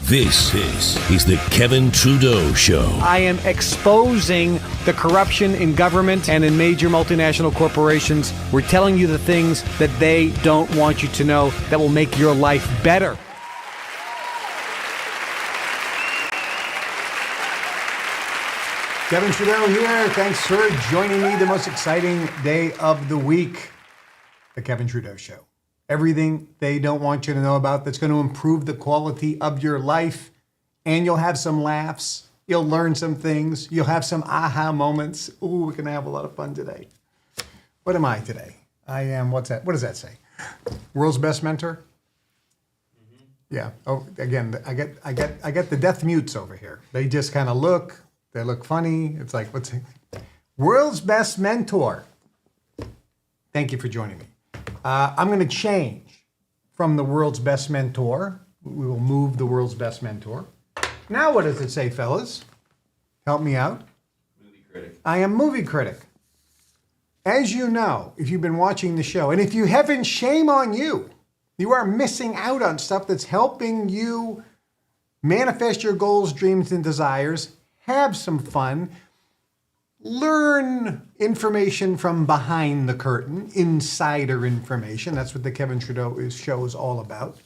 This is the Kevin Trudeau Show. I am exposing the corruption in government and in major multinational corporations. We're telling you the things that they don't want you to know that will make your life better. Kevin Trudeau here. Thanks for joining me. The most exciting day of the week, the Kevin Trudeau Show. Everything they don't want you to know about that's going to improve the quality of your life. And you'll have some laughs. You'll learn some things. You'll have some aha moments. Ooh, we're going to have a lot of fun today. What am I today? I am, what's that? What does that say? World's best mentor? Mm-hmm. Yeah. Oh, again, I get the deaf mutes over here. They just kind of look. They look funny. It's like, what's it? World's best mentor. Thank you for joining me. I'm going to change from the world's best mentor. We will move the world's best mentor. Now what does it say, fellas? Help me out. Movie critic. I am movie critic. As you know, if you've been watching the show, and if you haven't, shame on you. You are missing out on stuff that's helping you manifest your goals, dreams, and desires. Have some fun. Learn information from behind the curtain, insider information. That's what the Kevin Trudeau Show is all about.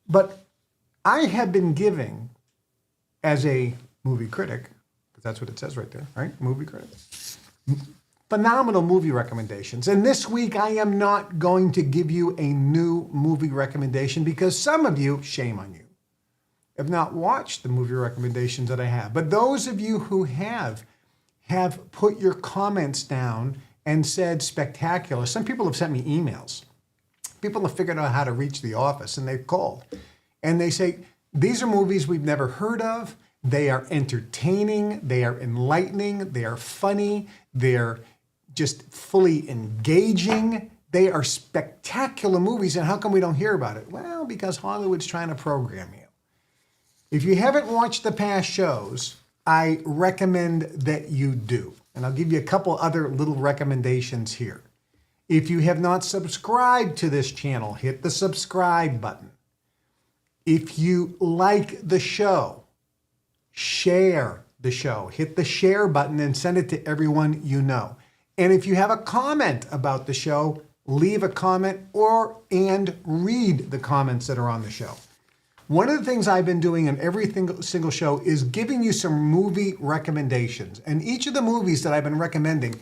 But I have been giving, as a movie critic, because that's what it says right there, right? Movie critic. Phenomenal movie recommendations. And this week, I am not going to give you a new movie recommendation because some of you, shame on you, have not watched the movie recommendations that I have. But those of you who have put your comments down and said spectacular. Some people have sent me emails. People have figured out how to reach the office, and they've called. And they say, these are movies we've never heard of. They are entertaining. They are enlightening. They are funny. They're just fully engaging. They are spectacular movies, and how come we don't hear about it? Well, because Hollywood's trying to program you. If you haven't watched the past shows, I recommend that you do. And I'll give you a couple other little recommendations here. If you have not subscribed to this channel, hit the subscribe button. If you like the show, share the show. Hit the share button and send it to everyone you know. And if you have a comment about the show, leave a comment and read the comments that are on the show. One of the things I've been doing in every single show is giving you some movie recommendations. And each of the movies that I've been recommending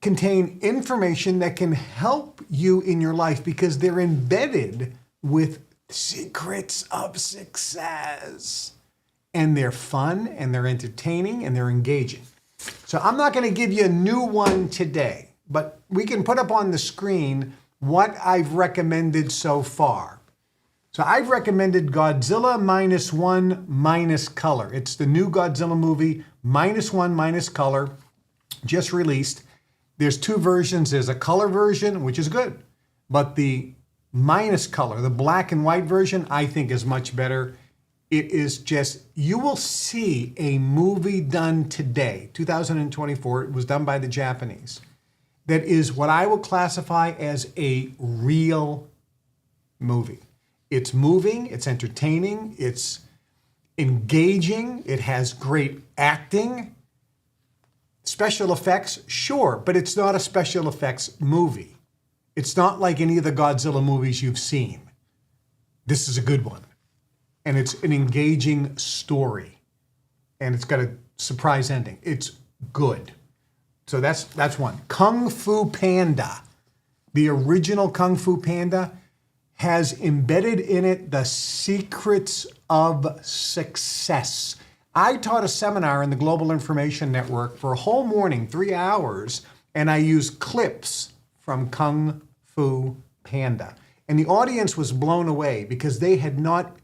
contain information that can help you in your life because they're embedded with secrets of success. And they're fun, and they're entertaining, and they're engaging. So I'm not going to give you a new one today, but we can put up on the screen what I've recommended so far. So I've recommended Godzilla -1 - color. It's the new Godzilla movie, -1 - color, just released. There's two versions. There's a color version, which is good. But the minus color, the black and white version, I think is much better. It is just, you will see a movie done today, 2024. It was done by the Japanese. That is what I will classify as a real movie. It's moving, it's entertaining, it's engaging, it has great acting. Special effects, sure, but it's not a special effects movie. It's not like any of the Godzilla movies you've seen. This is a good one. And it's an engaging story. And it's got a surprise ending. It's good. So that's one. Kung Fu Panda, the original Kung Fu Panda, has embedded in it the secrets of success. I taught a seminar in the Global Information Network for a whole morning, 3 hours, and I used clips from Kung Fu Panda. And the audience was blown away because they had not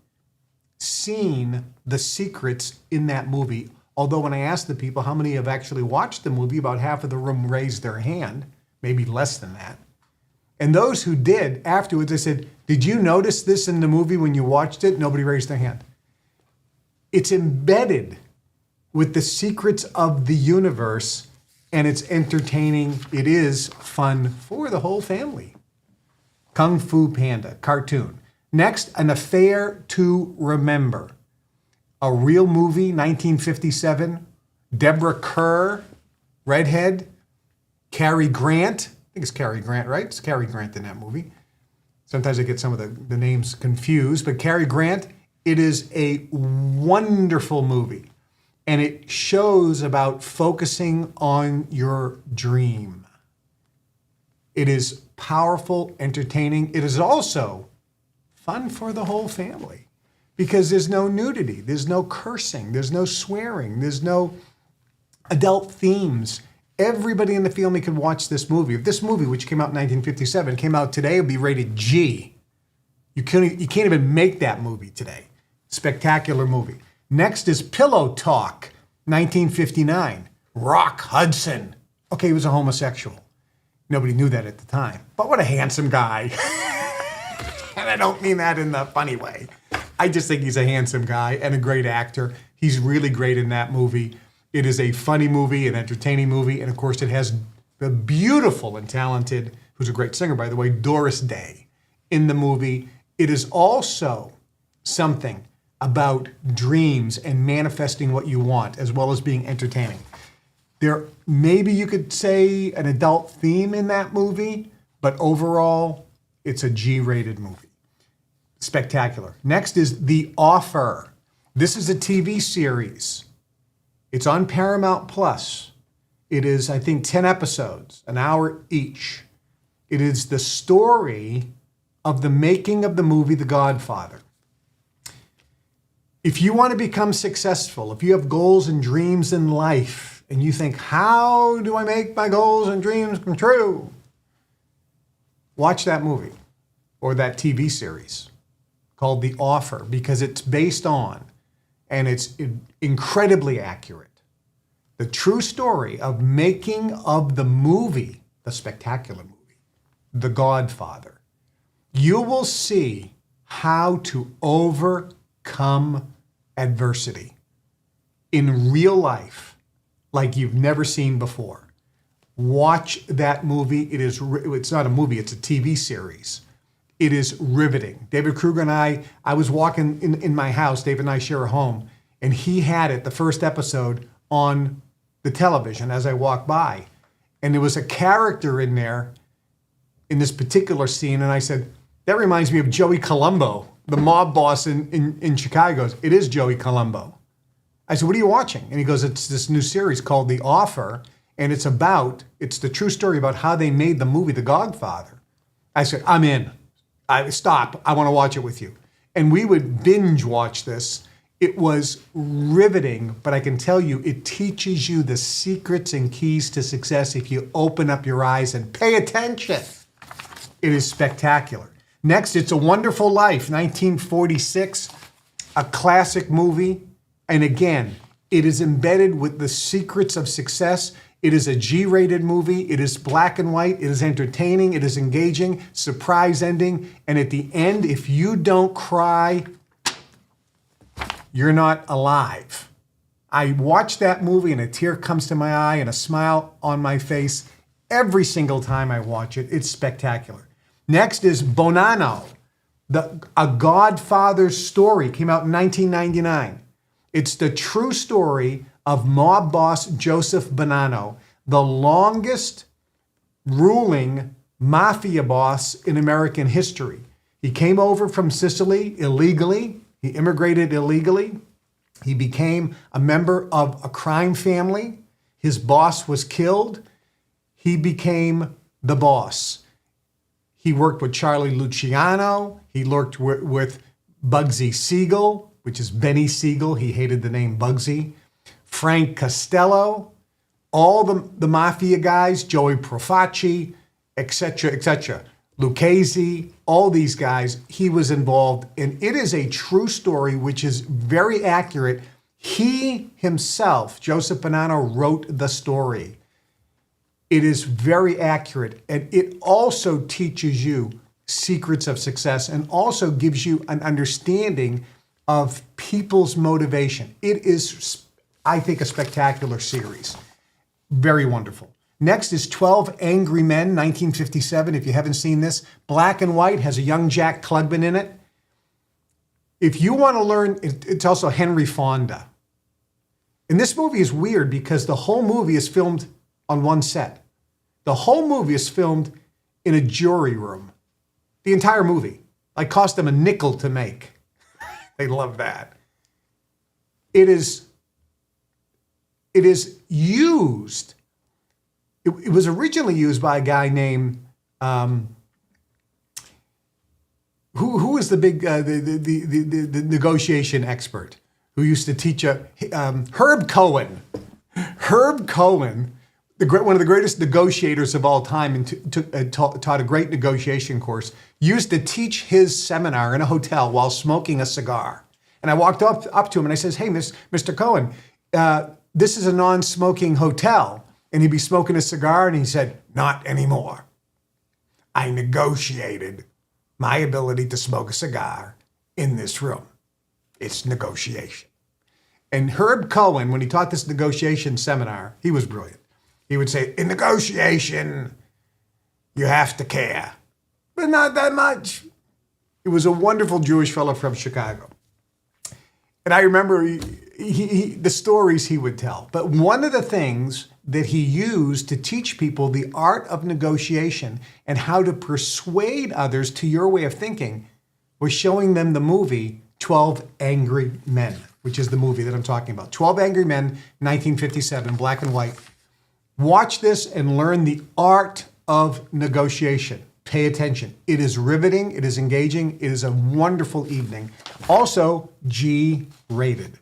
seen the secrets in that movie. Although when I asked the people how many have actually watched the movie, about half of the room raised their hand, maybe less than that. And those who did, afterwards, I said, did you notice this in the movie when you watched it? Nobody raised their hand. It's embedded with the secrets of the universe, and it's entertaining. It is fun for the whole family. Kung Fu Panda, cartoon. Next, An Affair to Remember. A real movie, 1957. Deborah Kerr, redhead. Cary Grant. I think it's Cary Grant, right? It's Cary Grant in that movie. Sometimes I get some of the names confused, but Cary Grant, it is a wonderful movie. And it shows about focusing on your dream. It is powerful, entertaining. It is also fun for the whole family because there's no nudity, there's no cursing, there's no swearing, there's no adult themes. Everybody in the family could watch this movie. If this movie, which came out in 1957, came out today, it would be rated G. You can't even make that movie today. Spectacular movie. Next is Pillow Talk, 1959. Rock Hudson. Okay, he was a homosexual. Nobody knew that at the time. But what a handsome guy. And I don't mean that in the funny way. I just think he's a handsome guy and a great actor. He's really great in that movie. It is a funny movie, an entertaining movie, and of course it has the beautiful and talented, who's a great singer by the way, Doris Day in the movie. It is also something about dreams and manifesting what you want, as well as being entertaining. There, maybe you could say an adult theme in that movie, but overall, it's a G-rated movie. Spectacular. Next is The Offer. This is a TV series. It's on Paramount Plus. It is, I think, 10 episodes, an hour each. It is the story of the making of the movie The Godfather. If you want to become successful, if you have goals and dreams in life, and you think, how do I make my goals and dreams come true? Watch that movie or that TV series called The Offer, because it's based on, and it's incredibly accurate, the true story of making of the movie, the spectacular movie, The Godfather. You will see how to overcome adversity in real life like you've never seen before. Watch that movie. It's not a movie, it's a TV series. It is riveting. David Kruger and I was walking in my house, David and I share a home, and he had it, the first episode, on the television as I walked by. And there was a character in there in this particular scene, and I said, that reminds me of Joey Colombo, the mob boss in Chicago. He goes, it is Joey Colombo. I said, what are you watching? And he goes, it's this new series called The Offer, and it's the true story about how they made the movie The Godfather. I said, I'm in. Stop. I want to watch it with you. And we would binge watch this. It was riveting, but I can tell you, it teaches you the secrets and keys to success if you open up your eyes and pay attention. It is spectacular. Next, It's a Wonderful Life, 1946, a classic movie. And again, it is embedded with the secrets of success. It is a G-rated movie. It is black and white. It is entertaining. It is engaging, surprise ending. And at the end, if you don't cry, you're not alive. I watch that movie and a tear comes to my eye and a smile on my face every single time I watch it. It's spectacular. Next is Bonanno, a Godfather story, came out in 1999. It's the true story of mob boss Joseph Bonanno, the longest ruling mafia boss in American history. He came over from Sicily illegally. He immigrated illegally. He became a member of a crime family. His boss was killed. He became the boss. He worked with Charlie Luciano. He worked with Bugsy Siegel, which is Benny Siegel. He hated the name Bugsy. Frank Costello, all the mafia guys, Joey Profaci, etc., etc. Lucchese, all these guys, he was involved. And it is a true story, which is very accurate. He himself, Joseph Bonanno, wrote the story. It is very accurate. And it also teaches you secrets of success and also gives you an understanding of people's motivation. It is, I think, a spectacular series. Very wonderful. Next is 12 Angry Men, 1957. If you haven't seen this, black and white, has a young Jack Klugman in it. If you want to learn, it's also Henry Fonda. And this movie is weird because the whole movie is filmed on one set. The whole movie is filmed in a jury room. The entire movie. Like cost them a nickel to make. They love that. It is used. It was originally used by a guy named who was the big the negotiation expert who used to teach Herb Cohen. Herb Cohen, one of the greatest negotiators of all time, and taught a great negotiation course, used to teach his seminar in a hotel while smoking a cigar. And I walked up to him and I says, "Hey, Mr. Cohen, this is a non-smoking hotel." And he'd be smoking a cigar and he said, "Not anymore. I negotiated my ability to smoke a cigar in this room. It's negotiation." And Herb Cohen, when he taught this negotiation seminar, he was brilliant. He would say, "In negotiation, you have to care, but not that much." He was a wonderful Jewish fellow from Chicago. And I remember the stories he would tell. But one of the things that he used to teach people the art of negotiation and how to persuade others to your way of thinking was showing them the movie 12 Angry Men, which is the movie that I'm talking about. 12 Angry Men, 1957, black and white. Watch this and learn the art of negotiation. Pay attention. It is riveting. It is engaging. It is a wonderful evening. Also, G-rated.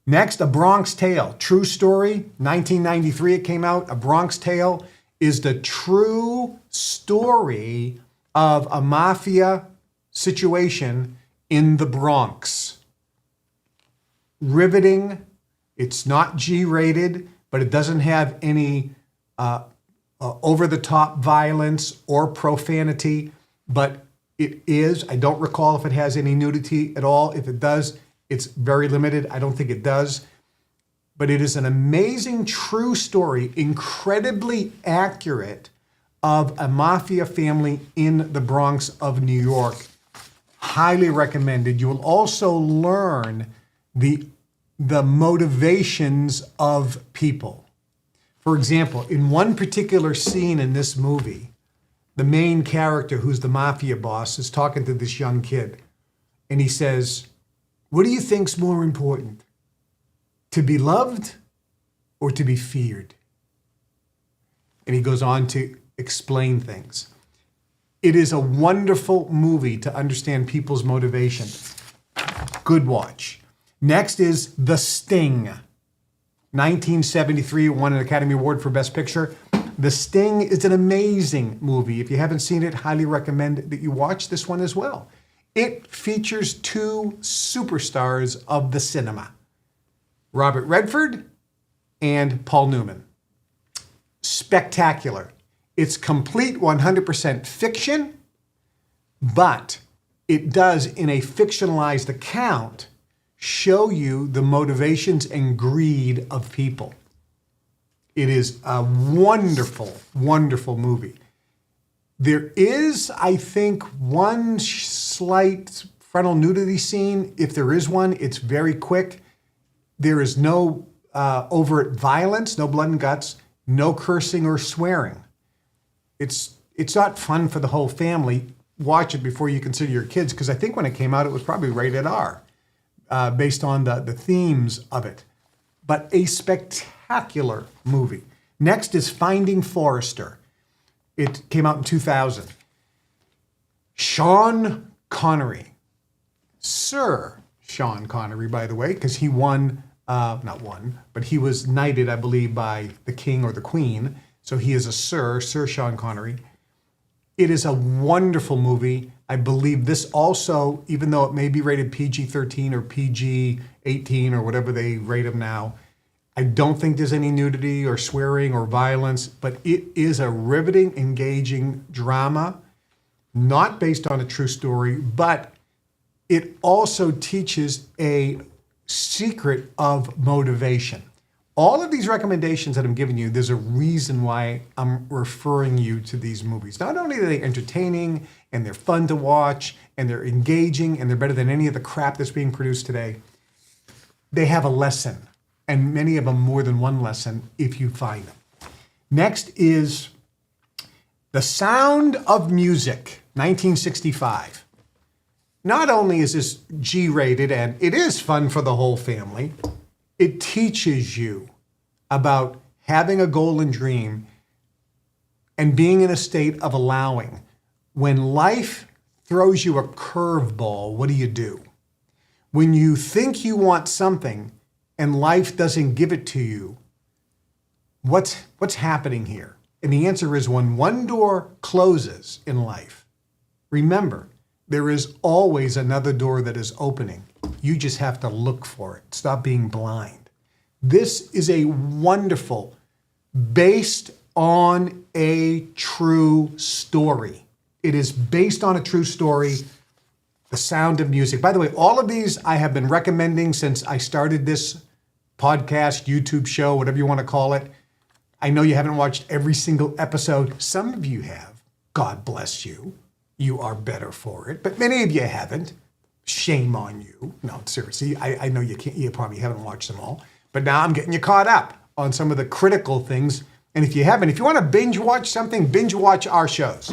Next, A Bronx Tale. True story. 1993 it came out. A Bronx Tale is the true story of a mafia situation in the Bronx. Riveting. It's not G-rated, but it doesn't have any over-the-top violence or profanity, but it is. I don't recall if it has any nudity at all. If it does, it's very limited. I don't think it does. But it is an amazing true story, incredibly accurate, of a mafia family in the Bronx of New York. Highly recommended. You will also learn the motivations of people. For example, in one particular scene in this movie, the main character, who's the mafia boss, is talking to this young kid. And he says, "What do you think's more important? To be loved or to be feared?" And he goes on to explain things. It is a wonderful movie to understand people's motivation. Good watch. Next is The Sting. 1973, won an Academy Award for Best Picture. The Sting is an amazing movie. If you haven't seen it, highly recommend that you watch this one as well. It features two superstars of the cinema, Robert Redford and Paul Newman. Spectacular. It's complete 100% fiction, but it does, in a fictionalized account, show you the motivations and greed of people. It is a wonderful, wonderful movie. There is, I think, one slight frontal nudity scene. If there is one, it's very quick. There is no overt violence, no blood and guts, no cursing or swearing. It's not fun for the whole family. Watch it before you consider your kids, because I think when it came out, it was probably rated R. Based on the themes of it. But a spectacular movie. Next is Finding Forrester. It came out in 2000. Sean Connery. Sir Sean Connery, by the way, because he won, not won, but he was knighted, I believe, by the king or the queen. So he is a Sir Sean Connery. It is a wonderful movie. I believe this also, even though it may be rated PG-13 or PG-18 or whatever they rate them now, I don't think there's any nudity or swearing or violence, but it is a riveting, engaging drama, not based on a true story, but it also teaches a secret of motivation. All of these recommendations that I'm giving you, there's a reason why I'm referring you to these movies. Not only are they entertaining and they're fun to watch and they're engaging and they're better than any of the crap that's being produced today, they have a lesson, and many of them more than one lesson if you find them. Next is The Sound of Music, 1965. Not only is this G-rated, and it is fun for the whole family, it teaches you about having a goal and dream and being in a state of allowing. When life throws you a curveball, what do? When you think you want something and life doesn't give it to you, what's happening here? And the answer is, when one door closes in life, remember, there is always another door that is opening. You just have to look for it. Stop being blind. This is a wonderful, based on a true story. It is based on a true story, The Sound of Music. By the way, all of these I have been recommending since I started this podcast, YouTube show, whatever you want to call it. I know you haven't watched every single episode. Some of you have. God bless you. You are better for it. But many of you haven't. Shame on you. No, seriously, I know you can't. You probably haven't watched them all. But now I'm getting you caught up on some of the critical things. And if you haven't, if you want to binge watch something, binge watch our shows.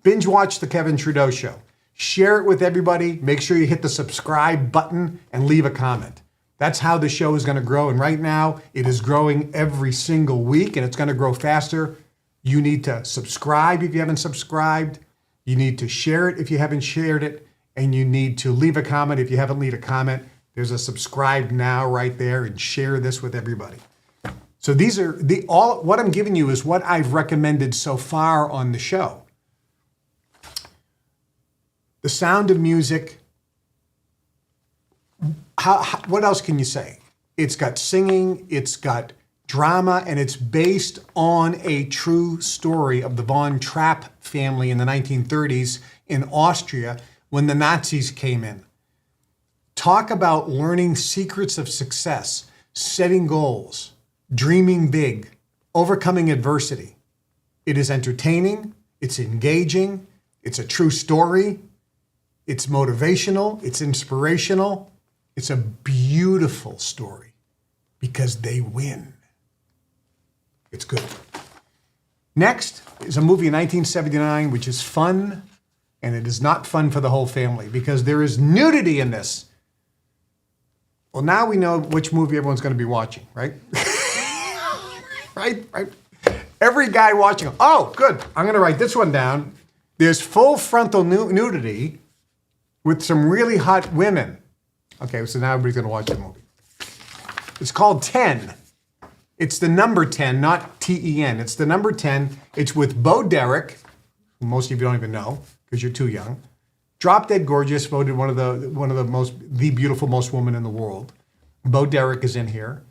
Binge watch the Kevin Trudeau Show. Share it with everybody. Make sure you hit the subscribe button and leave a comment. That's how the show is going to grow. And right now, it is growing every single week, and it's going to grow faster. You need to subscribe if you haven't subscribed. You need to share it if you haven't shared it. And you need to leave a comment if you haven't left a comment. There's a subscribe now right there, and share this with everybody. So these are what I'm giving you is what I've recommended so far on the show. The Sound of Music. What else can you say? It's got singing, it's got drama, and it's based on a true story of the Von Trapp family in the 1930s in Austria when the Nazis came in. Talk about learning secrets of success, setting goals, dreaming big, overcoming adversity. It is entertaining, it's engaging, it's a true story, it's motivational, it's inspirational. It's a beautiful story because they win. It's good. Next is a movie in 1979, which is fun, and it is not fun for the whole family because there is nudity in this. Well, now we know which movie everyone's going to be watching, right? Right? Every guy watching. Oh, good. I'm going to write this one down. There's full frontal nudity with some really hot women. Okay, so now everybody's going to watch the movie. It's called 10. It's the number 10, not T-E-N. It's the number 10. It's with Bo Derek, who most of you don't even know because you're too young. Drop Dead Gorgeous, voted one of the beautiful most woman in the world. Bo Derek is in here.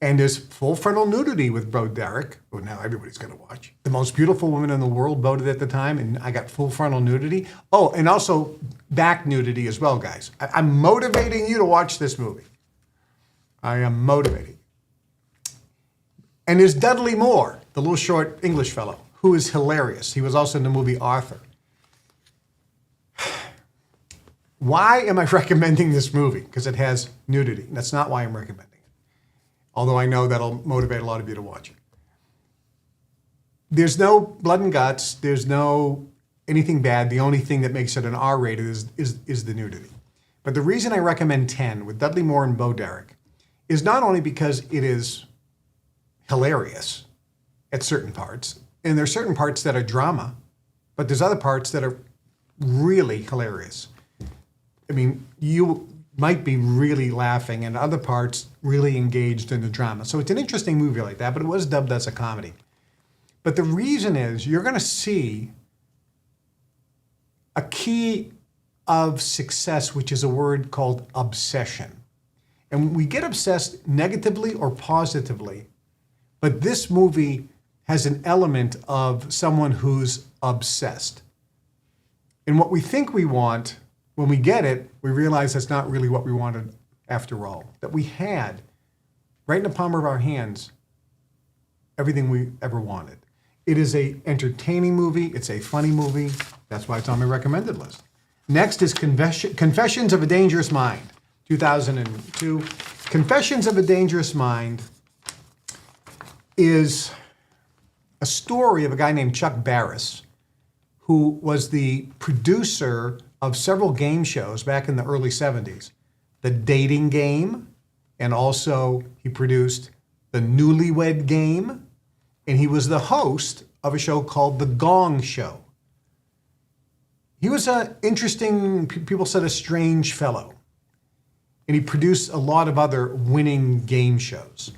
And there's full frontal nudity with Bo Derek, who now everybody's going to watch. The most beautiful woman in the world voted at the time, and I got full frontal nudity. Oh, and also back nudity as well, guys. I'm motivating you to watch this movie. I am motivating. And there's Dudley Moore, the little short English fellow, who is hilarious. He was also in the movie Arthur. Why am I recommending this movie? Because it has nudity. That's not why I'm recommending it. Although I know that'll motivate a lot of you to watch it. There's no blood and guts. There's no anything bad. The only thing that makes it an R-rated is the nudity. But the reason I recommend 10 with Dudley Moore and Bo Derek is not only because it is hilarious at certain parts, and there's certain parts that are drama, but there's other parts that are really hilarious. I mean, you might be really laughing and other parts really engaged in the drama. So it's an interesting movie like that, but it was dubbed as a comedy. But the reason is you're going to see a key of success, which is a word called obsession. And we get obsessed negatively or positively, but this movie has an element of someone who's obsessed. And what we think we want, when we get it, we realize that's not really what we wanted after all. That we had right in the palm of our hands, everything we ever wanted. It is a entertaining movie. It's a funny movie. That's why it's on my recommended list. Next is Confessions of a Dangerous Mind, 2002. Confessions of a Dangerous Mind is a story of a guy named Chuck Barris, who was the producer of several game shows back in the early 70s. The Dating Game, and also he produced The Newlywed Game, and he was the host of a show called The Gong Show. He was an interesting, people said a strange fellow, and he produced a lot of other winning game shows.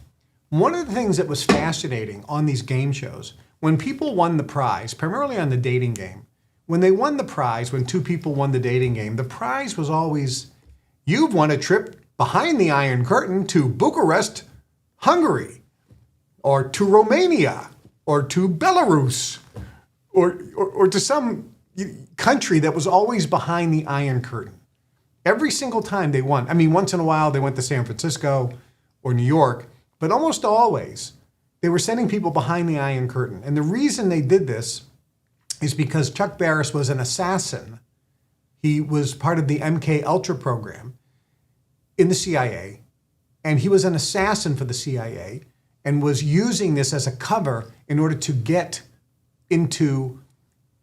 One of the things that was fascinating on these game shows, when people won the prize, primarily on the dating game, when they won the prize, when two people won the dating game, the prize was always, you've won a trip behind the Iron Curtain to Bucharest, Hungary, or to Romania, or to Belarus, or to some country that was always behind the Iron Curtain. Every single time they won. I mean, once in a while they went to San Francisco or New York, but almost always they were sending people behind the Iron Curtain. And the reason they did this is because Chuck Barris was an assassin. He was part of the MK Ultra program in the CIA, and he was an assassin for the CIA and was using this as a cover in order to get into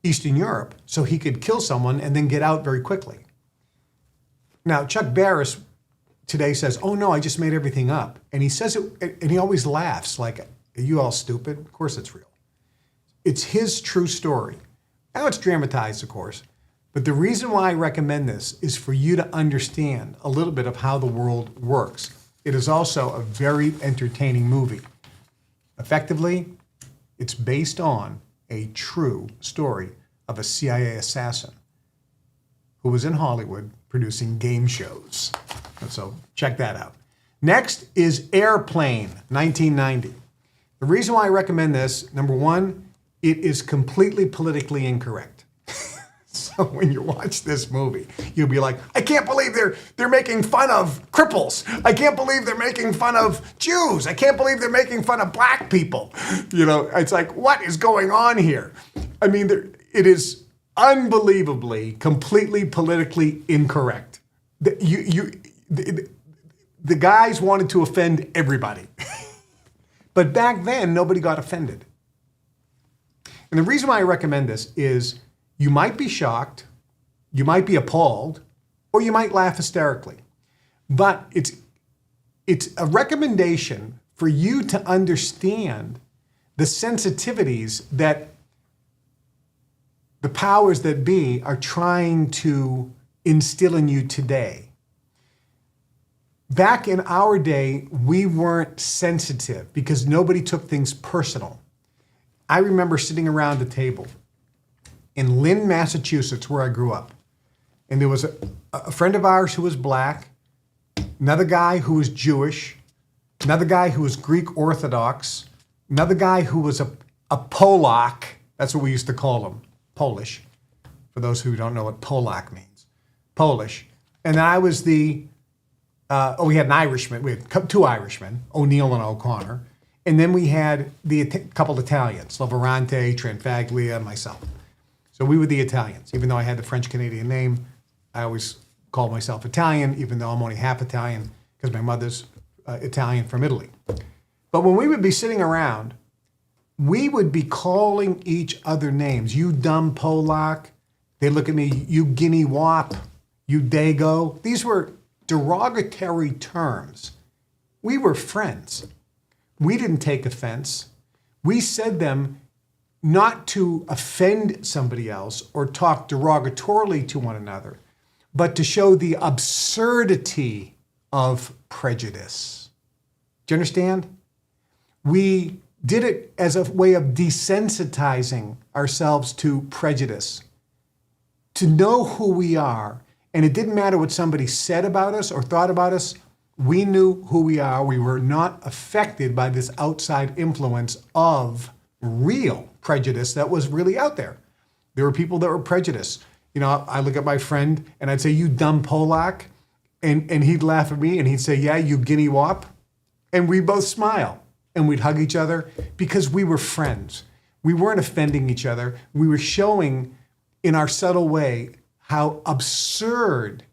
Eastern Europe so he could kill someone and then get out very quickly. Now, Chuck Barris today says, oh no, I just made everything up. And he says it, and he always laughs like, are you all stupid? Of course it's real. It's his true story. Now it's dramatized, of course, but the reason why I recommend this is for you to understand a little bit of how the world works. It is also a very entertaining movie. Effectively, it's based on a true story of a CIA assassin who was in Hollywood producing game shows. So check that out. Next is Airplane, 1990. The reason why I recommend this, number one, it is completely politically incorrect. So when you watch this movie, you'll be like, I can't believe they're making fun of cripples. I can't believe they're making fun of Jews. I can't believe they're making fun of black people. You know, it's like, what is going on here? I mean, it is unbelievably, completely politically incorrect. The guys wanted to offend everybody. But back then, nobody got offended. And the reason why I recommend this is you might be shocked, you might be appalled, or you might laugh hysterically. But it's a recommendation for you to understand the sensitivities that the powers that be are trying to instill in you today. Back in our day, we weren't sensitive because nobody took things personal. I remember sitting around the table in Lynn, Massachusetts, where I grew up. And there was a friend of ours who was black, another guy who was Jewish, another guy who was Greek Orthodox, another guy who was a Polak. That's what we used to call them, Polish, for those who don't know what Polak means. Polish. And then I was we had an Irishman. We had two Irishmen, O'Neill and O'Connor. And then we had couple Italians, Lavorante, Tranfaglia, and myself. So we were the Italians. Even though I had the French-Canadian name, I always called myself Italian, even though I'm only half Italian because my mother's Italian from Italy. But when we would be sitting around, we would be calling each other names. You dumb Polak. They'd look at me, you guinea wop, you dago. These were derogatory terms. We were friends. We didn't take offense. We said them not to offend somebody else or talk derogatorily to one another, but to show the absurdity of prejudice. Do you understand? We did it as a way of desensitizing ourselves to prejudice, to know who we are. And it didn't matter what somebody said about us or thought about us. We knew who we are. We were not affected by this outside influence of real prejudice that was really out there. There were people that were prejudiced. You know, I look at my friend and I'd say, you dumb Polak. And he'd laugh at me and he'd say, yeah, you guinea wop. And we both smile and we'd hug each other because we were friends. We weren't offending each other. We were showing in our subtle way how absurd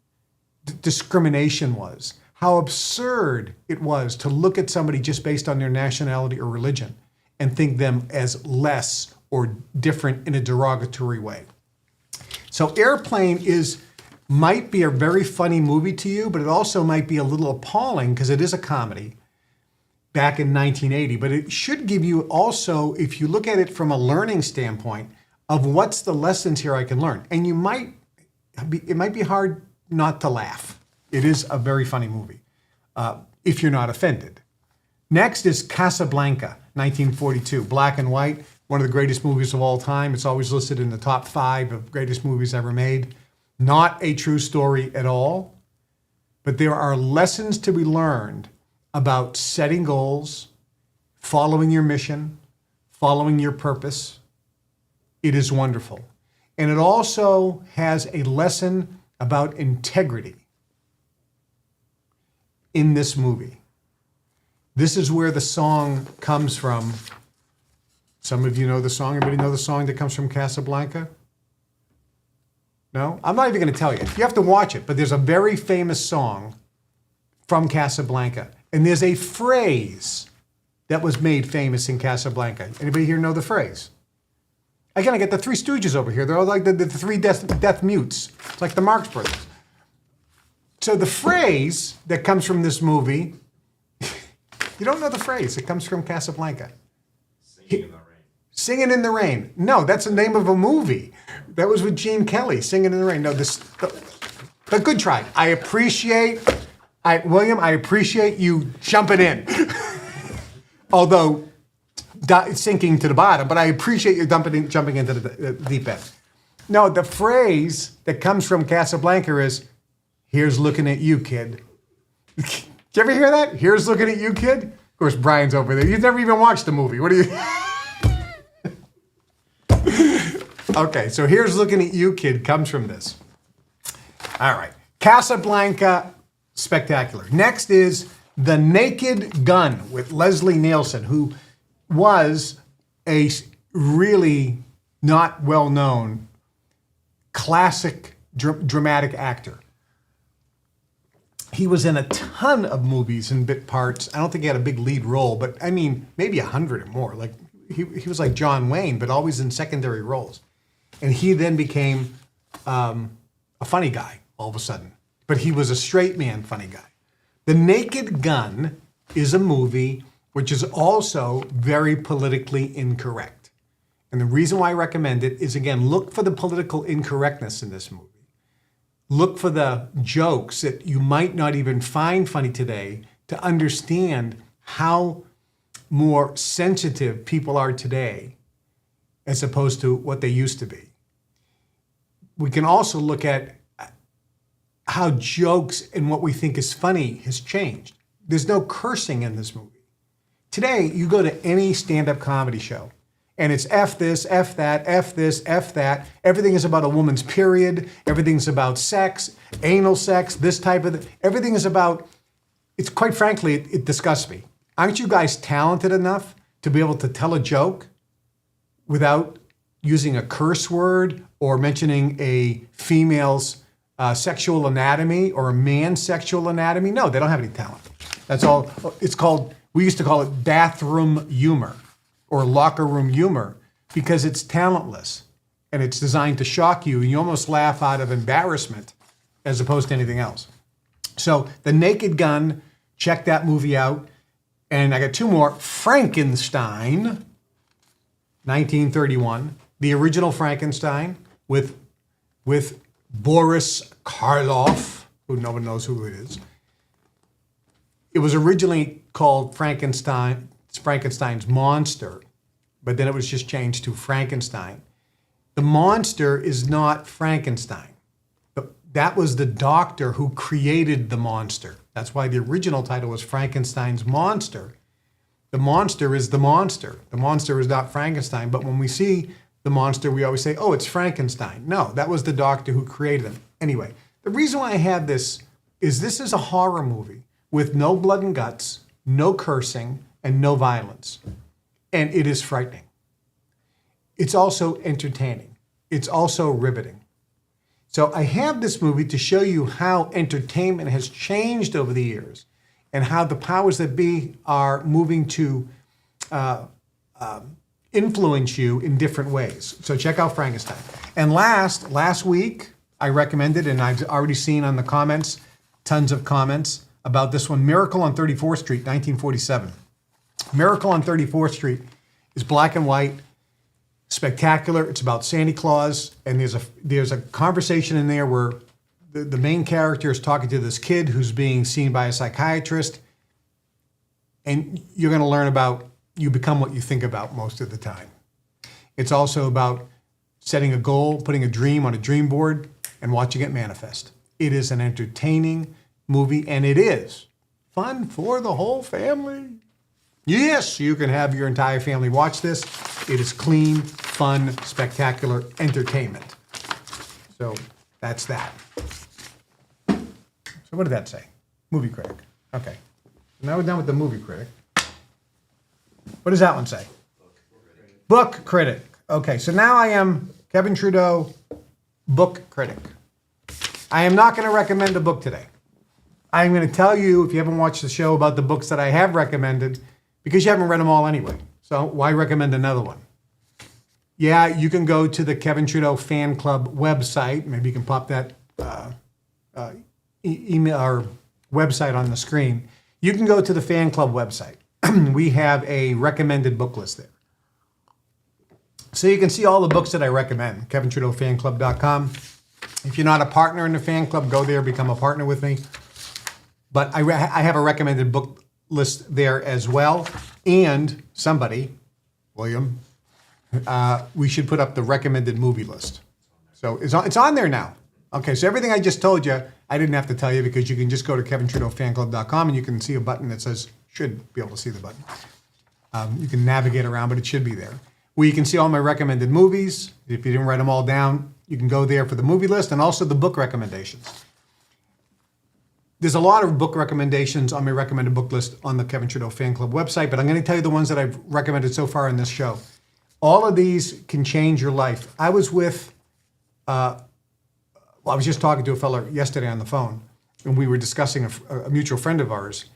discrimination was, how absurd it was to look at somebody just based on their nationality or religion and think them as less or different in a derogatory way. So Airplane might be a very funny movie to you, but it also might be a little appalling because it is a comedy back in 1980. But it should give you also, if you look at it from a learning standpoint, of what's the lessons here I can learn. And it might be hard not to laugh. It is a very funny movie, if you're not offended. Next is Casablanca, 1942, black and white, one of the greatest movies of all time. It's always listed in the top 5 of greatest movies ever made. Not a true story at all, but there are lessons to be learned about setting goals, following your mission, following your purpose. It is wonderful. And it also has a lesson about integrity in this movie. This is where the song comes from. Some of you know the song. Everybody know the song that comes from Casablanca? No? I'm not even going to tell you. You have to watch it, but there's a very famous song from Casablanca. And there's a phrase that was made famous in Casablanca. Anybody here know the phrase? Again, I get the Three Stooges over here. They're all like the three deaf mutes. It's like the Marx Brothers. So the phrase that comes from this movie, you don't know the phrase. It comes from Casablanca. Singing in the Rain. Singing in the Rain. No, that's the name of a movie. That was with Gene Kelly, Singing in the Rain. No, but good try. William, I appreciate you jumping in. Although sinking to the bottom, but I appreciate you jumping into the deep end. No, the phrase that comes from Casablanca is, "Here's looking at you, kid." Did you ever hear that? "Here's looking at you, kid"? Of course, Brian's over there. You've never even watched the movie. What do you... Okay, so "Here's looking at you, kid" comes from this. All right. Casablanca, spectacular. Next is The Naked Gun with Leslie Nielsen, who was a really not well-known classic dramatic actor. He was in a ton of movies and bit parts. I don't think he had a big lead role, but I mean, maybe 100 or more. Like he was like John Wayne, but always in secondary roles. And he then became a funny guy all of a sudden. But he was a straight man funny guy. The Naked Gun is a movie which is also very politically incorrect. And the reason why I recommend it is, again, look for the political incorrectness in this movie. Look for the jokes that you might not even find funny today to understand how more sensitive people are today as opposed to what they used to be. We can also look at how jokes and what we think is funny has changed. There's no cursing in this movie. Today, you go to any stand-up comedy show, and it's F this, F that, F this, F that. Everything is about a woman's period. Everything's about sex, anal sex, this type of... Everything is about... It's quite frankly, it disgusts me. Aren't you guys talented enough to be able to tell a joke without using a curse word or mentioning a female's sexual anatomy or a man's sexual anatomy? No, they don't have any talent. That's all. It's called... We used to call it bathroom humor or locker room humor because it's talentless and it's designed to shock you. And you almost laugh out of embarrassment as opposed to anything else. So The Naked Gun, check that movie out. And I got 2 more. Frankenstein, 1931. The original Frankenstein with Boris Karloff, who no one knows who it is. It was originally called Frankenstein's Monster, but then it was just changed to Frankenstein. The monster is not Frankenstein. That was the doctor who created the monster. That's why the original title was Frankenstein's Monster. The monster is the monster. The monster is not Frankenstein, but when we see the monster, we always say, oh, it's Frankenstein. No, that was the doctor who created him. Anyway, the reason why I have this is a horror movie with no blood and guts, no cursing, and no violence. And it is frightening. It's also entertaining. It's also riveting. So I have this movie to show you how entertainment has changed over the years and how the powers that be are moving to influence you in different ways. So check out Frankenstein. And last week, I recommended, and I've already seen on the comments, tons of comments about this one, Miracle on 34th Street, 1947. Miracle on 34th Street is black and white, spectacular. It's about Santa Claus, and there's a conversation in there where the main character is talking to this kid who's being seen by a psychiatrist, and you're going to learn about you become what you think about most of the time. It's also about setting a goal, putting a dream on a dream board, and watching it manifest. It is an entertaining movie, and it is fun for the whole family. Yes, you can have your entire family watch this. It is clean, fun, spectacular entertainment. So that's that. So what did that say? Movie critic. Okay. Now we're done with the movie critic. What does that one say? Book critic. Okay, so now I am Kevin Trudeau, book critic. I am not going to recommend a book today. I'm going to tell you, if you haven't watched the show, about the books that I have recommended, because you haven't read them all anyway. So why recommend another one? Yeah, you can go to the Kevin Trudeau Fan Club website. Maybe you can pop that email or website on the screen. You can go to the Fan Club website. We have a recommended book list there. So you can see all the books that I recommend, KevinTrudeauFanClub.com. If you're not a partner in the fan club, go there, become a partner with me. But I have a recommended book list there as well. And somebody, William, we should put up the recommended movie list. So it's on there now. Okay, so everything I just told you, I didn't have to tell you, because you can just go to KevinTrudeauFanClub.com and you can see a button that says, should be able to see the button. You can navigate around, but it should be there. Where you can see all my recommended movies. If you didn't write them all down, you can go there for the movie list and also the book recommendations. There's a lot of book recommendations on my recommended book list on the Kevin Trudeau Fan Club website, but I'm going to tell you the ones that I've recommended so far in this show. All of these can change your life. I was with, I was just talking to a fellow yesterday on the phone, and we were discussing a mutual friend of ours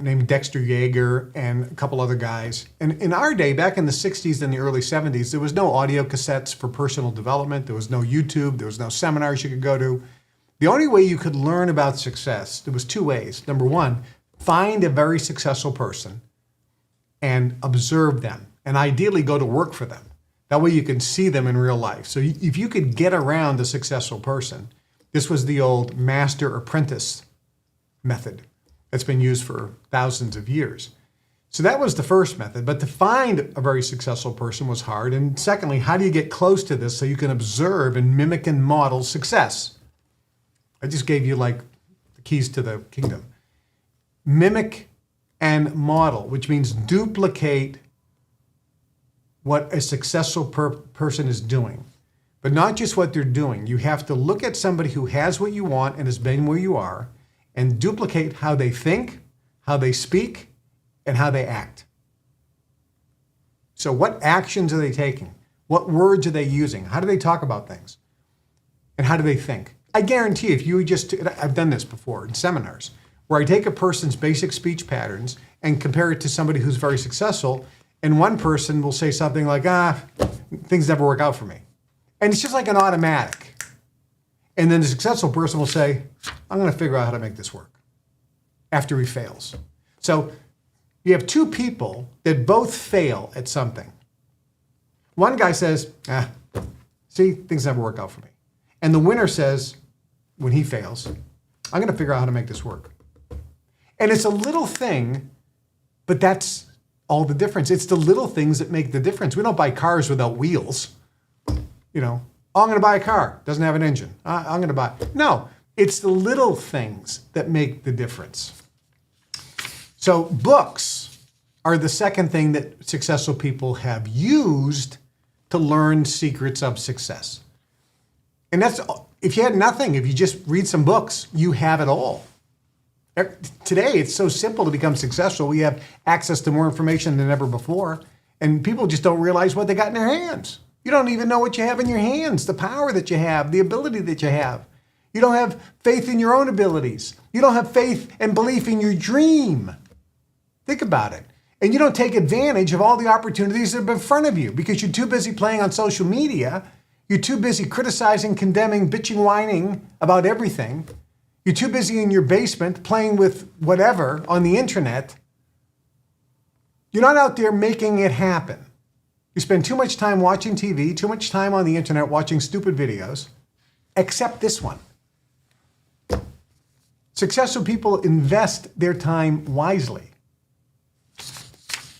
named Dexter Yeager and a couple other guys. And in our day, back in the 60s and the early 70s, there was no audio cassettes for personal development. There was no YouTube. There was no seminars you could go to. The only way you could learn about success, there was two ways. Number one, find a very successful person and observe them, and ideally go to work for them. That way you can see them in real life. So if you could get around a successful person, this was the old master-apprentice method that's been used for thousands of years. So that was the first method. But to find a very successful person was hard. And secondly, how do you get close to this so you can observe and mimic and model success? I just gave you like the keys to the kingdom. Mimic and model, which means duplicate what a successful person is doing. But not just what they're doing. You have to look at somebody who has what you want and has been where you are, and duplicate how they think, how they speak, and how they act. So what actions are they taking? What words are they using? How do they talk about things? And how do they think? I guarantee if you I've done this before in seminars, where I take a person's basic speech patterns and compare it to somebody who's very successful, and one person will say something like, things never work out for me. And it's just like an automatic. And then the successful person will say, I'm going to figure out how to make this work after he fails. So you have two people that both fail at something. One guy says, see, things never work out for me. And the winner says, when he fails, I'm going to figure out how to make this work. And it's a little thing, but that's all the difference. It's the little things that make the difference. We don't buy cars without wheels. You know, I'm going to buy a car. Doesn't have an engine. I'm going to buy. No, it's the little things that make the difference. So books are the second thing that successful people have used to learn secrets of success. And that's, if you had nothing, if you just read some books, you have it all. Today, it's so simple to become successful. We have access to more information than ever before, and people just don't realize what they got in their hands. You don't even know what you have in your hands, the power that you have, the ability that you have. You don't have faith in your own abilities. You don't have faith and belief in your dream. Think about it. And you don't take advantage of all the opportunities that are in front of you because you're too busy playing on social media. You're too busy criticizing, condemning, bitching, whining about everything. You're too busy in your basement playing with whatever on the internet. You're not out there making it happen. You spend too much time watching TV, too much time on the internet watching stupid videos, except this one. Successful people invest their time wisely.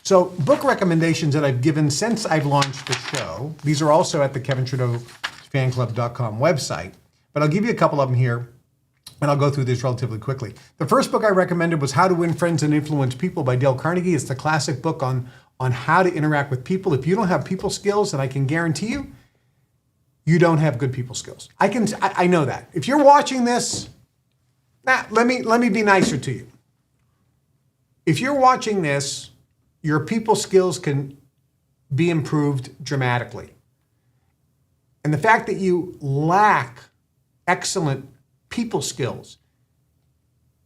So book recommendations that I've given since I've launched the show, these are also at the KevinTrudeauFanClub.com website, but I'll give you a couple of them here, and I'll go through this relatively quickly. The first book I recommended was How to Win Friends and Influence People by Dale Carnegie. It's the classic book on how to interact with people. If you don't have people skills, then I can guarantee you, you don't have good people skills. I know that. If you're watching this, let me be nicer to you. If you're watching this, your people skills can be improved dramatically. And the fact that you lack excellent people skills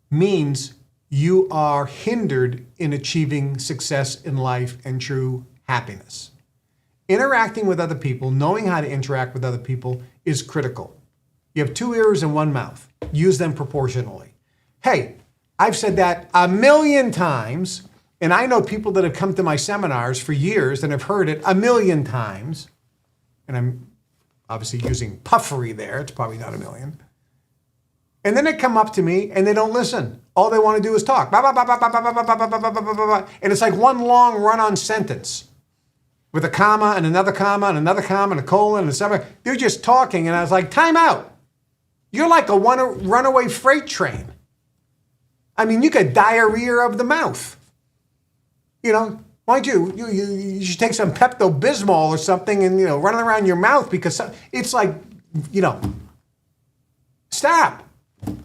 means you are hindered in achieving success in life and true happiness. Interacting with other people, knowing how to interact with other people is critical. You have 2 ears and 1 mouth. Use them proportionally. Hey, I've said that 1,000,000 times, and I know people that have come to my seminars for years and have heard it 1,000,000 times, and I'm obviously using puffery there. It's probably not 1,000,000. And then they come up to me and they don't listen. All they want to do is talk. And it's like one long run-on sentence with a comma and another comma and another comma and a colon and a semicolon. They're just talking, and I was like, time out. You're like a runaway freight train. I mean, you got diarrhea of the mouth. You know, why don't you should take some Pepto-Bismol or something and, run it around your mouth because it's like, stop.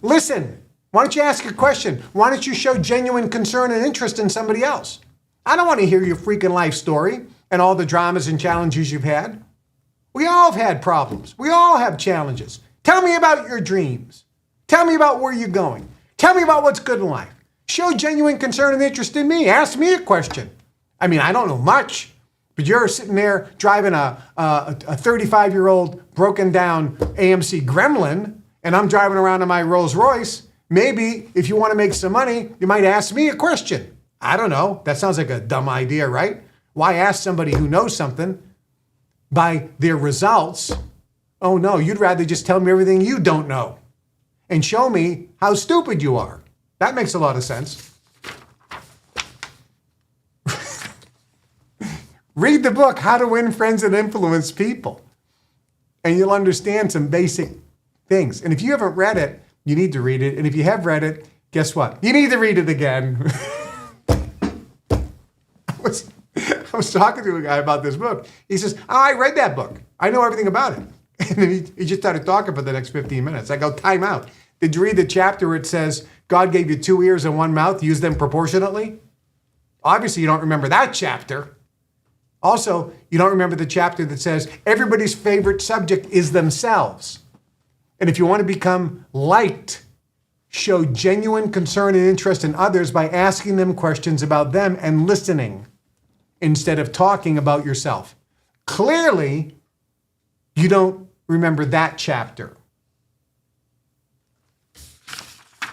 Listen. Why don't you ask a question? Why don't you show genuine concern and interest in somebody else? I don't want to hear your freaking life story and all the dramas and challenges you've had. We all have had problems. We all have challenges. Tell me about your dreams. Tell me about where you're going. Tell me about what's good in life. Show genuine concern and interest in me. Ask me a question. I mean, I don't know much, but you're sitting there driving a 35-year-old broken down AMC Gremlin, and I'm driving around in my Rolls Royce. Maybe if you want to make some money, you might ask me a question. I don't know. That sounds like a dumb idea, right? Why ask somebody who knows something by their results? Oh no, you'd rather just tell me everything you don't know and show me how stupid you are. That makes a lot of sense. Read the book, How to Win Friends and Influence People, and you'll understand some basic things. And if you haven't read it, you need to read it. And if you have read it, guess what? You need to read it again. I was talking to a guy about this book. He says, I read that book. I know everything about it. And then he just started talking for the next 15 minutes. I go, time out. Did you read the chapter where it says, God gave you 2 ears and 1 mouth, use them proportionately? Obviously, you don't remember that chapter. Also, you don't remember the chapter that says, everybody's favorite subject is themselves. And if you want to become liked, show genuine concern and interest in others by asking them questions about them and listening instead of talking about yourself. Clearly, you don't remember that chapter,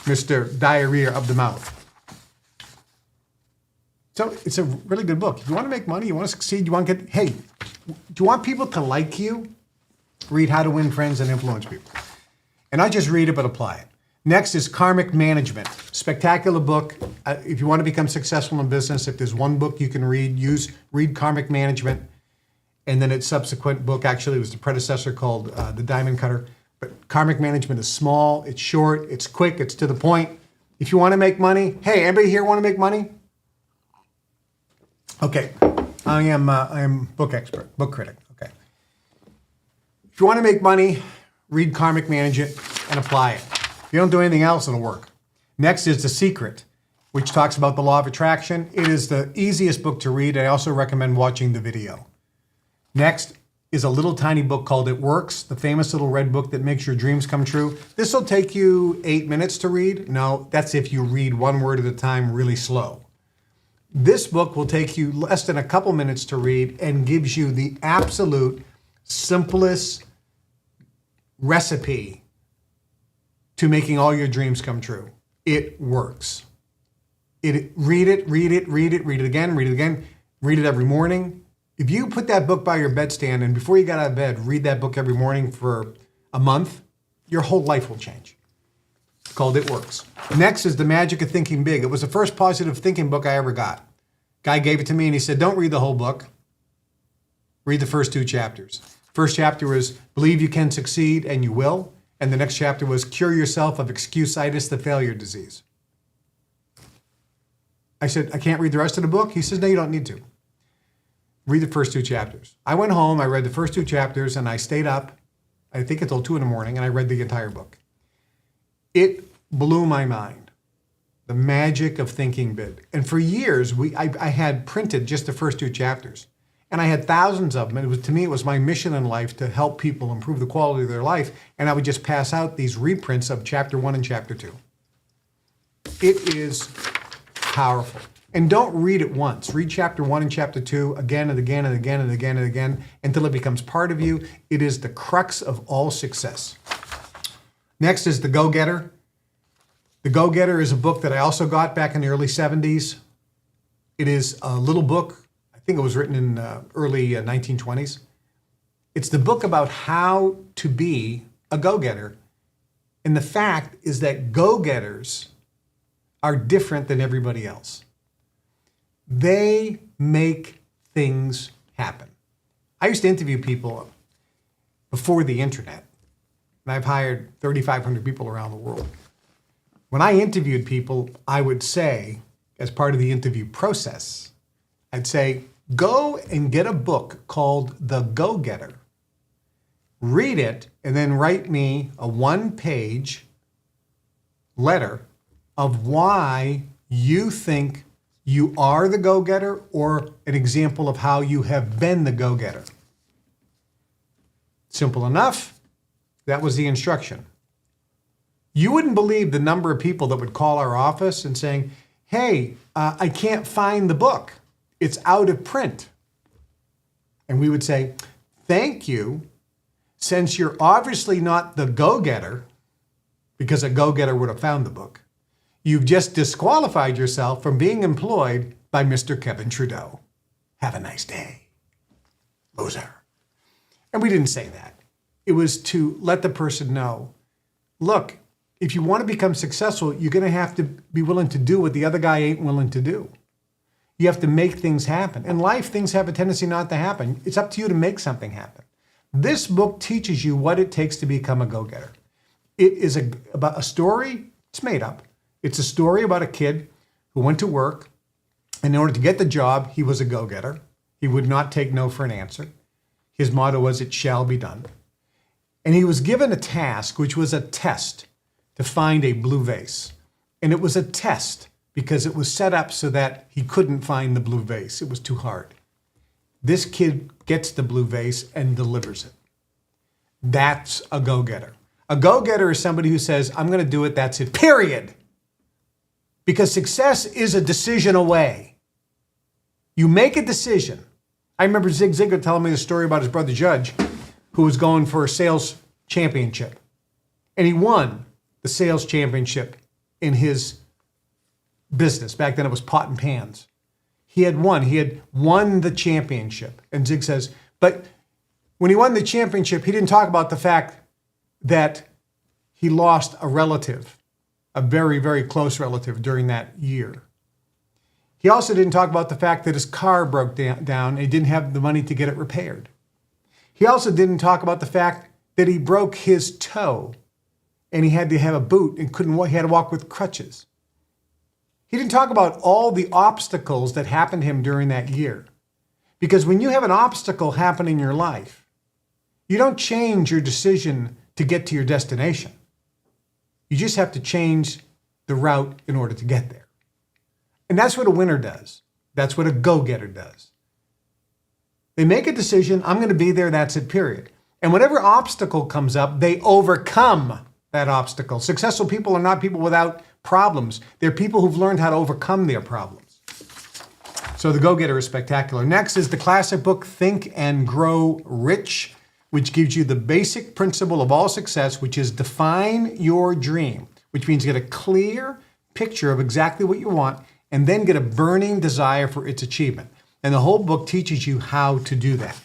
Mr. Diarrhea of the Mouth. So it's a really good book. If you want to make money, you want to succeed, do you want people to like you? Read How to Win Friends and Influence People. And not just read it, but apply it. Next is Karmic Management. Spectacular book. If you want to become successful in business, if there's one book you can read, read Karmic Management. And then its subsequent book, actually, was the predecessor called The Diamond Cutter. But Karmic Management is small, it's short, it's quick, it's to the point. If you want to make money, hey, anybody here want to make money? Okay, I am book expert, book critic, okay. If you want to make money, read Karmic Management and apply it. If you don't do anything else, it'll work. Next is The Secret, which talks about the law of attraction. It is the easiest book to read. I also recommend watching the video. Next is a little tiny book called It Works, the famous little red book that makes your dreams come true. This will take you 8 minutes to read. No, that's if you read one word at a time really slow. This book will take you less than a couple minutes to read and gives you the absolute simplest recipe to making all your dreams come true. It works. Read it again, read it every morning. If you put that book by your bedstand and before you got out of bed, read that book every morning for a month, your whole life will change. It's called It Works. Next is The Magic of Thinking Big. It was the first positive thinking book I ever got. Guy gave it to me and he said, don't read the whole book. Read the first 2 chapters. First chapter was Believe You Can Succeed and You Will. And the next chapter was Cure Yourself of Excuse-itis, the failure disease. I said, I can't read the rest of the book? He says, no, you don't need to. Read the first 2 chapters. I went home, I read the first 2 chapters, and I stayed up, I think until 2 in the morning, and I read the entire book. It blew my mind. The magic of thinking big. And for years, I had printed just the first 2 chapters. And I had thousands of them. To me, it was my mission in life to help people improve the quality of their life. And I would just pass out these reprints of chapter 1 and chapter 2. It is powerful. And don't read it once. Read chapter 1 and chapter 2 again and again and again and again and again until it becomes part of you. It is the crux of all success. Next is The Go-Getter. The Go-Getter is a book that I also got back in the early 70s. It is a little book. I think it was written in early 1920s. It's the book about how to be a go-getter. And the fact is that go-getters are different than everybody else. They make things happen. I used to interview people before the internet, and I've hired 3,500 people around the world. When I interviewed people, I would say, as part of the interview process, I'd say, go and get a book called The Go-Getter. Read it, and then write me a 1-page letter of why you think you are the go-getter or an example of how you have been the go-getter. Simple enough. That was the instruction. You wouldn't believe the number of people that would call our office and saying, hey, I can't find the book. It's out of print. And we would say, thank you. Since you're obviously not the go-getter, because a go-getter would have found the book, you've just disqualified yourself from being employed by Mr. Kevin Trudeau. Have a nice day, loser. And we didn't say that. It was to let the person know, look, if you want to become successful, you're going to have to be willing to do what the other guy ain't willing to do. You have to make things happen. In life, things have a tendency not to happen. It's up to you to make something happen. This book teaches you what it takes to become a go-getter. It is about a story. It's made up. It's a story about a kid who went to work, and in order to get the job, he was a go-getter. He would not take no for an answer. His motto was, it shall be done. And he was given a task, which was a test, to find a blue vase. And it was a test because it was set up so that he couldn't find the blue vase. It was too hard. This kid gets the blue vase and delivers it. That's a go-getter. A go-getter is somebody who says, I'm going to do it, that's it, period. Because success is a decision away. You make a decision. I remember Zig Ziglar telling me the story about his brother Judge, who was going for a sales championship. And he won the sales championship in his business. Back then it was pot and pans. He had won the championship. And Zig says, but when he won the championship, he didn't talk about the fact that he lost a relative, a very, very close relative during that year. He also didn't talk about the fact that his car broke down and he didn't have the money to get it repaired. He also didn't talk about the fact that he broke his toe and he had to have a boot and he had to walk with crutches. He didn't talk about all the obstacles that happened to him during that year. Because when you have an obstacle happen in your life, you don't change your decision to get to your destination. You just have to change the route in order to get there. And that's what a winner does. That's what a go-getter does. They make a decision, I'm going to be there, that's it, period. And whatever obstacle comes up, they overcome that obstacle. Successful people are not people without problems. They're people who've learned how to overcome their problems. So the go-getter is spectacular. Next is the classic book, Think and Grow Rich, which gives you the basic principle of all success, which is define your dream, which means get a clear picture of exactly what you want and then get a burning desire for its achievement. And the whole book teaches you how to do that.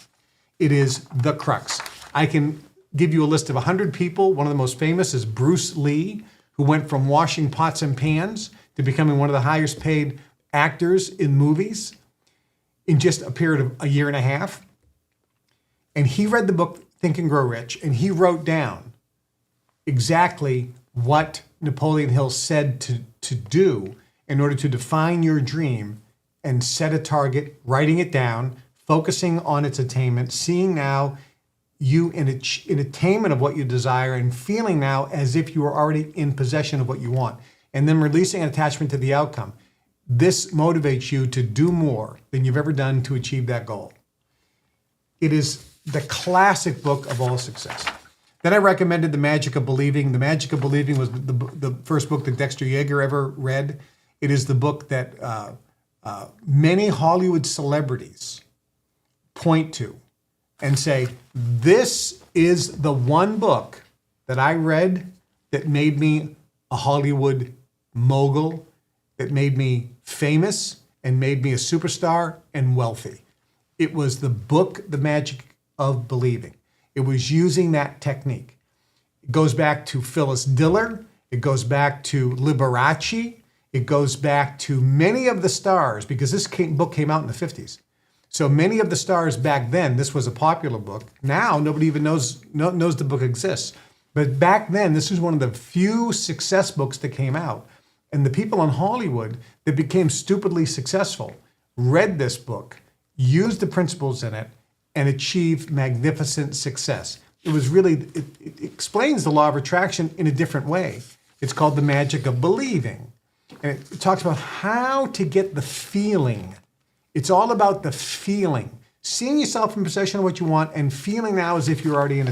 It is the crux. I can give you a list of 100 people. One of the most famous is Bruce Lee, who went from washing pots and pans to becoming one of the highest paid actors in movies in just a period of a year and a half. And he read the book, Think and Grow Rich, and he wrote down exactly what Napoleon Hill said to do in order to define your dream and set a target, writing it down, focusing on its attainment, seeing now you in attainment of what you desire and feeling now as if you are already in possession of what you want, and then releasing an attachment to the outcome. This motivates you to do more than you've ever done to achieve that goal. It is the classic book of all success. Then I recommended The Magic of Believing. The Magic of Believing was the first book that Dexter Yeager ever read. It is the book that many Hollywood celebrities point to and say, this is the one book that I read that made me a Hollywood mogul, that made me famous and made me a superstar and wealthy. It was the book, The Magic of Believing. It was using that technique. It goes back to Phyllis Diller. It goes back to Liberace. It goes back to many of the stars, because this book came out in the 50s. So many of the stars back then, this was a popular book. Now, nobody even knows the book exists. But back then, this was one of the few success books that came out. And the people in Hollywood that became stupidly successful read this book, used the principles in it, and achieved magnificent success. It was really, it explains the law of attraction in a different way. It's called The Magic of Believing. And it talks about how to get the feeling. It's all about the feeling. Seeing yourself in possession of what you want and feeling now as if you're already in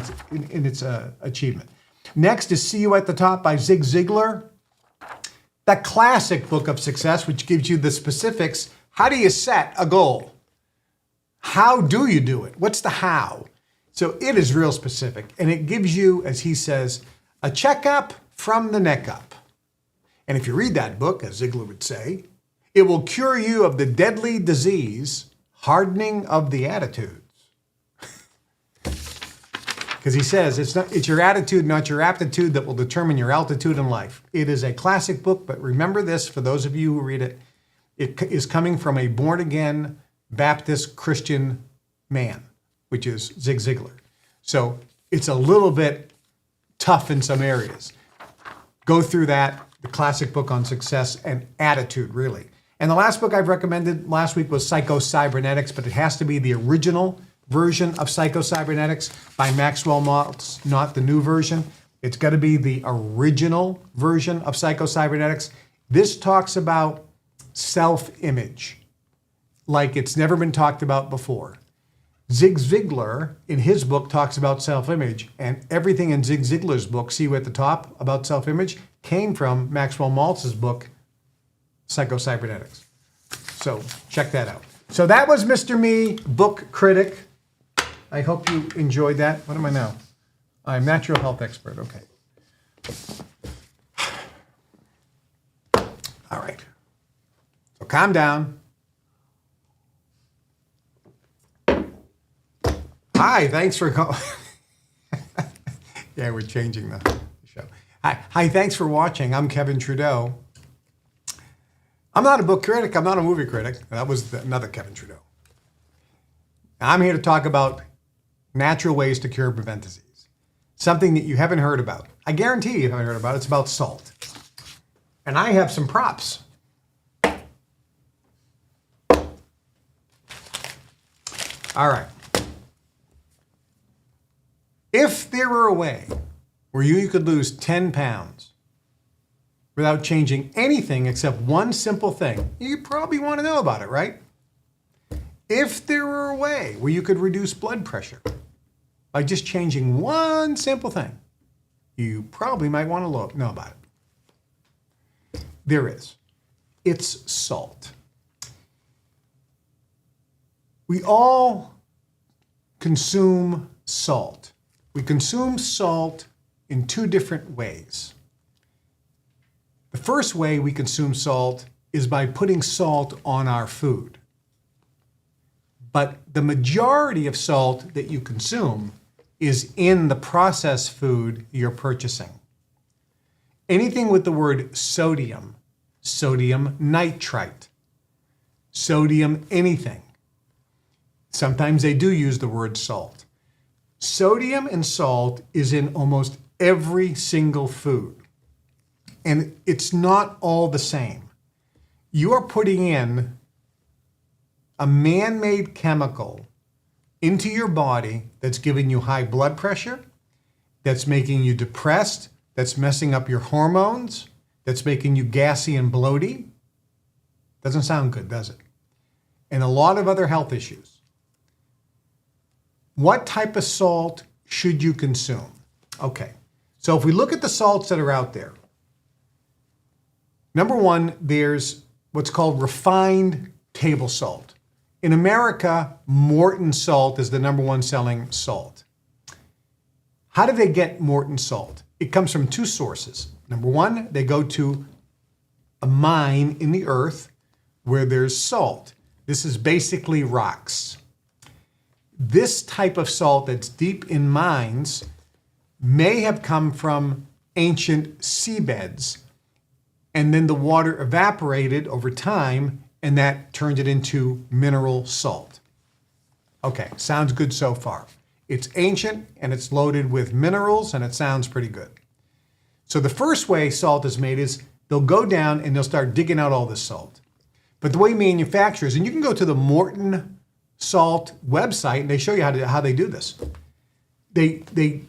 its achievement. Next is See You at the Top by Zig Ziglar. That classic book of success, which gives you the specifics. How do you set a goal? How do you do it? What's the how? So it is real specific. And it gives you, as he says, a checkup from the neck up. And if you read that book, as Ziegler would say, it will cure you of the deadly disease, hardening of the attitudes. Because he says it's your attitude, not your aptitude, that will determine your altitude in life. It is a classic book, but remember this, for those of you who read it, it is coming from a born-again Baptist Christian man, which is Zig Ziglar. So it's a little bit tough in some areas. Go through that, the classic book on success and attitude, really. And the last book I've recommended last week was Psycho-Cybernetics, but it has to be the original version of Psycho-Cybernetics by Maxwell Maltz, not the new version. It's got to be the original version of Psycho-Cybernetics. This talks about self-image like it's never been talked about before. Zig Ziglar, in his book, talks about self-image, and everything in Zig Ziglar's book, See You at the Top, about self-image, came from Maxwell Maltz's book, Psycho-Cybernetics. So check that out. So that was Mr. Me, book critic. I hope you enjoyed that. What am I now? I'm natural health expert. Okay. All right. So calm down. Hi, thanks for yeah, we're changing the show. Hi, thanks for watching. I'm Kevin Trudeau. I'm not a book critic. I'm not a movie critic. That was another Kevin Trudeau. I'm here to talk about natural ways to cure and prevent disease. Something that you haven't heard about. I guarantee you haven't heard about it. It's about salt. And I have some props. All right. If there were a way where you could lose 10 pounds without changing anything except one simple thing, you probably want to know about it, right? If there were a way where you could reduce blood pressure by just changing one simple thing, you probably might want to know about it. There is. It's salt. We all consume salt. We consume salt in two different ways. The first way we consume salt is by putting salt on our food. But the majority of salt that you consume is in the processed food you're purchasing. Anything with the word sodium, sodium nitrite, sodium anything. Sometimes they do use the word salt. Sodium and salt is in almost every single food. And it's not all the same. You are putting in a man-made chemical into your body that's giving you high blood pressure, that's making you depressed, that's messing up your hormones, that's making you gassy and bloaty. Doesn't sound good, does it? And a lot of other health issues. What type of salt should you consume? Okay, so if we look at the salts that are out there, number one, there's what's called refined table salt. In America, Morton salt is the number one selling salt. How do they get Morton salt? It comes from two sources. Number one, they go to a mine in the earth where there's salt. This is basically rocks. This type of salt that's deep in mines may have come from ancient seabeds, and then the water evaporated over time, and that turned it into mineral salt. Okay, sounds good so far. It's ancient, and it's loaded with minerals, and it sounds pretty good. So the first way salt is made is they'll go down and they'll start digging out all this salt. But the way manufacturers, and you can go to the Morton Salt website, and they show you how they do this. They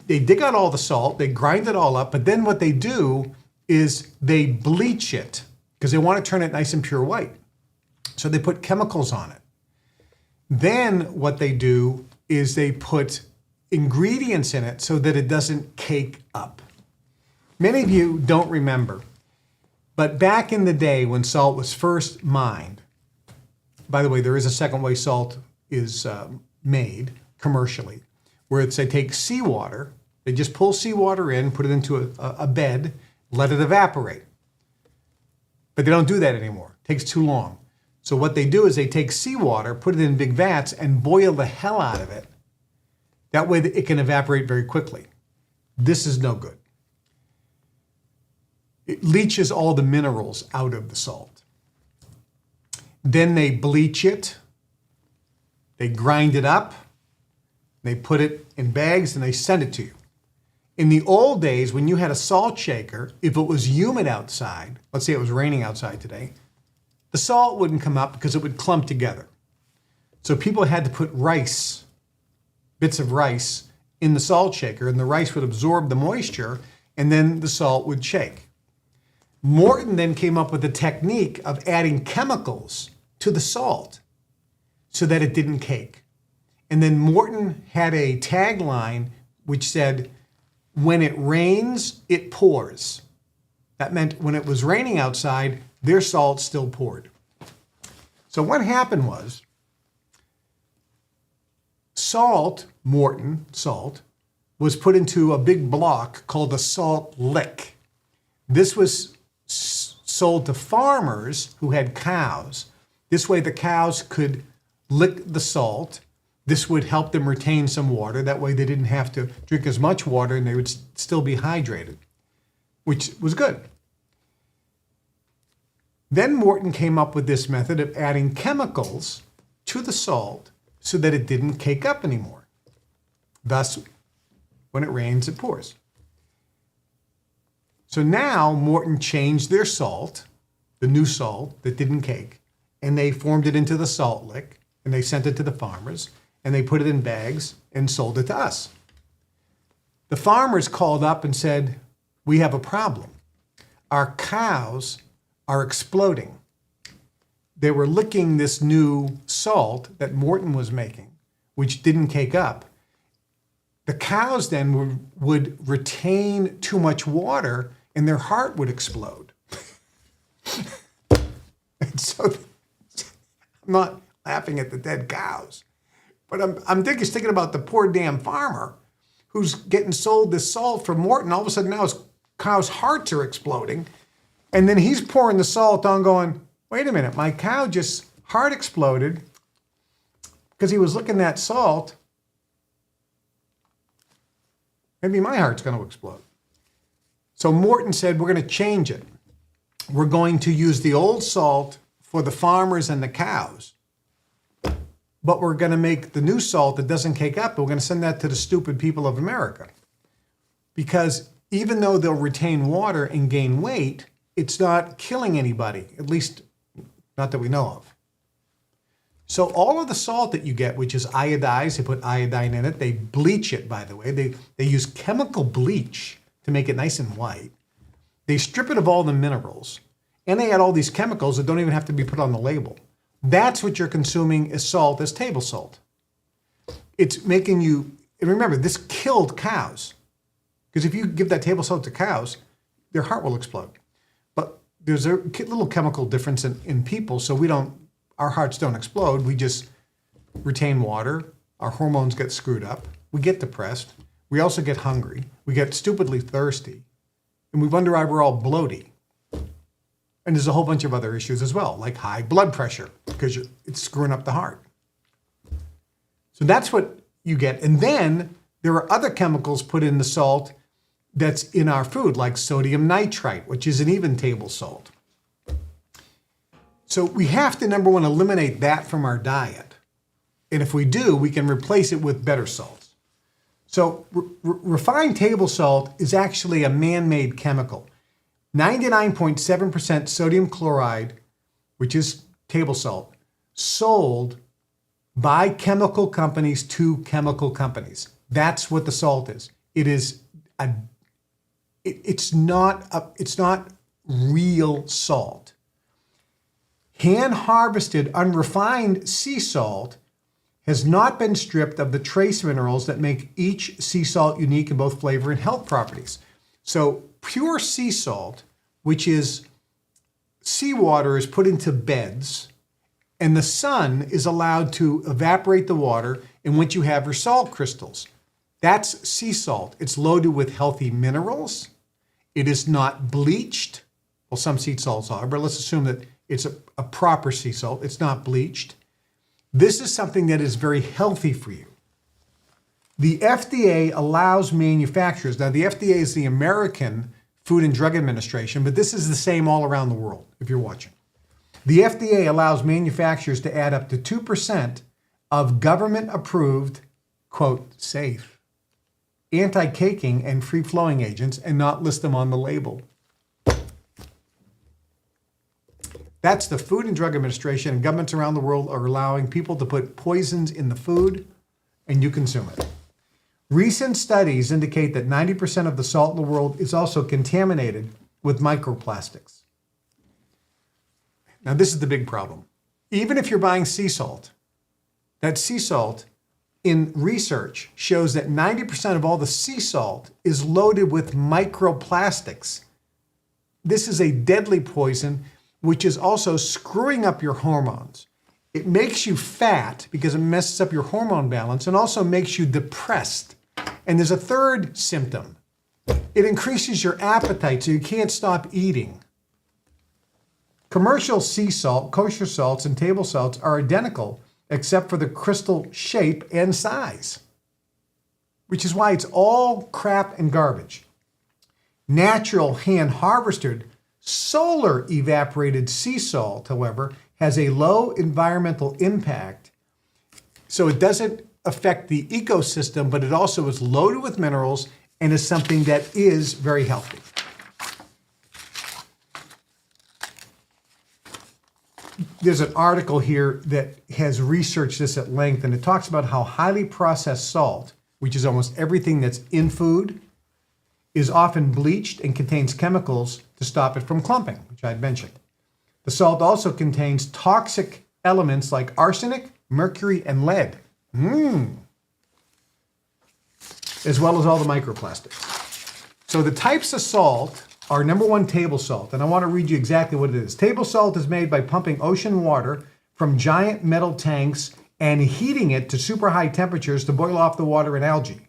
dig out all the salt, they grind it all up, but then what they do is they bleach it because they want to turn it nice and pure white. So they put chemicals on it. Then what they do is they put ingredients in it so that it doesn't cake up. Many of you don't remember, but back in the day when salt was first mined, by the way, there is a second way salt is made commercially, where it's they take seawater, they just pull seawater in, put it into a bed, let it evaporate. But they don't do that anymore. It takes too long. So what they do is they take seawater, put it in big vats, and boil the hell out of it. That way it can evaporate very quickly. This is no good. It leaches all the minerals out of the salt. Then they bleach it, they grind it up, they put it in bags, and they send it to you. In the old days, when you had a salt shaker, if it was humid outside, let's say it was raining outside today, the salt wouldn't come up because it would clump together. So people had to put rice, bits of rice, in the salt shaker, and the rice would absorb the moisture, and then the salt would shake. Morton then came up with the technique of adding chemicals to the salt so that it didn't cake. And then Morton had a tagline which said, "When it rains, it pours." That meant when it was raining outside, their salt still poured. So what happened was, salt, Morton salt, was put into a big block called a salt lick. This was sold to farmers who had cows. This way the cows could lick the salt. This would help them retain some water. That way they didn't have to drink as much water and they would still be hydrated, which was good. Then Morton came up with this method of adding chemicals to the salt so that it didn't cake up anymore. Thus, when it rains, it pours. So now Morton changed their salt, the new salt that didn't cake, and they formed it into the salt lick, and they sent it to the farmers, and they put it in bags and sold it to us. The farmers called up and said, "We have a problem. our cows are exploding. They were licking this new salt that Morton was making, which didn't cake up. The cows then would retain too much water and their heart would explode. And so I'm not laughing at the dead cows, but I'm thinking about the poor damn farmer who's getting sold this salt from Morton. All of a sudden now his cow's hearts are exploding. And then he's pouring the salt on going, wait a minute, my cow just heart exploded because he was looking at salt. Maybe my heart's going to explode. So Morton said, we're going to change it. We're going to use the old salt for the farmers and the cows, but we're going to make the new salt that doesn't cake up, and we're going to send that to the stupid people of America. Because even though they'll retain water and gain weight, it's not killing anybody, at least not that we know of. So all of the salt that you get, which is iodized, they put iodine in it. They bleach it, by the way. They use chemical bleach to make it nice and white. They strip it of all the minerals. And they add all these chemicals that don't even have to be put on the label. That's what you're consuming as salt, as table salt. It's making you, and remember, this killed cows. Because if you give that table salt to cows, their heart will explode. But there's a little chemical difference in people, so our hearts don't explode. We just retain water. Our hormones get screwed up. We get depressed. We also get hungry. We get stupidly thirsty. And we wonder why we're all bloaty. And there's a whole bunch of other issues as well, like high blood pressure, because it's screwing up the heart. So that's what you get. And then there are other chemicals put in the salt that's in our food, like sodium nitrite, which is an even table salt. So we have to, number one, eliminate that from our diet. And if we do, we can replace it with better salts. So refined table salt is actually a man-made chemical. 99.7% sodium chloride, which is table salt, sold by chemical companies to chemical companies. That's what the salt is. It's not real salt. Hand-harvested, unrefined sea salt has not been stripped of the trace minerals that make each sea salt unique in both flavor and health properties. So pure sea salt, which is seawater, is put into beds, and the sun is allowed to evaporate the water, and what you have are salt crystals. That's sea salt. It's loaded with healthy minerals. It is not bleached. Well, some sea salts are, but let's assume that it's a proper sea salt. It's not bleached. This is something that is very healthy for you. The FDA allows manufacturers, now the FDA is the American Food and Drug Administration, but this is the same all around the world, if you're watching. The FDA allows manufacturers to add up to 2% of government-approved, quote, safe, anti-caking and free-flowing agents and not list them on the label. That's the Food and Drug Administration, and governments around the world are allowing people to put poisons in the food, and you consume it. Recent studies indicate that 90% of the salt in the world is also contaminated with microplastics. Now, this is the big problem. Even if you're buying sea salt, that sea salt in research shows that 90% of all the sea salt is loaded with microplastics. This is a deadly poison, which is also screwing up your hormones. It makes you fat because it messes up your hormone balance and also makes you depressed. And there's a third symptom. It increases your appetite so you can't stop eating. Commercial sea salt, kosher salts, and table salts are identical except for the crystal shape and size, which is why it's all crap and garbage. Natural hand-harvested solar evaporated sea salt, however, has a low environmental impact, so it doesn't affect the ecosystem, but it also is loaded with minerals and is something that is very healthy. There's an article here that has researched this at length, and it talks about how highly processed salt, which is almost everything that's in food, is often bleached and contains chemicals to stop it from clumping, which I'd mentioned. The salt also contains toxic elements like arsenic, mercury, and lead, as well as all the microplastics. So the types of salt are, number one, table salt, and I want to read you exactly what it is. Table salt is made by pumping ocean water from giant metal tanks and heating it to super high temperatures to boil off the water and algae.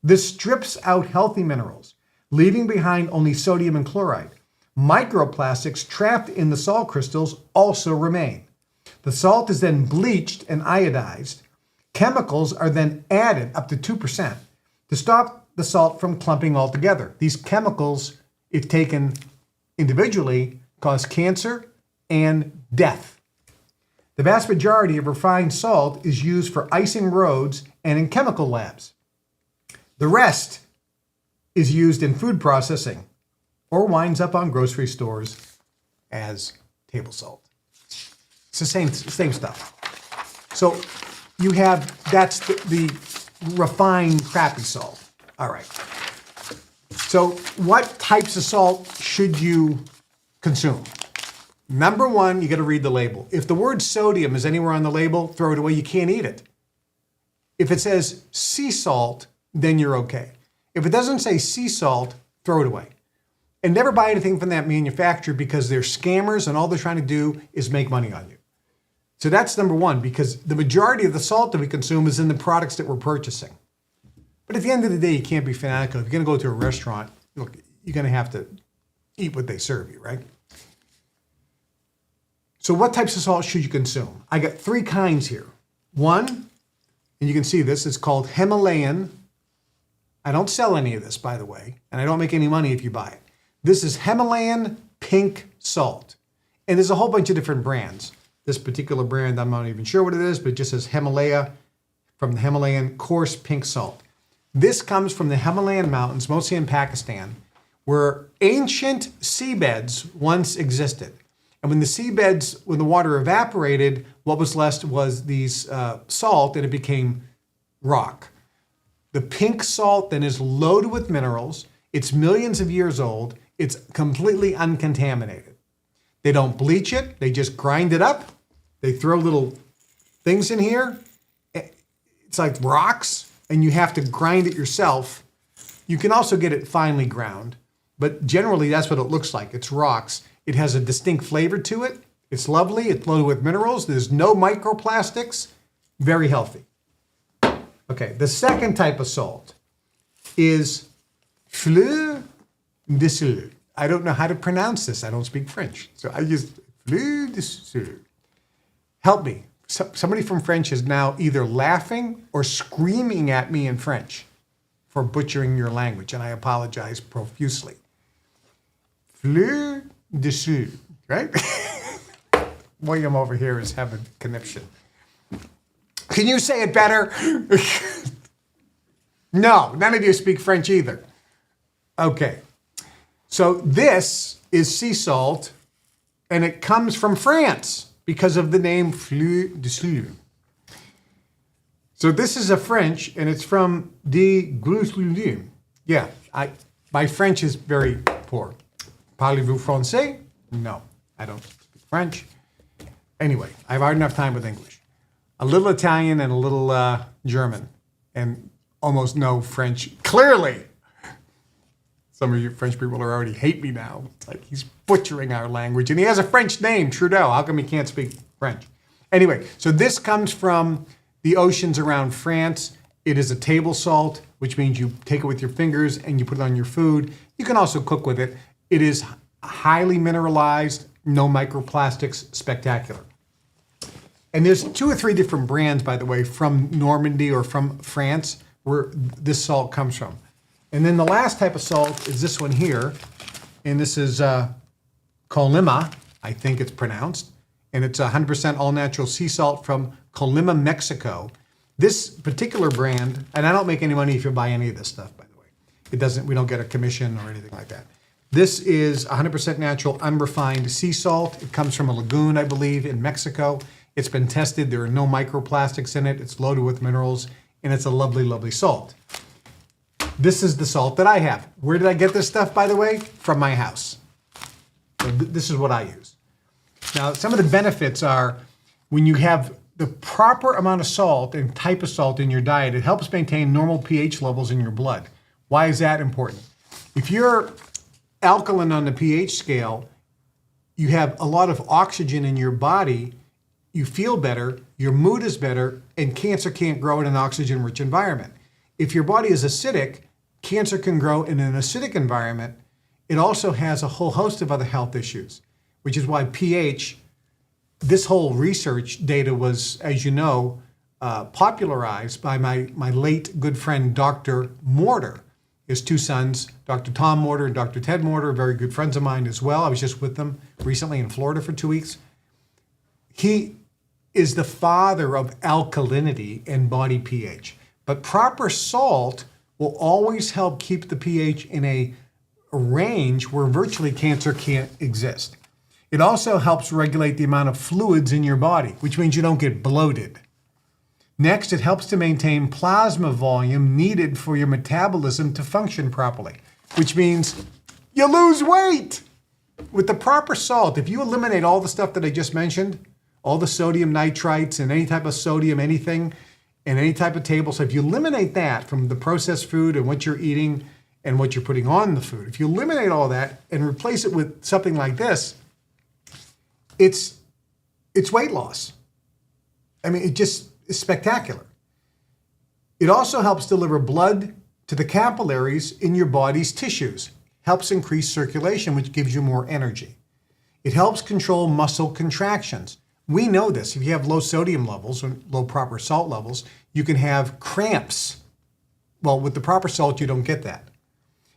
This strips out healthy minerals, leaving behind only sodium and chloride. Microplastics trapped in the salt crystals also remain. The salt is then bleached and iodized. Chemicals are then added up to 2% to stop the salt from clumping altogether. These chemicals, if taken individually, cause cancer and death. The vast majority of refined salt is used for icing roads and in chemical labs. The rest is used in food processing or winds up on grocery stores as table salt. It's the same stuff. So you have, that's the refined crappy salt. All right. So what types of salt should you consume? Number one, you got to read the label. If the word sodium is anywhere on the label, throw it away. You can't eat it. If it says sea salt, then you're okay. If it doesn't say sea salt, throw it away. And never buy anything from that manufacturer because they're scammers and all they're trying to do is make money on you. So that's number one, because the majority of the salt that we consume is in the products that we're purchasing. But at the end of the day, you can't be fanatical. If you're going to go to a restaurant, look, you're going to have to eat what they serve you, right? So what types of salt should you consume? I got three kinds here. One, and you can see this, it's called Himalayan. I don't sell any of this, by the way, and I don't make any money if you buy it. This is Himalayan pink salt. And there's a whole bunch of different brands. This particular brand, I'm not even sure what it is, but it just says Himalaya, from the Himalayan coarse pink salt. This comes from the Himalayan mountains, mostly in Pakistan, where ancient seabeds once existed. And when the seabeds, when the water evaporated, what was left was these salt, and it became rock. The pink salt then is loaded with minerals. It's millions of years old. It's completely uncontaminated. They don't bleach it. They just grind it up. They throw little things in here. It's like rocks, and you have to grind it yourself. You can also get it finely ground, but generally that's what it looks like. It's rocks. It has a distinct flavor to it. It's lovely. It's loaded with minerals. There's no microplastics. Very healthy. Okay, the second type of salt is fleur de sel. I don't know how to pronounce this. I don't speak French. So I use fleur de sel. Help me. Somebody from French is now either laughing or screaming at me in French for butchering your language, and I apologize profusely. Fleur de sel, right? William over here is having conniption. Can you say it better? No, none of you speak French either. Okay. So this is sea salt, and it comes from France because of the name fleur de sel. So this is a French, and it's from de Gruslulium. Yeah, my French is very poor. Parlez-vous français? No, I don't speak French. Anyway, I have hard enough time with English. A little Italian and a little German, and almost no French. Clearly, some of you French people already hate me now. It's like he's butchering our language, and he has a French name, Trudeau. How come he can't speak French? Anyway, so this comes from the oceans around France. It is a table salt, which means you take it with your fingers and you put it on your food. You can also cook with it. It is highly mineralized, no microplastics, spectacular. And there's 2 or 3 different brands, by the way, from Normandy or from France, where this salt comes from. And then the last type of salt is this one here. And this is Colima, I think it's pronounced. And it's 100% all-natural sea salt from Colima, Mexico. This particular brand, and I don't make any money if you buy any of this stuff, by the way. It doesn't, we don't get a commission or anything like that. This is 100% natural, unrefined sea salt. It comes from a lagoon, I believe, in Mexico. It's been tested. There are no microplastics in it. It's loaded with minerals, and it's a lovely, lovely salt. This is the salt that I have. Where did I get this stuff, by the way? From my house. So this is what I use. Now, some of the benefits are when you have the proper amount of salt and type of salt in your diet, it helps maintain normal pH levels in your blood. Why is that important? If you're alkaline on the pH scale, you have a lot of oxygen in your body, you feel better, your mood is better, and cancer can't grow in an oxygen-rich environment. If your body is acidic, cancer can grow in an acidic environment. It also has a whole host of other health issues, which is why pH, this whole research data was, as you know, popularized by my late good friend, Dr. Morter. His two sons, Dr. Tom Morter and Dr. Ted Morter, very good friends of mine as well. I was just with them recently in Florida for 2 weeks. He is the father of alkalinity and body pH. But proper salt will always help keep the pH in a range where virtually cancer can't exist. It also helps regulate the amount of fluids in your body, which means you don't get bloated. Next, it helps to maintain plasma volume needed for your metabolism to function properly, which means you lose weight. With the proper salt, if you eliminate all the stuff that I just mentioned, all the sodium nitrites and any type of sodium anything, and any type of table, so if you eliminate that from the processed food and what you're eating and what you're putting on the food, if you eliminate all that and replace it with something like this, it's weight loss. I mean, it just is spectacular. It also helps deliver blood to the capillaries in your body's tissues, helps increase circulation, which gives you more energy. It helps control muscle contractions. We know this. If you have low sodium levels or low proper salt levels, you can have cramps. Well, with the proper salt, you don't get that.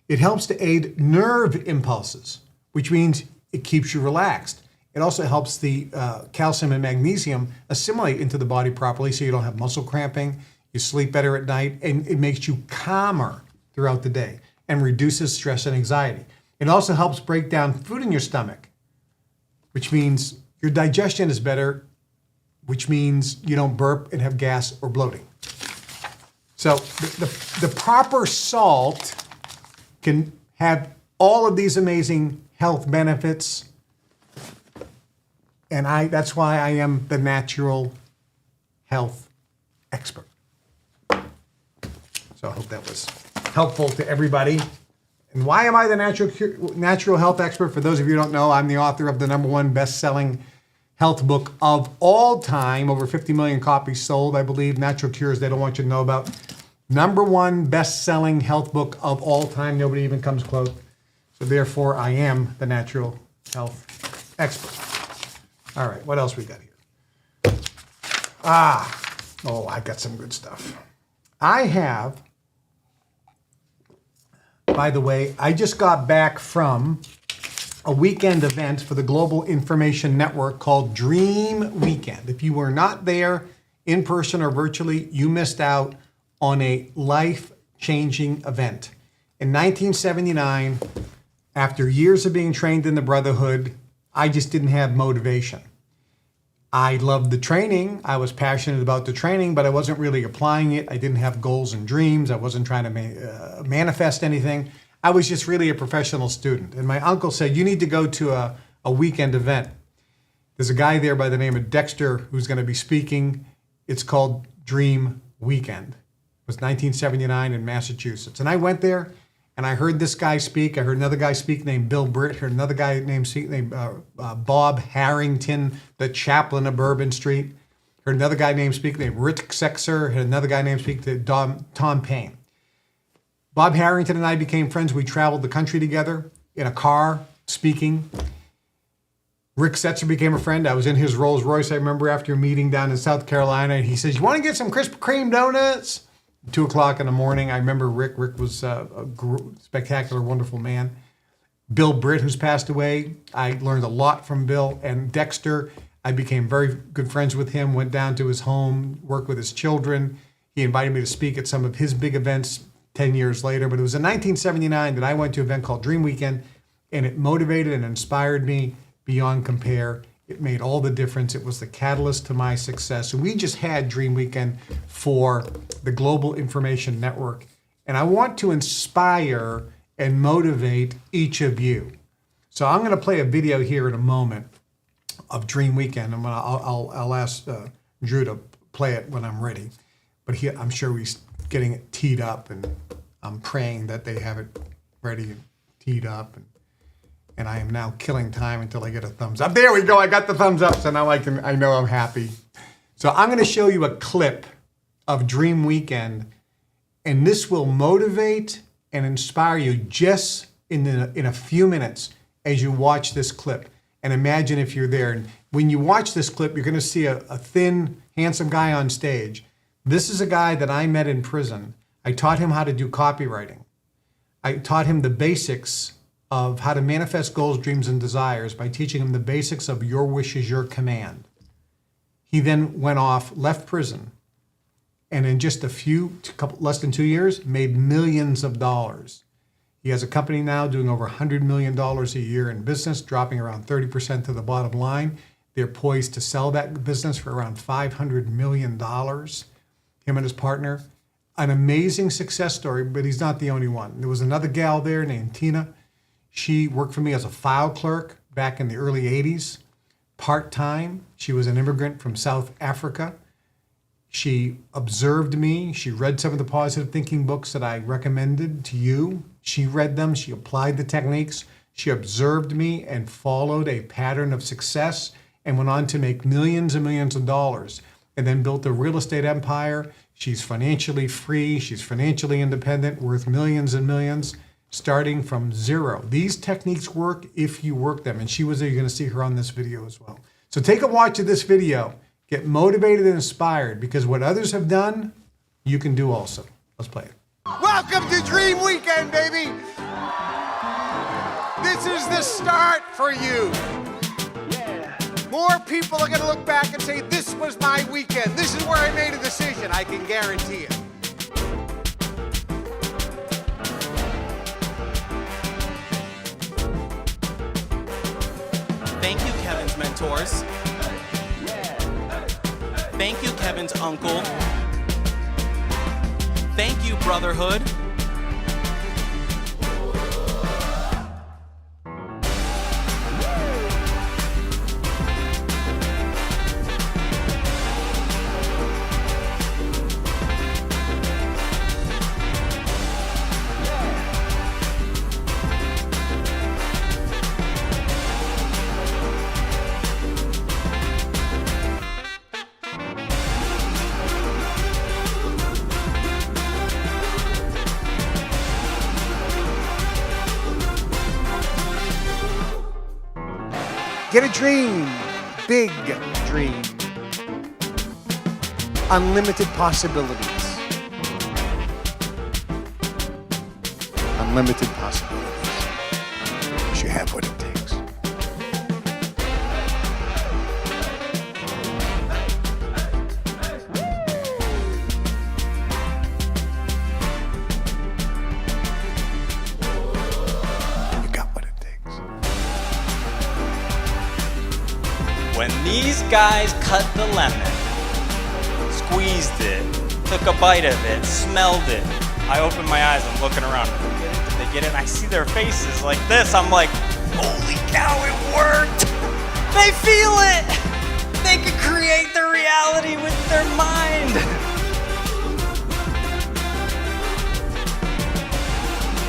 It helps to aid nerve impulses, which means it keeps you relaxed. It also helps the calcium and magnesium assimilate into the body properly so you don't have muscle cramping, you sleep better at night, and it makes you calmer throughout the day and reduces stress and anxiety. It also helps break down food in your stomach, which means your digestion is better, which means you don't burp and have gas or bloating. So the proper salt can have all of these amazing health benefits. And that's why I am the natural health expert. So I hope that was helpful to everybody. And why am I the natural health expert? For those of you who don't know, I'm the author of the #1 best-selling health book of all time. Over 50 million copies sold, I believe. Natural Cures They Don't Want You to Know About. #1 best-selling health book of all time. Nobody even comes close. So therefore, I am the natural health expert. All right, what else we got here? I got some good stuff. I have, by the way, I just got back from a weekend event for the Global Information Network called Dream Weekend. If you were not there in person or virtually, you missed out on a life-changing event. In 1979, after years of being trained in the Brotherhood, I just didn't have motivation. I loved the training. I was passionate about the training, but I wasn't really applying it. I didn't have goals and dreams. I wasn't trying to manifest anything. I was just really a professional student. And my uncle said, you need to go to a weekend event. There's a guy there by the name of Dexter who's going to be speaking. It's called Dream Weekend. It was 1979 in Massachusetts. And I went there and I heard this guy speak. I heard another guy speak named Bill Britt. I heard another guy named Bob Harrington, the chaplain of Bourbon Street. Heard another guy named Rick Sexer. Heard another guy named Tom Paine. Bob Harrington and I became friends. We traveled the country together in a car, speaking. Rick Setzer became a friend. I was in his Rolls Royce, I remember, after a meeting down in South Carolina. And he says, you want to get some Krispy Kreme donuts? 2 o'clock in the morning. I remember Rick. Rick was a spectacular, wonderful man. Bill Britt, who's passed away. I learned a lot from Bill. And Dexter, I became very good friends with him, went down to his home, worked with his children. He invited me to speak at some of his big events 10 years later. But it was in 1979 that I went to an event called Dream Weekend, and it motivated and inspired me beyond compare. It made all the difference. It was the catalyst to my success. And we just had Dream Weekend for the Global Information Network. And I want to inspire and motivate each of you. So I'm going to play a video here in a moment of Dream Weekend. I'll ask Drew to play it when I'm ready. But I'm sure he's getting it teed up, and I'm praying that they have it ready and teed up. And I am now killing time until I get a thumbs up. There we go. I got the thumbs up, so now I know I'm happy. So I'm going to show you a clip of Dream Weekend, and this will motivate and inspire you just in a few minutes as you watch this clip. And imagine if you're there. And when you watch this clip, you're going to see a thin, handsome guy on stage. This is a guy that I met in prison. I taught him how to do copywriting. I taught him the basics of how to manifest goals, dreams, and desires by teaching him the basics of your wish is your command. He then went off, left prison, and in just less than 2 years, made millions of dollars. He has a company now doing over $100 million a year in business, dropping around 30% to the bottom line. They're poised to sell that business for around $500 million, him and his partner. An amazing success story, but he's not the only one. There was another gal there named Tina. She worked for me as a file clerk back in the early 80s, part-time. She was an immigrant from South Africa. She observed me. She read some of the positive thinking books that I recommended to you. She read them. She applied the techniques. She observed me and followed a pattern of success and went on to make millions and millions of dollars, and then built a real estate empire. She's financially free. She's financially independent, worth millions and millions, starting from zero. These techniques work if you work them. And she was there. You're going to see her on this video as well. So take a watch of this video. Get motivated and inspired, because what others have done, you can do also. Let's play it. Welcome to Dream Weekend, baby! This is the start for you. More people are going to look back and say, this was my weekend. This is where I made a decision. I can guarantee it. Thank you, Kevin's mentors. Thank you, Kevin's uncle. Thank you, brotherhood. Get a dream, big dream. Unlimited possibilities. Unlimited possibilities. You have what it takes. You got what it takes. When these guys cut the lemon, squeezed it, took a bite of it, smelled it, I open my eyes, I'm looking around. Did they get it? I see their faces like this. I'm like, holy cow, it worked! They feel it! They can create their reality with their mind!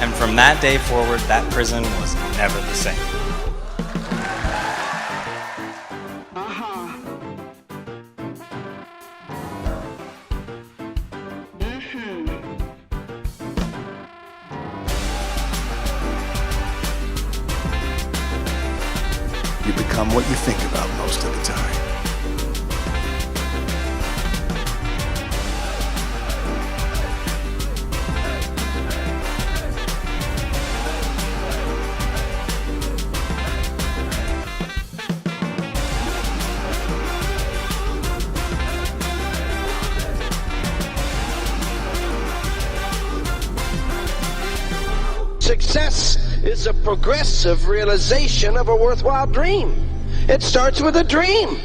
And from that day forward, that prison was never the same. You become what you think about most of the time. Success is a progressive realization of a worthwhile dream. It starts with a dream.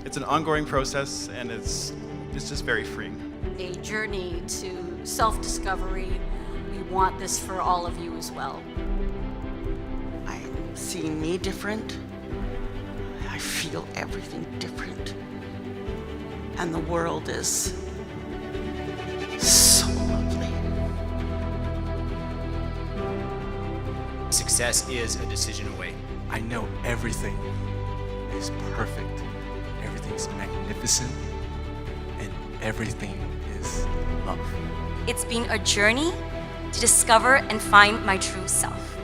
It's an ongoing process, and it's just very freeing. a journey to self-discovery. We want this for all of you as well. I'm seeing me different. I feel everything different. And the world is so lovely. Success is a decision away. I know everything is perfect. Everything's magnificent. And everything is love. It's been a journey to discover and find my true self.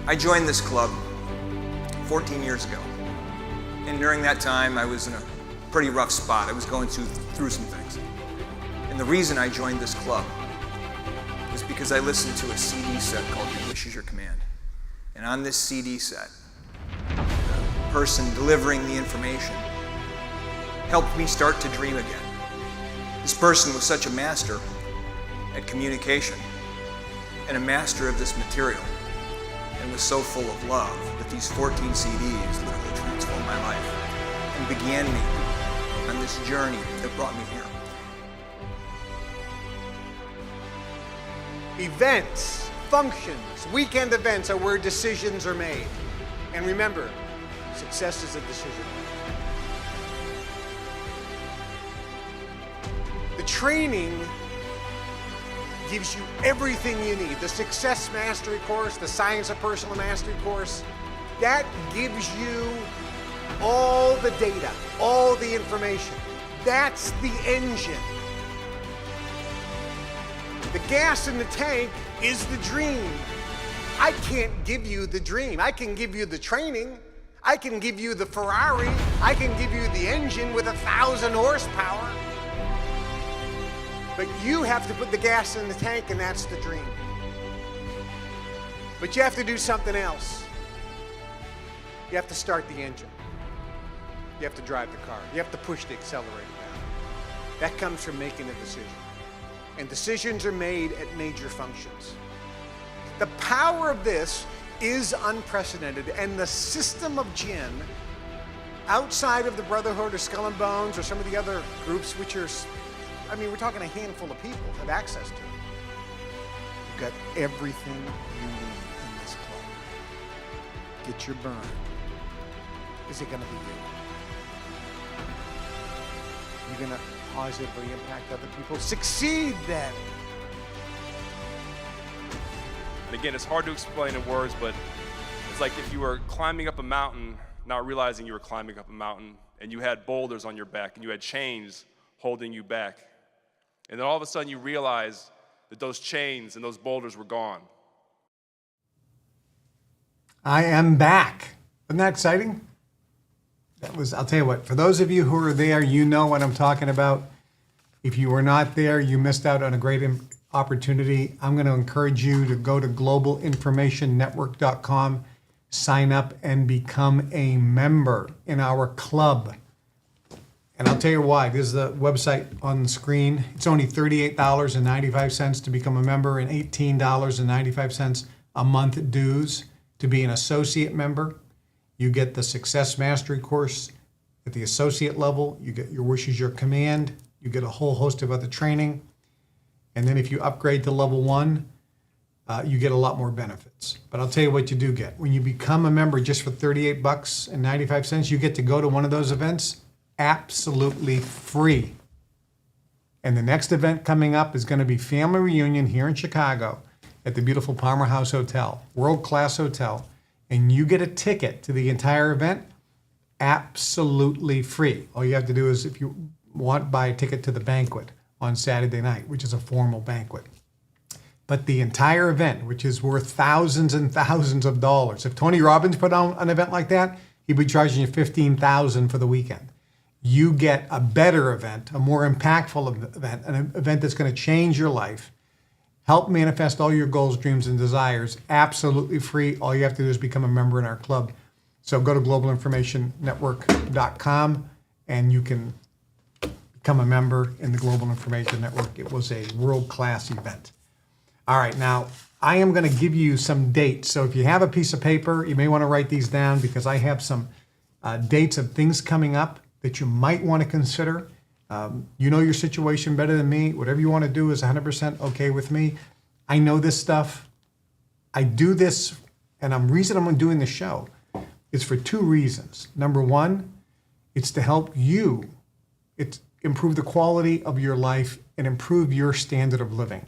I joined this club 14 years ago. And during that time, I was in a pretty rough spot. I was going through some things. And the reason I joined this club was because I listened to a CD set called Your Wish Is Your Command. And on this CD set, the person delivering the information helped me start to dream again. This person was such a master at communication and a master of this material, and was so full of love that these 14 CDs literally transformed my life and began me on this journey that brought me here. Events, functions, weekend events are where decisions are made. And remember, success is a decision. The training gives you everything you need. The Success Mastery course, the Science of Personal Mastery course, that gives you all the data, all the information. That's the engine. The gas in the tank is the dream. I can't give you the dream. I can give you the training. I can give you the Ferrari. I can give you the engine with 1,000 horsepower. But you have to put the gas in the tank, and that's the dream. But you have to do something else. You have to start the engine. You have to drive the car. You have to push the accelerator down. That comes from making a decision. And decisions are made at major functions. The power of this is unprecedented, and the system of Jinn, outside of the Brotherhood or Skull and Bones or some of the other groups, which are, I mean, we're talking a handful of people have access to it. You've got everything you need in this club. Get your burn. Is it going to be you? You're going to positively impact other people. Succeed then. And again, it's hard to explain in words, but it's like if you were climbing up a mountain, not realizing you were climbing up a mountain, and you had boulders on your back, and you had chains holding you back. And then all of a sudden you realize that those chains and those boulders were gone. I am back. Isn't that exciting? I'll tell you what, for those of you who are there, you know what I'm talking about. If you were not there, you missed out on a great opportunity. I'm going to encourage you to go to globalinformationnetwork.com, sign up, and become a member in our club. And I'll tell you why. This is the website on the screen. It's only $38.95 to become a member and $18.95 a month dues to be an associate member. You get the Success Mastery course at the associate level. You get Your Wish Is Your Command. You get a whole host of other training. And then if you upgrade to level 1, you get a lot more benefits. But I'll tell you what you do get. When you become a member just for $38.95, you get to go to one of those events absolutely free. And the next event coming up is going to be Family Reunion here in Chicago at the beautiful Palmer House Hotel, world-class hotel. And you get a ticket to the entire event absolutely free. All you have to do is, if you want, buy a ticket to the banquet on Saturday night, which is a formal banquet. But the entire event, which is worth thousands and thousands of dollars. If Tony Robbins put on an event like that, he'd be charging you $15,000 for the weekend. You get a better event, a more impactful event, an event that's going to change your life, help manifest all your goals, dreams, and desires, absolutely free. All you have to do is become a member in our club. So go to globalinformationnetwork.com and you can become a member in the Global Information Network. It was a world-class event. All right, now I am going to give you some dates. So if you have a piece of paper, you may want to write these down because I have some dates of things coming up that you might want to consider. You know your situation better than me. Whatever you want to do is 100% okay with me. I know this stuff. I do this, and the reason I'm doing the show is for two reasons. Number one, it's to help you. It's improve the quality of your life and improve your standard of living,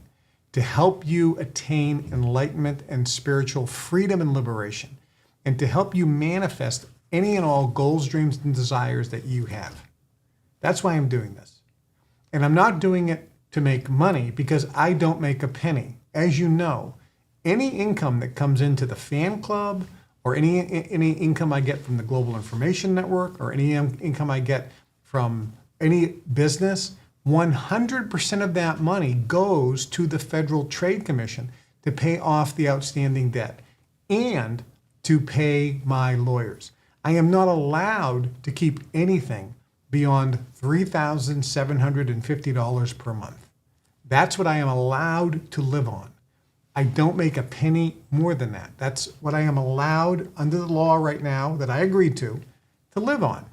to help you attain enlightenment and spiritual freedom and liberation, and to help you manifest any and all goals, dreams, and desires that you have. That's why I'm doing this. And I'm not doing it to make money, because I don't make a penny. As you know, any income that comes into the fan club, or any income I get from the Global Information Network, or any income I get from any business, 100% of that money goes to the Federal Trade Commission to pay off the outstanding debt and to pay my lawyers. I am not allowed to keep anything beyond $3,750 per month. That's what I am allowed to live on. I don't make a penny more than that. That's what I am allowed under the law right now that I agreed to live on.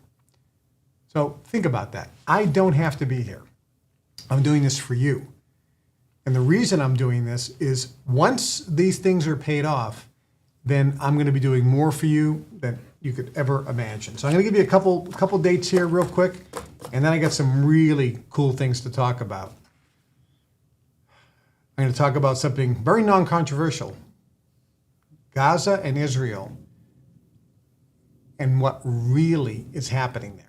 So think about that. I don't have to be here. I'm doing this for you. And the reason I'm doing this is once these things are paid off, then I'm going to be doing more for you than you could ever imagine. So I'm going to give you a couple dates here real quick, and then I got some really cool things to talk about. I'm going to talk about something very non-controversial. Gaza and Israel and what really is happening there.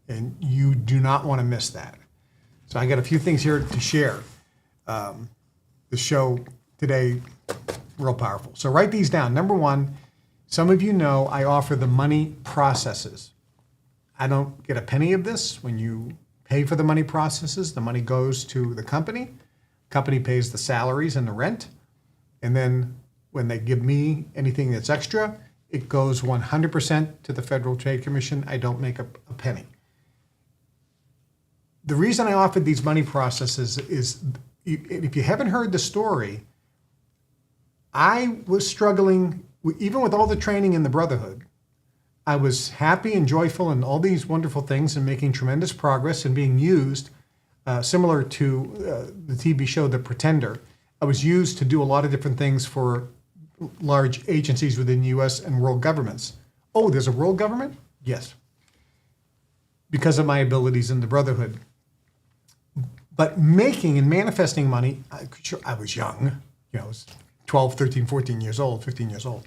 And you do not want to miss that. So I got a few things here to share. The show today, real powerful. So write these down. Number one, some of you know I offer the money processes. I don't get a penny of this. When you pay for the money processes, the money goes to the company. Company pays the salaries and the rent. And then when they give me anything that's extra, it goes 100% to the Federal Trade Commission. I don't make a penny. The reason I offered these money processes is, if you haven't heard the story, I was struggling, even with all the training in the Brotherhood. I was happy and joyful and all these wonderful things and making tremendous progress and being used, similar to the TV show The Pretender. I was used to do a lot of different things for large agencies within the U.S. and world governments. Oh, there's a world government? Yes. Because of my abilities in the Brotherhood. But making and manifesting money, I was young, I was 12, 13, 14 years old, 15 years old.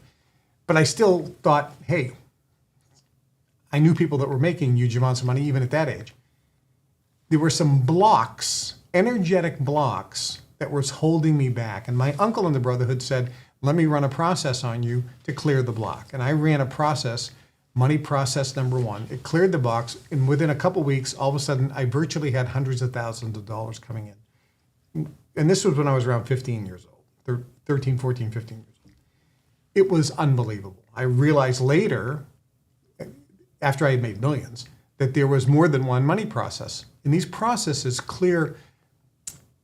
But I still thought, hey, I knew people that were making huge amounts of money even at that age. There were some blocks, energetic blocks, that was holding me back. And my uncle in the Brotherhood said, let me run a process on you to clear the block. And I ran a process, money process number one. It cleared the box, and within a couple weeks, all of a sudden, I virtually had hundreds of thousands of dollars coming in. And this was when I was around 15 years old, 13, 14, 15 years old. It was unbelievable. I realized later, after I had made millions, that there was more than one money process. And these processes clear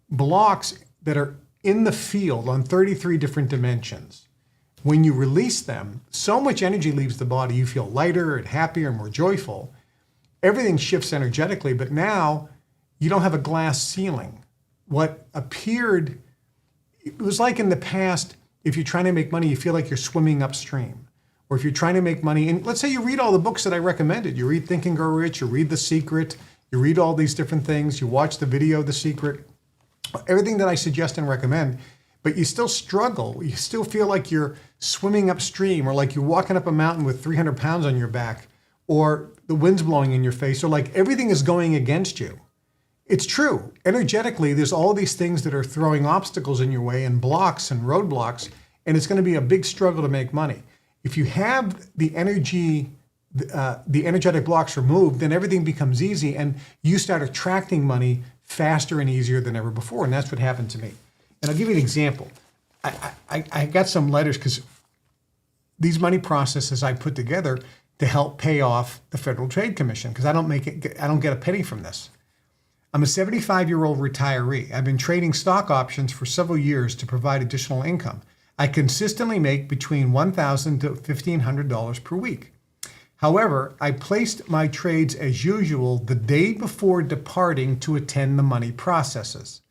blocks that are in the field on 33 different dimensions. When you release them, so much energy leaves the body, you feel lighter and happier and more joyful. Everything shifts energetically, but now you don't have a glass ceiling. What appeared, it was like in the past, if you're trying to make money, you feel like you're swimming upstream. Or if you're trying to make money, and let's say you read all the books that I recommended. You read Think and Grow Rich, you read The Secret, you read all these different things, you watch the video, The Secret, everything that I suggest and recommend, but you still struggle. You still feel like you're swimming upstream, or like you're walking up a mountain with 300 pounds on your back, or the wind's blowing in your face, or like everything is going against you. It's true. Energetically, there's all these things that are throwing obstacles in your way and blocks and roadblocks, and it's going to be a big struggle to make money. If you have the energy, the energetic blocks removed, then everything becomes easy, and you start attracting money faster and easier than ever before, and that's what happened to me. And I'll give you an example. I got some letters, because these money processes I put together to help pay off the Federal Trade Commission, because I don't get a penny from this. I'm a 75-year-old retiree. I've been trading stock options for several years to provide additional income. I consistently make between $1,000 to $1,500 per week. However, I placed my trades as usual the day before departing to attend the money processes.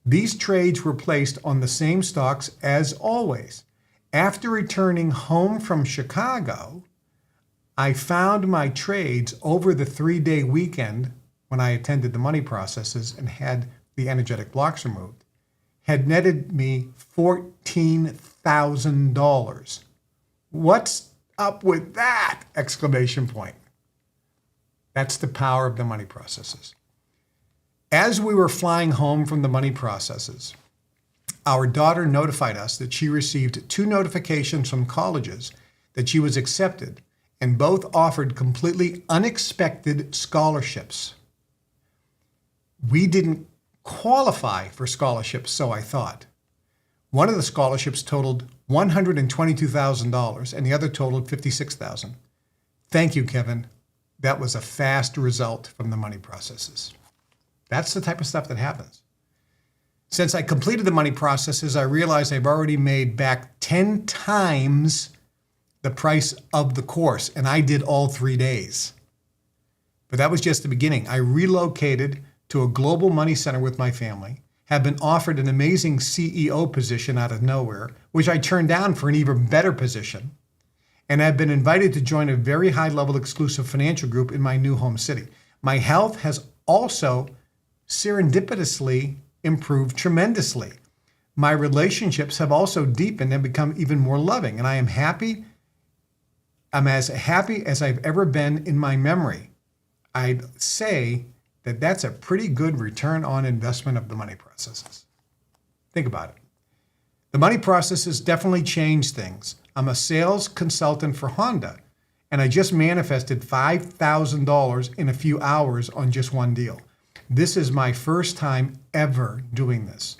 These trades were placed on the same stocks as always. After returning home from Chicago, I found my trades over the 3-day weekend when I attended the money processes and had the energetic blocks removed, had netted me $14,000. What's up with that? Exclamation point. That's the power of the money processes. As we were flying home from the money processes, our daughter notified us that she received 2 notifications from colleges that she was accepted, and both offered completely unexpected scholarships. We didn't qualify for scholarships, so I thought. One of the scholarships totaled $122,000 and the other totaled $56,000. Thank you, Kevin. That was a fast result from the money processes. That's the type of stuff that happens. Since I completed the money processes, I realized I've already made back 10 times the price of the course, and I did all 3 days. But that was just the beginning. I relocated to a global money center with my family, have been offered an amazing CEO position out of nowhere, which I turned down for an even better position, and I've been invited to join a very high-level exclusive financial group in my new home city. My health has also serendipitously improved tremendously. My relationships have also deepened and become even more loving, and I am happy. I'm as happy as I've ever been in my memory. I'd say that that's a pretty good return on investment of the money processes. Think about it. The money processes definitely change things. I'm a sales consultant for Honda, and I just manifested $5,000 in a few hours on just one deal. This is my first time ever doing this.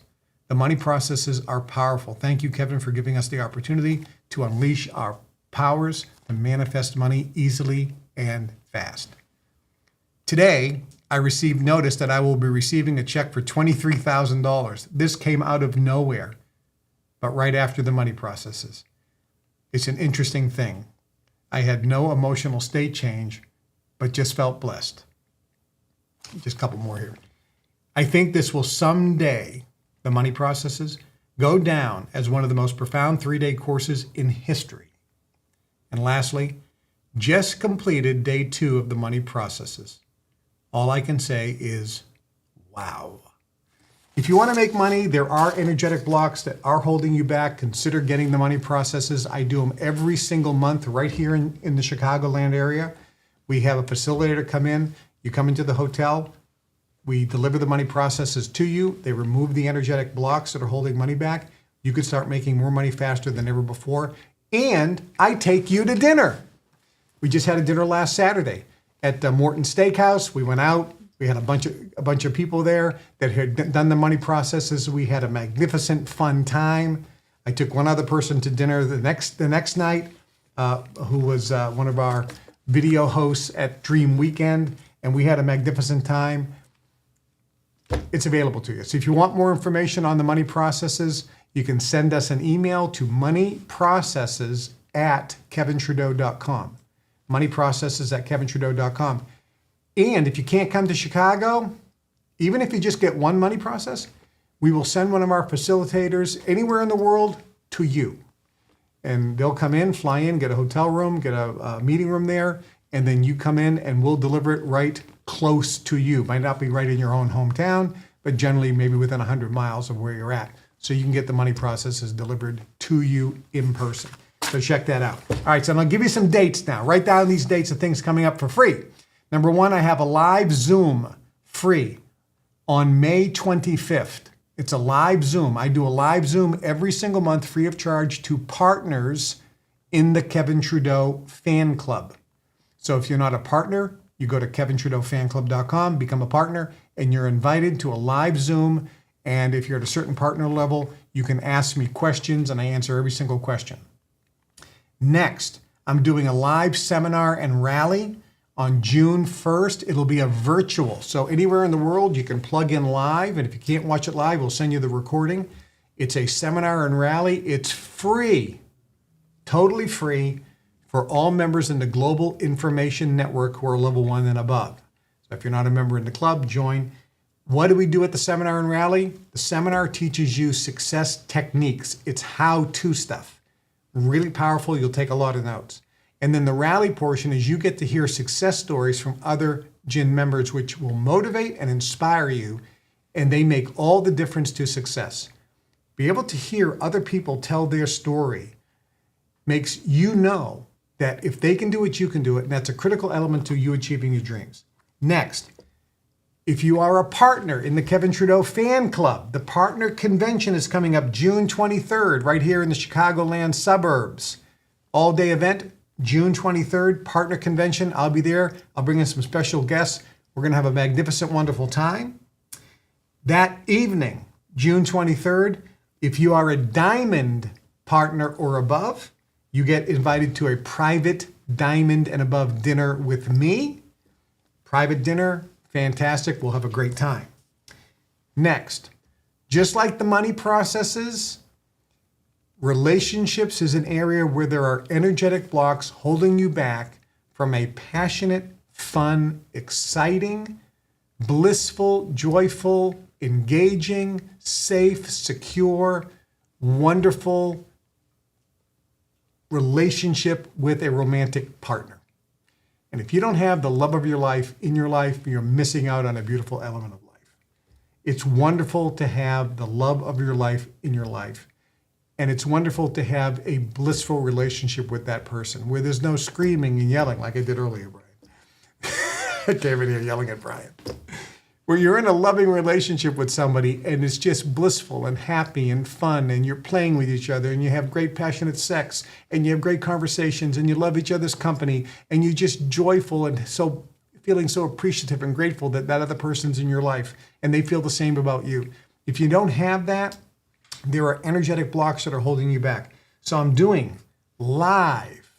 The money processes are powerful. Thank you, Kevin, for giving us the opportunity to unleash our powers to manifest money easily and fast. Today, I received notice that I will be receiving a check for $23,000. This came out of nowhere, but right after the money processes. It's an interesting thing. I had no emotional state change, but just felt blessed. Just a couple more here. I think this will someday, the money processes, go down as one of the most profound 3-day courses in history. And lastly, just completed day 2 of the money processes. All I can say is, wow. If you want to make money, there are energetic blocks that are holding you back. Consider getting the money processes. I do them every single month right here in the Chicagoland area. We have a facilitator come in. You come into the hotel. We deliver the money processes to you. They remove the energetic blocks that are holding money back. You could start making more money faster than ever before. And I take you to dinner. We just had a dinner last Saturday at Morton Steakhouse. We went out. We had a bunch of people there that had done the money processes. We had a magnificent, fun time. I took one other person to dinner the next night, who was one of our video hosts at Dream Weekend, and we had a magnificent time. It's available to you. So if you want more information on the money processes, you can send us an email to moneyprocesses@kevintrudeau.com. moneyprocesses@kevintrudeau.com. And if you can't come to Chicago, even if you just get one money process, we will send one of our facilitators anywhere in the world to you. And they'll come in, fly in, get a hotel room, get a meeting room there, and then you come in and we'll deliver it right close to you. Might not be right in your own hometown, but generally maybe within 100 miles of where you're at. So you can get the money processes delivered to you in person. So check that out. All right, so I'll give you some dates now. Write down these dates of things coming up for free. Number 1, I have a live Zoom free on May 25th. It's a live Zoom. I do a live Zoom every single month free of charge to partners in the Kevin Trudeau fan club. So if you're not a partner, you go to KevinTrudeauFanClub.com, become a partner, and you're invited to a live Zoom. And if you're at a certain partner level, you can ask me questions and I answer every single question. Next, I'm doing a live seminar and rally on June 1st. It'll be a virtual. So anywhere in the world, you can plug in live. And if you can't watch it live, we'll send you the recording. It's a seminar and rally. It's free, totally free, for all members in the Global Information Network who are level 1 and above. So if you're not a member in the club, join. What do we do at the seminar and rally? The seminar teaches you success techniques. It's how-to stuff. Really powerful. You'll take a lot of notes. And then the rally portion is you get to hear success stories from other GIN members, which will motivate and inspire you, and they make all the difference to success. Be able to hear other people tell their story makes you know that if they can do it, you can do it, and that's a critical element to you achieving your dreams. Next, if you are a partner in the Kevin Trudeau Fan Club, the partner convention is coming up June 23rd, right here in the Chicagoland suburbs. All-day event, June 23rd, partner convention. I'll be there. I'll bring in some special guests. We're going to have a magnificent, wonderful time. That evening, June 23rd, if you are a diamond partner or above, you get invited to a private diamond and above dinner with me. Private dinner, fantastic. We'll have a great time. Next, just like the money processes, relationships is an area where there are energetic blocks holding you back from a passionate, fun, exciting, blissful, joyful, engaging, safe, secure, wonderful relationship with a romantic partner. And if you don't have the love of your life in your life, you're missing out on a beautiful element of life. It's wonderful to have the love of your life in your life. And it's wonderful to have a blissful relationship with that person where there's no screaming and yelling like I did earlier, Brian. I came in here yelling at Brian. Where you're in a loving relationship with somebody and it's just blissful and happy and fun and you're playing with each other and you have great passionate sex and you have great conversations and you love each other's company and you're just joyful and so feeling so appreciative and grateful that that other person's in your life and they feel the same about you. If you don't have that, there are energetic blocks that are holding you back. So I'm doing live,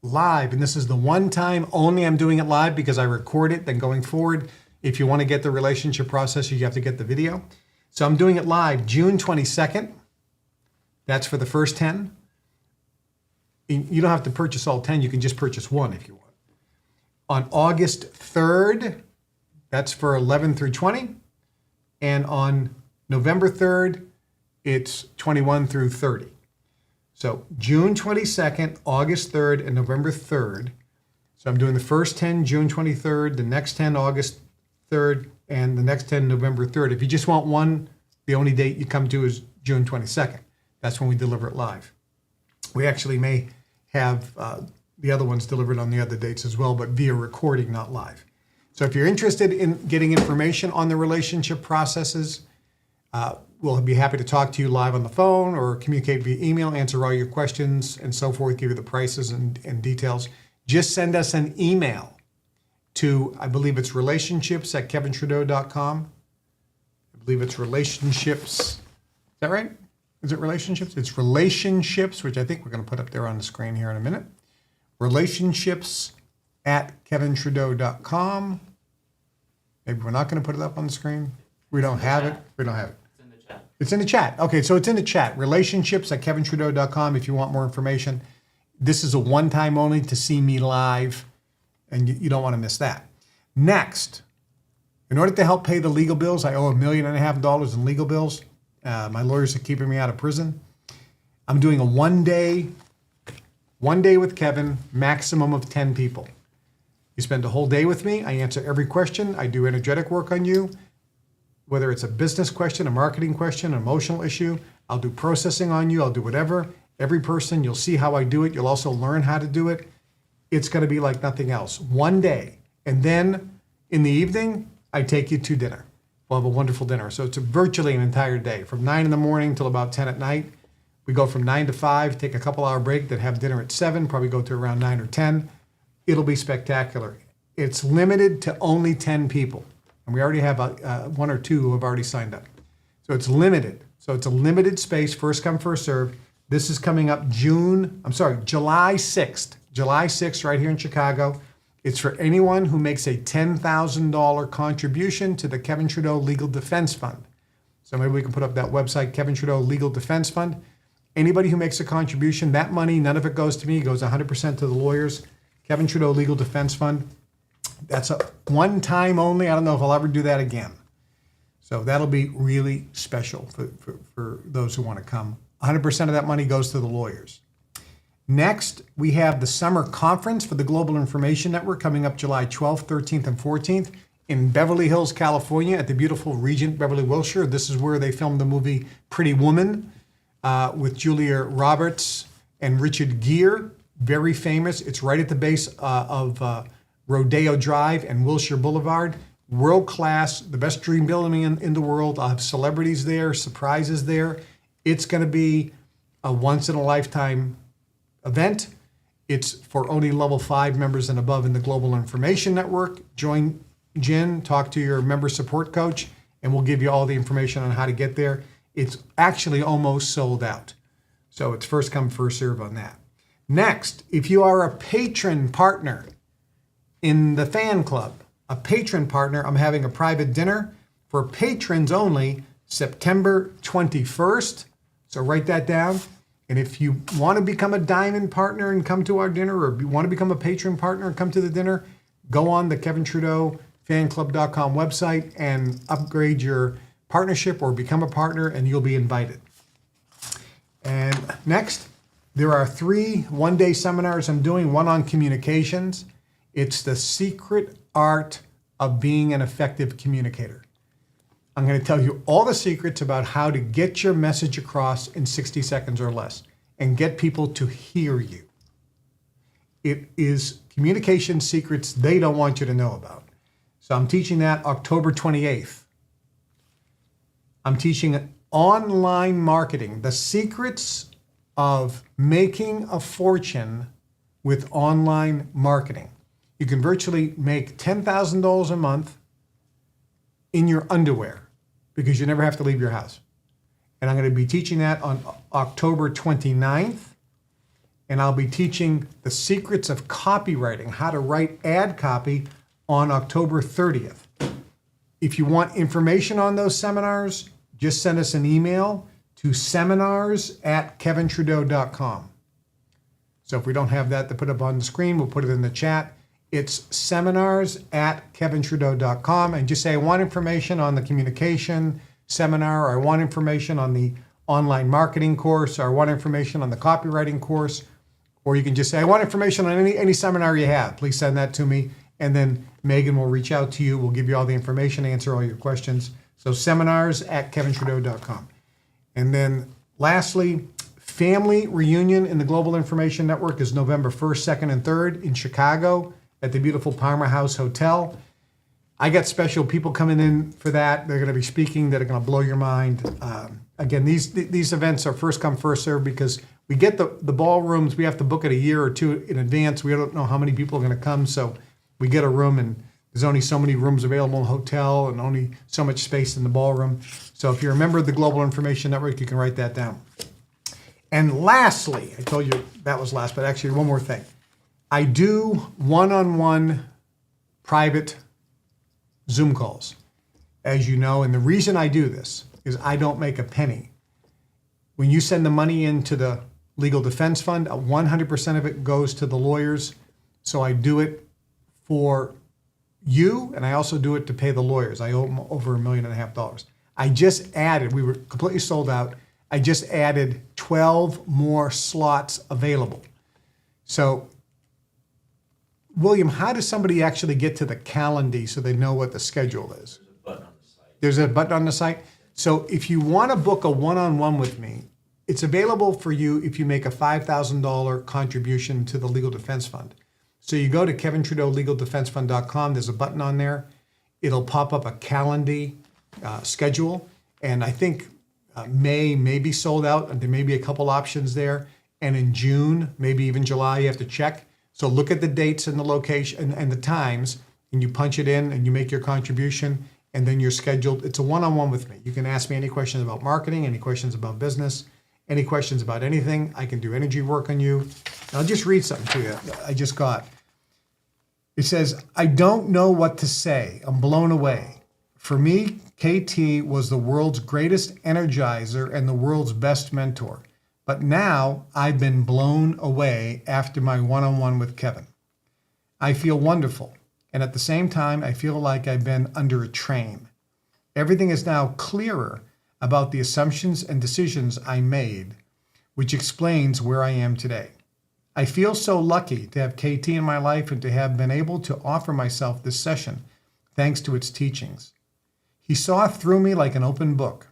and this is the one time only I'm doing it live because I record it, then going forward, if you want to get the relationship process, you have to get the video. So I'm doing it live June 22nd. That's for the first 10. You don't have to purchase all 10. You can just purchase one if you want. On August 3rd, that's for 11 through 20. And on November 3rd, it's 21 through 30. So June 22nd, August 3rd, and November 3rd. So I'm doing the first 10 June 23rd, the next 10 August 3rd, and the next 10 November 3rd. If you just want one, the only date you come to is June 22nd. That's when we deliver it live. We actually may have the other ones delivered on the other dates as well, but via recording, not live. So if you're interested in getting information on the relationship processes, we'll be happy to talk to you live on the phone or communicate via email, answer all your questions and so forth, give you the prices and details. Just send us an email to, I believe it's relationships@kevintrudeau.com. I believe it's relationships. Is that right? Is it relationships? It's relationships, which I think we're going to put up there on the screen here in a minute. Relationships@kevintrudeau.com. Maybe we're not going to put it up on the screen. We don't have it. We don't have it. It's in the chat. It's in the chat. Okay, so it's in the chat. Relationships@kevintrudeau.com if you want more information. This is a one-time only to see me live. And you don't want to miss that. Next, in order to help pay the legal bills, I owe $1.5 million in legal bills. My lawyers are keeping me out of prison. I'm doing a one day with Kevin, maximum of 10 people. You spend a whole day with me. I answer every question. I do energetic work on you. Whether it's a business question, a marketing question, an emotional issue, I'll do processing on you. I'll do whatever. Every person, you'll see how I do it. You'll also learn how to do it. It's going to be like nothing else. One day. And then in the evening, I take you to dinner. We'll have a wonderful dinner. So it's virtually an entire day from 9 in the morning till about 10 at night. We go from 9 to 5, take a couple hour break, then have dinner at 7, probably go to around 9 or 10. It'll be spectacular. It's limited to only 10 people. And we already have one or two who have already signed up. So it's limited. So it's a limited space, first come, first serve. This is coming up July 6th. July 6th, right here in Chicago. It's for anyone who makes a $10,000 contribution to the Kevin Trudeau Legal Defense Fund. So maybe we can put up that website, Kevin Trudeau Legal Defense Fund. Anybody who makes a contribution, that money, none of it goes to me, goes 100% to the lawyers. Kevin Trudeau Legal Defense Fund. That's a one time only. I don't know if I'll ever do that again. So that'll be really special for those who want to come. 100% of that money goes to the lawyers. Next, we have the summer conference for the Global Information Network coming up July 12th, 13th, and 14th in Beverly Hills, California at the beautiful Regent Beverly Wilshire. This is where they filmed the movie Pretty Woman with Julia Roberts and Richard Gere. Very famous. It's right at the base of Rodeo Drive and Wilshire Boulevard. World class, the best dream building in the world. I'll have celebrities there, surprises there. It's going to be a once in a lifetime event. It's for only level 5 members and above in the Global Information Network. Join Jen, talk to your member support coach, and we'll give you all the information on how to get there. It's actually almost sold out. So it's first come, first serve on that. Next, if you are a patron partner in the fan club, a patron partner, I'm having a private dinner for patrons only September 21st. So write that down. And if you want to become a diamond partner and come to our dinner, or you want to become a patron partner and come to the dinner, go on the KevinTrudeauFanClub.com website and upgrade your partnership or become a partner, and you'll be invited. And next, there are 3 one-day seminars I'm doing, one on communications. It's the secret art of being an effective communicator. I'm going to tell you all the secrets about how to get your message across in 60 seconds or less and get people to hear you. It is communication secrets they don't want you to know about. So I'm teaching that October 28th. I'm teaching online marketing, the secrets of making a fortune with online marketing. You can virtually make $10,000 a month in your underwear because you never have to leave your house. And I'm going to be teaching that on October 29th. And I'll be teaching the secrets of copywriting, how to write ad copy on October 30th. If you want information on those seminars, just send us an email to seminars@kevintrudeau.com. So if we don't have that to put up on the screen, we'll put it in the chat. It's seminars@kevintrudeau.com, and just say, I want information on the communication seminar, or I want information on the online marketing course, or I want information on the copywriting course, or you can just say, I want information on any seminar you have. Please send that to me, and then Megan will reach out to you. We'll give you all the information, answer all your questions. So seminars@kevintrudeau.com. And then lastly, family reunion in the Global Information Network is November 1st, 2nd, and 3rd in Chicago at the beautiful Palmer House Hotel. I got special people coming in for that. They're going to be speaking that are going to blow your mind. Again, these events are first come, first serve because we get the ballrooms. We have to book it a year or two in advance. We don't know how many people are going to come, so we get a room, and there's only so many rooms available in the hotel and only so much space in the ballroom. So if you're a member of the Global Information Network, you can write that down. And lastly, I told you that was last, but actually one more thing. I do one-on-one private Zoom calls, as you know, and the reason I do this is I don't make a penny. When you send the money into the Legal Defense Fund, 100% of it goes to the lawyers. So I do it for you, and I also do it to pay the lawyers. I owe them over $1.5 million. I just added, we were completely sold out. I just added 12 more slots available. So, William, how does somebody actually get to the Calendly so they know what the schedule is? There's a button on the site. So if you want to book a one-on-one with me, it's available for you if you make a $5,000 contribution to the Legal Defense Fund. So you go to KevinTrudeauLegalDefenseFund.com. There's a button on there. It'll pop up a Calendly schedule. And I think May may be sold out, and there may be a couple options there. And in June, maybe even July, you have to check. So look at the dates and the location and the times, and you punch it in and you make your contribution, and then you're scheduled. It's a one-on-one with me. You can ask me any questions about marketing, any questions about business, any questions about anything. I can do energy work on you. And I'll just read something to you I just got. It says, I don't know what to say. I'm blown away. For me, KT was the world's greatest energizer and the world's best mentor. But now I've been blown away after my one-on-one with Kevin. I feel wonderful, and at the same time, I feel like I've been under a train. Everything is now clearer about the assumptions and decisions I made, which explains where I am today. I feel so lucky to have KT in my life and to have been able to offer myself this session, thanks to its teachings. He saw through me like an open book.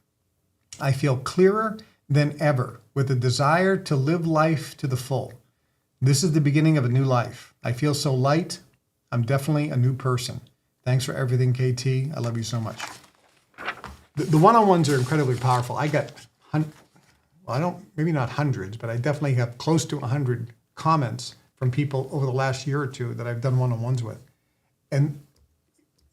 I feel clearer than ever with a desire to live life to the full. This is the beginning of a new life. I feel so light. I'm definitely a new person. Thanks for everything, KT. I love you so much. The one-on-ones are incredibly powerful. I got, maybe not hundreds, but I definitely have close to 100 comments from people over the last year or two that I've done one-on-ones with. And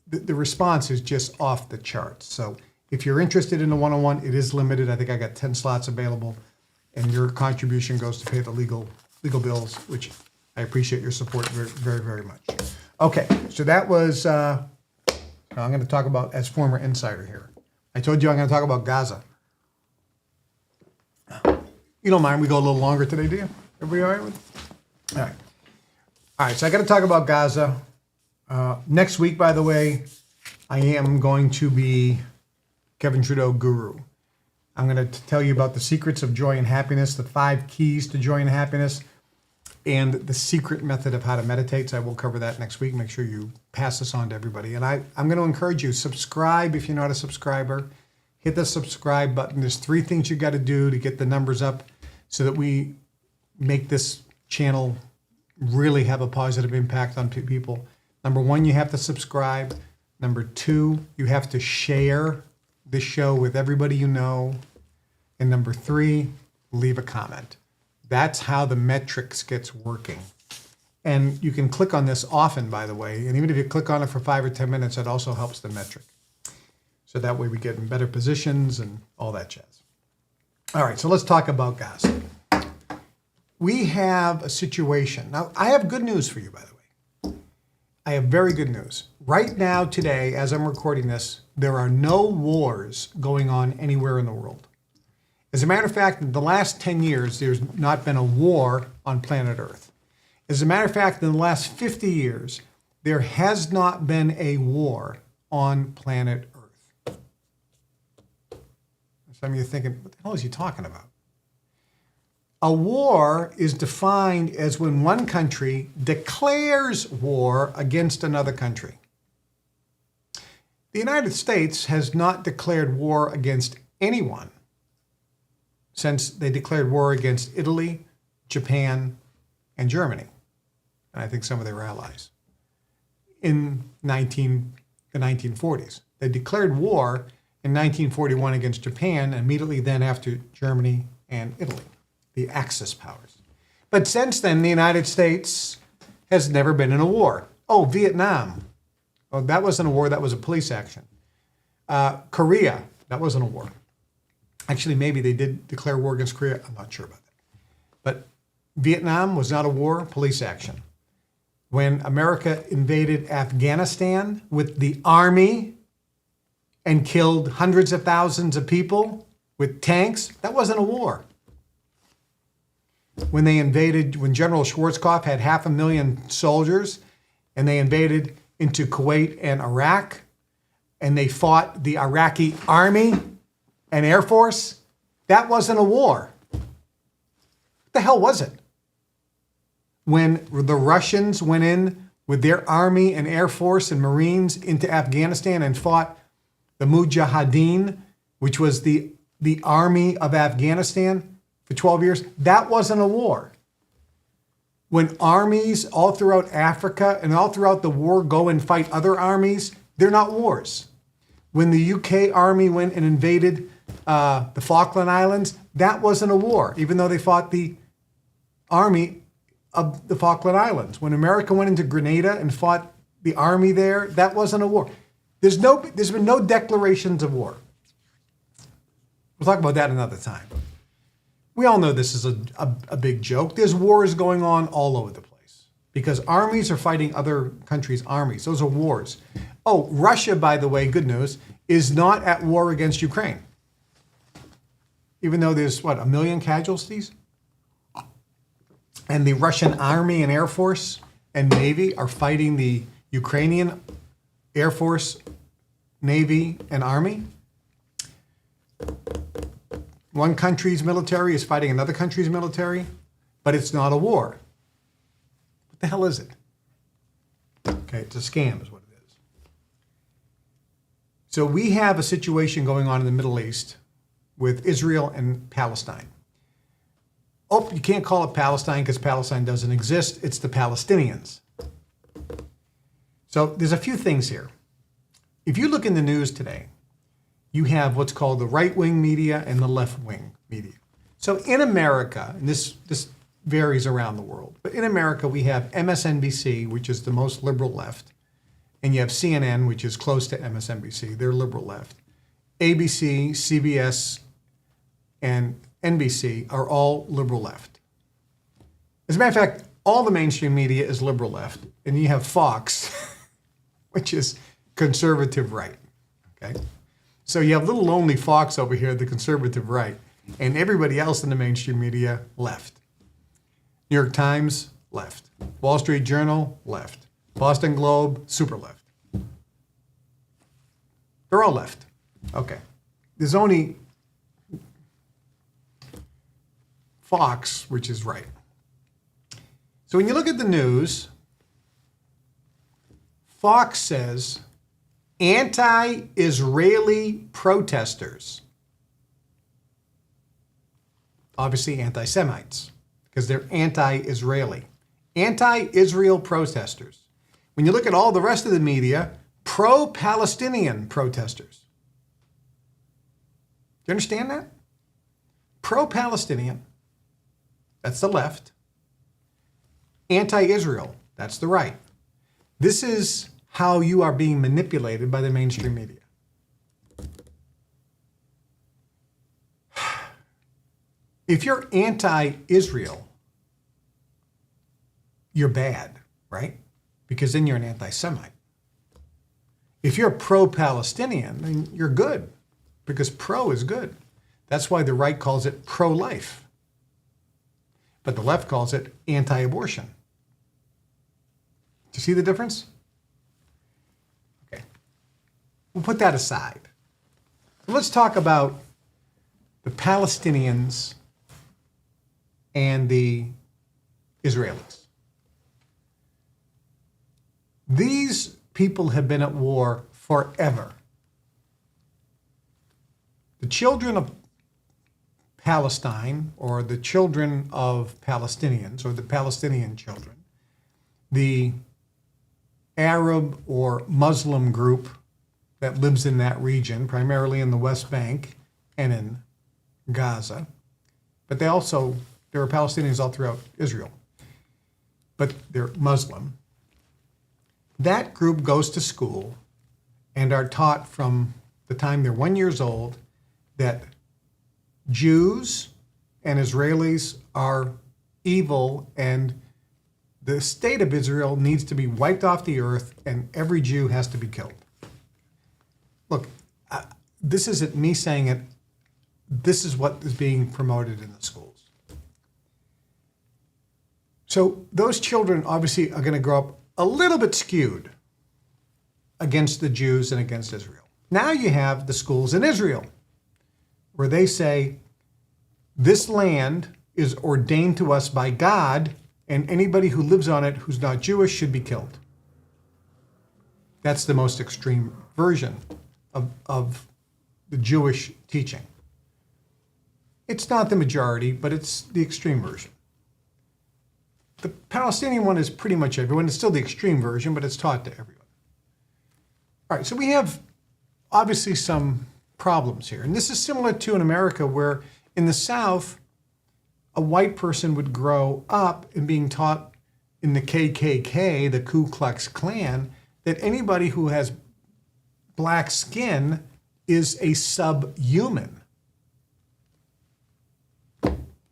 the response is just off the charts. So if you're interested in a one-on-one, it is limited. I think I got 10 slots available, and your contribution goes to pay the legal bills, which I appreciate your support very, very, very much. Okay, so that was, I'm going to talk about, as former insider here, I told you I'm going to talk about Gaza. You don't mind we go a little longer today, do you? Everybody all right with it? All right. All right, so I got to talk about Gaza. Next week, by the way, I am going to be Kevin Trudeau guru. I'm going to tell you about the secrets of joy and happiness, the 5 keys to joy and happiness, and the secret method of how to meditate. So I will cover that next week. Make sure you pass this on to everybody. And I'm going to encourage you, subscribe if you're not a subscriber. Hit the subscribe button. There's 3 things you got to do to get the numbers up so that we make this channel really have a positive impact on people. Number 1, you have to subscribe. Number 2, you have to share this show with everybody you know. And number 3, leave a comment. That's how the metrics gets working. And you can click on this often, by the way. And even if you click on it for 5 or 10 minutes, it also helps the metric. So that way we get in better positions and all that jazz. All right, so let's talk about Gaza. We have a situation. Now, I have good news for you, by the way. I have very good news. Right now, today, as I'm recording this, there are no wars going on anywhere in the world. As a matter of fact, in the last 10 years, there's not been a war on planet Earth. As a matter of fact, in the last 50 years, there has not been a war on planet Earth. Some of you are thinking, what the hell is he talking about? A war is defined as when one country declares war against another country. The United States has not declared war against anyone since they declared war against Italy, Japan, and Germany, and I think some of their allies, in the 1940s. They declared war in 1941 against Japan, immediately then after Germany and Italy, the Axis powers. But since then, the United States has never been in a war. Oh, Vietnam. Oh, that wasn't a war, that was a police action. Korea, that wasn't a war. Actually, maybe they did declare war against Korea. I'm not sure about that. But Vietnam was not a war, police action. When America invaded Afghanistan with the army and killed hundreds of thousands of people with tanks, that wasn't a war. When General Schwarzkopf had 500,000 soldiers and they invaded into Kuwait and Iraq and they fought the Iraqi army and Air Force, that wasn't a war. What the hell was it? When the Russians went in with their army and Air Force and Marines into Afghanistan and fought the Mujahideen, which was the army of Afghanistan for 12 years, that wasn't a war. When armies all throughout Africa and all throughout the war go and fight other armies, they're not wars. When the UK army went and invaded the Falkland Islands, that wasn't a war, even though they fought the army of the Falkland Islands. When America went into Grenada and fought the army there, that wasn't a war. There's been no declarations of war. We'll talk about that another time. We all know this is a big joke. There's wars going on all over the place because armies are fighting other countries' armies. Those are wars. Oh, Russia, by the way, good news, is not at war against Ukraine. even though there's, 1 million casualties? And the Russian Army and Air Force and Navy are fighting the Ukrainian Air Force, Navy, and Army. One country's military is fighting another country's military, but it's not a war. What the hell is it? Okay, it's a scam is what it is. So we have a situation going on in the Middle East with Israel and Palestine. Oh, you can't call it Palestine because Palestine doesn't exist. It's the Palestinians. So there's a few things here. If you look in the news today, you have what's called the right-wing media and the left-wing media. So in America, and this varies around the world, but in America we have MSNBC, which is the most liberal left, and you have CNN, which is close to MSNBC, they're liberal left. ABC, CBS, and NBC are all liberal left. As a matter of fact, all the mainstream media is liberal left, and you have Fox, which is conservative right, okay? So you have little lonely Fox over here, the conservative right, and everybody else in the mainstream media, left. New York Times, left. Wall Street Journal, left. Boston Globe, super left. They're all left. Okay. There's only Fox, which is right. So when you look at the news, Fox says anti-Israeli protesters, obviously anti-Semites, because they're anti-Israeli. Anti-Israel protesters. When you look at all the rest of the media, pro-Palestinian protesters. Do you understand that? Pro-Palestinian, that's the left. Anti-Israel, that's the right. This is how you are being manipulated by the mainstream media. If you're anti-Israel, you're bad, right? Because then you're an anti-Semite. If you're pro-Palestinian, then you're good, because pro is good. That's why the right calls it pro-life. But the left calls it anti-abortion. Do you see the difference? Okay. We'll put that aside. Let's talk about the Palestinians and the Israelis. These people have been at war forever. The children of Palestine, or the children of Palestinians, or the Palestinian children, the Arab or Muslim group that lives in that region, primarily in the West Bank and in Gaza, but there are Palestinians all throughout Israel, but they're Muslim. That group goes to school and are taught from the time they're 1 year old that Jews and Israelis are evil and the state of Israel needs to be wiped off the earth and every Jew has to be killed. Look, this isn't me saying it. This is what is being promoted in the schools. So those children obviously are going to grow up a little bit skewed against the Jews and against Israel. Now you have the schools in Israel where they say, this land is ordained to us by God, and anybody who lives on it who's not Jewish should be killed. That's the most extreme version of the Jewish teaching. It's not the majority, but it's the extreme version. The Palestinian one is pretty much everyone. It's still the extreme version, but it's taught to everyone. All right, so we have obviously some problems here. And this is similar to in America, where in the South, a white person would grow up and being taught in the KKK, the Ku Klux Klan, that anybody who has black skin is a subhuman.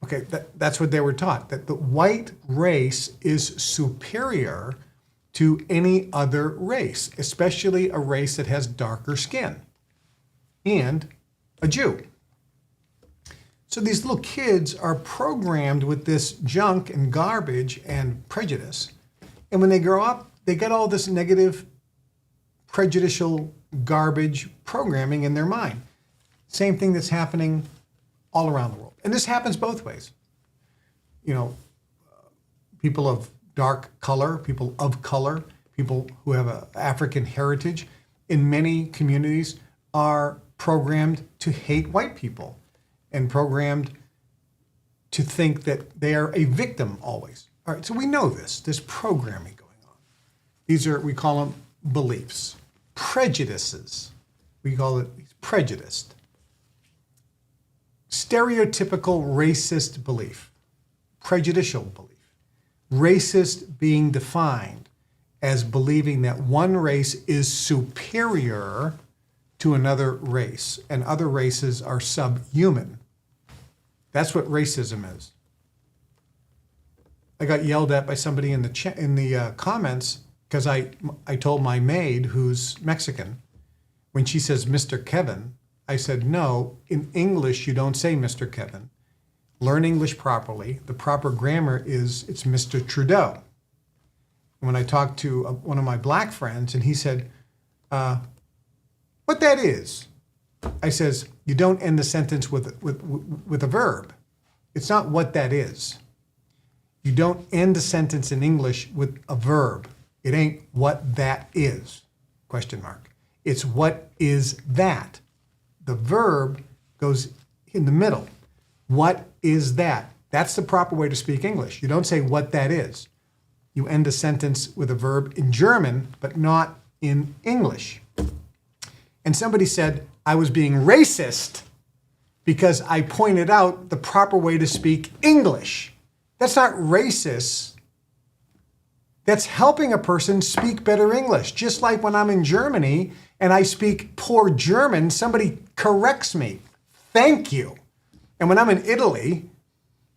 Okay, that's what they were taught, that the white race is superior to any other race, especially a race that has darker skin, and a Jew. So these little kids are programmed with this junk and garbage and prejudice. And when they grow up, they get all this negative, prejudicial garbage programming in their mind. Same thing that's happening all around the world. And this happens both ways. You know, people of dark color, people of color, people who have an African heritage in many communities are programmed to hate white people and programmed to think that they are a victim always. All right, so we know this. There's programming going on. These are, we call them beliefs. Prejudices. We call it prejudiced. Stereotypical racist belief. Prejudicial belief. Racist being defined as believing that one race is superior to another race and other races are subhuman. That's what racism is. I got yelled at by somebody in the comments because I told my maid, who's Mexican, when she says Mr. Kevin, I said, no, in English you don't say Mr. Kevin. Learn English properly. The proper grammar is it's Mr. Trudeau. And when I talked to one of my black friends, and he said, what that is? I says, you don't end the sentence with a verb. It's not what that is. You don't end the sentence in English with a verb. It ain't what that is, question mark. It's what is that. The verb goes in the middle. What is that? That's the proper way to speak English. You don't say what that is. You end a sentence with a verb in German, but not in English. And somebody said I was being racist because I pointed out the proper way to speak English. That's not racist. That's helping a person speak better English. Just like when I'm in Germany and I speak poor German, somebody corrects me. Thank you. And when I'm in Italy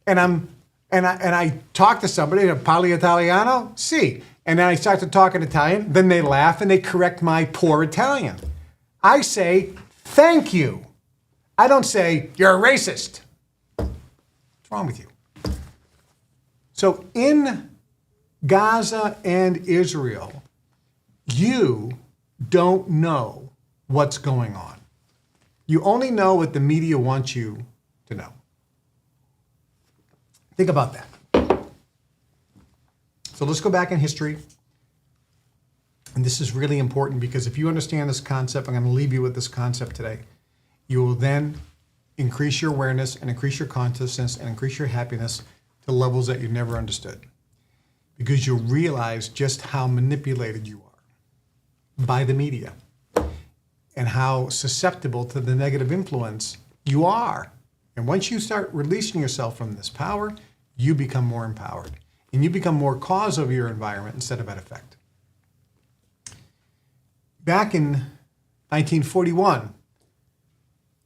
and I talk to somebody, parli italiano? Sì. And then I start to talk in Italian, then they laugh and they correct my poor Italian. I say, thank you. I don't say, you're a racist. What's wrong with you? So in Gaza and Israel, you don't know what's going on. You only know what the media wants you to know. Think about that. So let's go back in history. And this is really important because if you understand this concept, I'm going to leave you with this concept today. You will then increase your awareness and increase your consciousness and increase your happiness to levels that you never understood. Because you'll realize just how manipulated you are by the media and how susceptible to the negative influence you are. And once you start releasing yourself from this power, you become more empowered. And you become more cause of your environment instead of an effect. Back in 1941,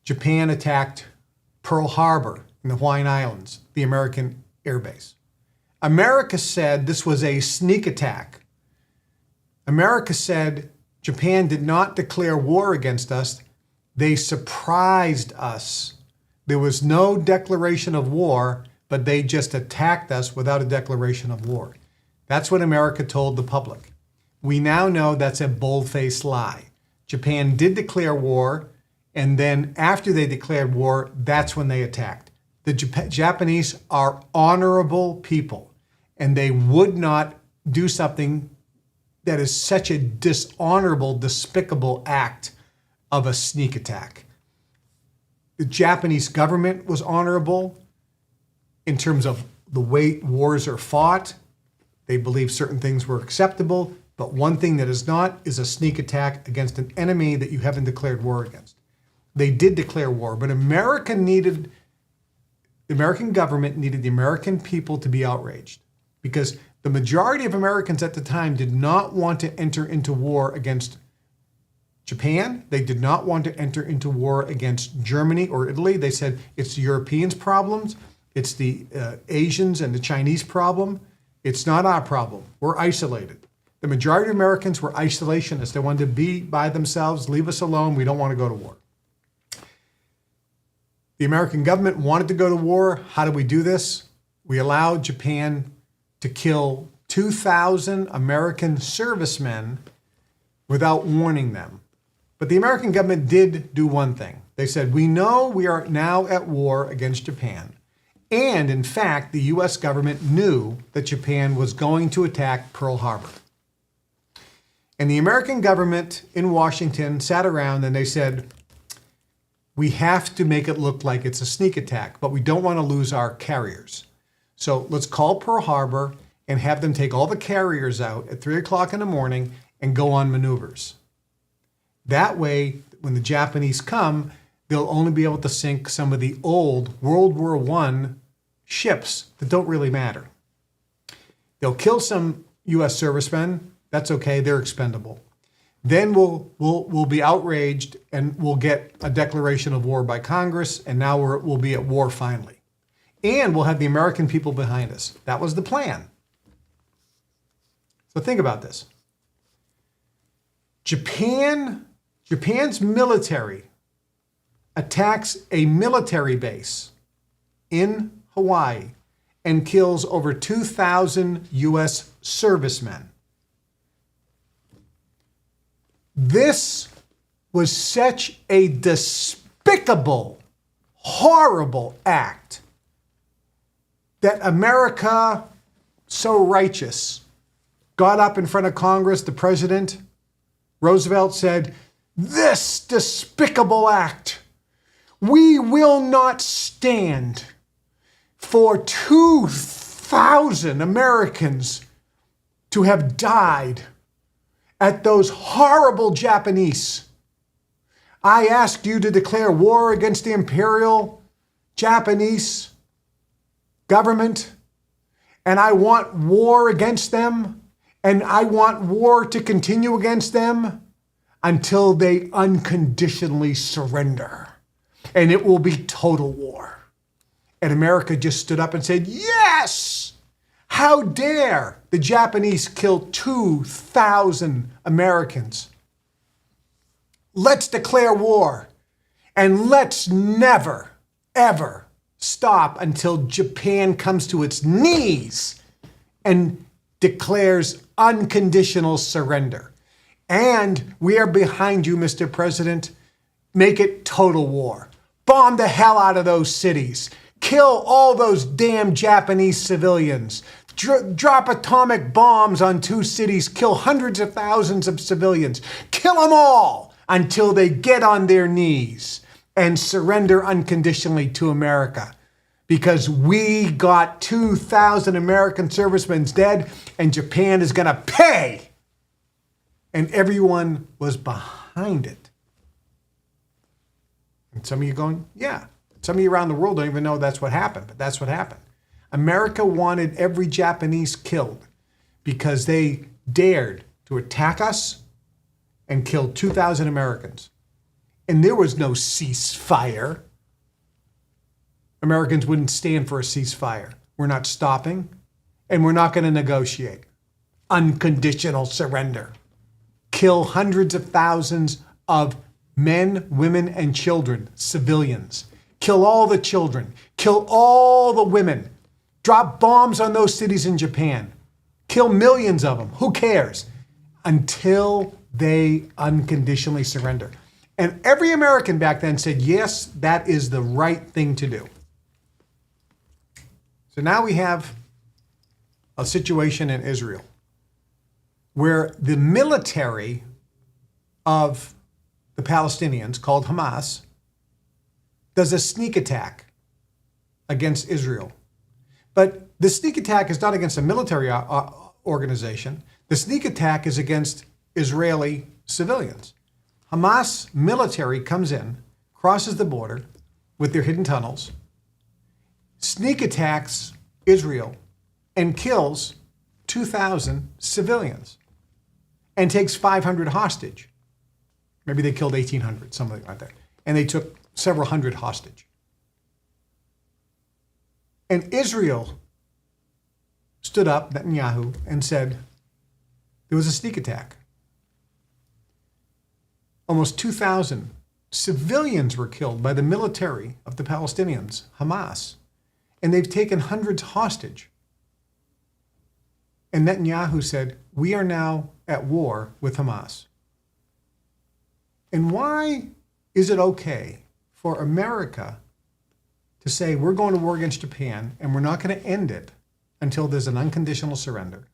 Japan attacked Pearl Harbor in the Hawaiian Islands, the American air base. America said this was a sneak attack. America said Japan did not declare war against us. They surprised us. There was no declaration of war, but they just attacked us without a declaration of war. That's what America told the public. We now know that's a bold-faced lie. Japan did declare war, and then after they declared war, that's when they attacked. The Japanese are honorable people, and they would not do something that is such a dishonorable, despicable act of a sneak attack. The Japanese government was honorable in terms of the way wars are fought. They believe certain things were acceptable, but one thing that is not is a sneak attack against an enemy that you haven't declared war against. They did declare war, but the American government needed the American people to be outraged because the majority of Americans at the time did not want to enter into war against Japan. They did not want to enter into war against Germany or Italy. They said it's the Europeans' problems. It's the Asians and the Chinese problem. It's not our problem. We're isolated. The majority of Americans were isolationists. They wanted to be by themselves, leave us alone. We don't want to go to war. The American government wanted to go to war. How do we do this? We allowed Japan to kill 2,000 American servicemen without warning them. But the American government did do one thing. They said, we know we are now at war against Japan. And in fact, the US government knew that Japan was going to attack Pearl Harbor. And the American government in Washington sat around and they said, we have to make it look like it's a sneak attack, but we don't want to lose our carriers. So let's call Pearl Harbor and have them take all the carriers out at 3 o'clock in the morning and go on maneuvers. That way, when the Japanese come, they'll only be able to sink some of the old World War I ships that don't really matter. They'll kill some U.S. servicemen. That's okay. They're expendable. Then we'll be outraged and we'll get a declaration of war by Congress, and now we'll be at war finally. And we'll have the American people behind us. That was the plan. So think about this. Japan's military attacks a military base in Hawaii and kills over 2,000 U.S. servicemen. This was such a despicable, horrible act that America, so righteous, got up in front of Congress. The president, Roosevelt, said, this despicable act, we will not stand for 2,000 Americans to have died at those horrible Japanese. I ask you to declare war against the imperial Japanese government, and I want war against them, and I want war to continue against them until they unconditionally surrender. And it will be total war. And America just stood up and said, yes! How dare the Japanese kill 2,000 Americans? Let's declare war. And let's never, ever stop until Japan comes to its knees and declares unconditional surrender. And we are behind you, Mr. President. Make it total war. Bomb the hell out of those cities. Kill all those damn Japanese civilians. Drop atomic bombs on 2 cities. Kill hundreds of thousands of civilians. Kill them all until they get on their knees and surrender unconditionally to America. Because we got 2,000 American servicemen dead, and Japan is going to pay. And everyone was behind it. And some of you going, yeah. Some of you around the world don't even know that's what happened, but that's what happened. America wanted every Japanese killed because they dared to attack us and kill 2,000 Americans. And there was no ceasefire. Americans wouldn't stand for a ceasefire. We're not stopping, and we're not going to negotiate. Unconditional surrender. Kill hundreds of thousands of men, women, and children, civilians. Kill all the children. Kill all the women. Drop bombs on those cities in Japan. Kill millions of them. Who cares? Until they unconditionally surrender. And every American back then said, yes, that is the right thing to do. So now we have a situation in Israel where the military of the Palestinians, called Hamas, does a sneak attack against Israel. But the sneak attack is not against a military organization. The sneak attack is against Israeli civilians. Hamas military comes in, crosses the border with their hidden tunnels, sneak attacks Israel, and kills 2,000 civilians and takes 500 hostage. Maybe they killed 1,800, something like that. And they took several hundred hostage. And Israel stood up, Netanyahu, and said there was a sneak attack. Almost 2,000 civilians were killed by the military of the Palestinians, Hamas, and they've taken hundreds hostage. And Netanyahu said, we are now at war with Hamas. And why is it okay for America to say we're going to war against Japan and we're not going to end it until there's an unconditional surrender?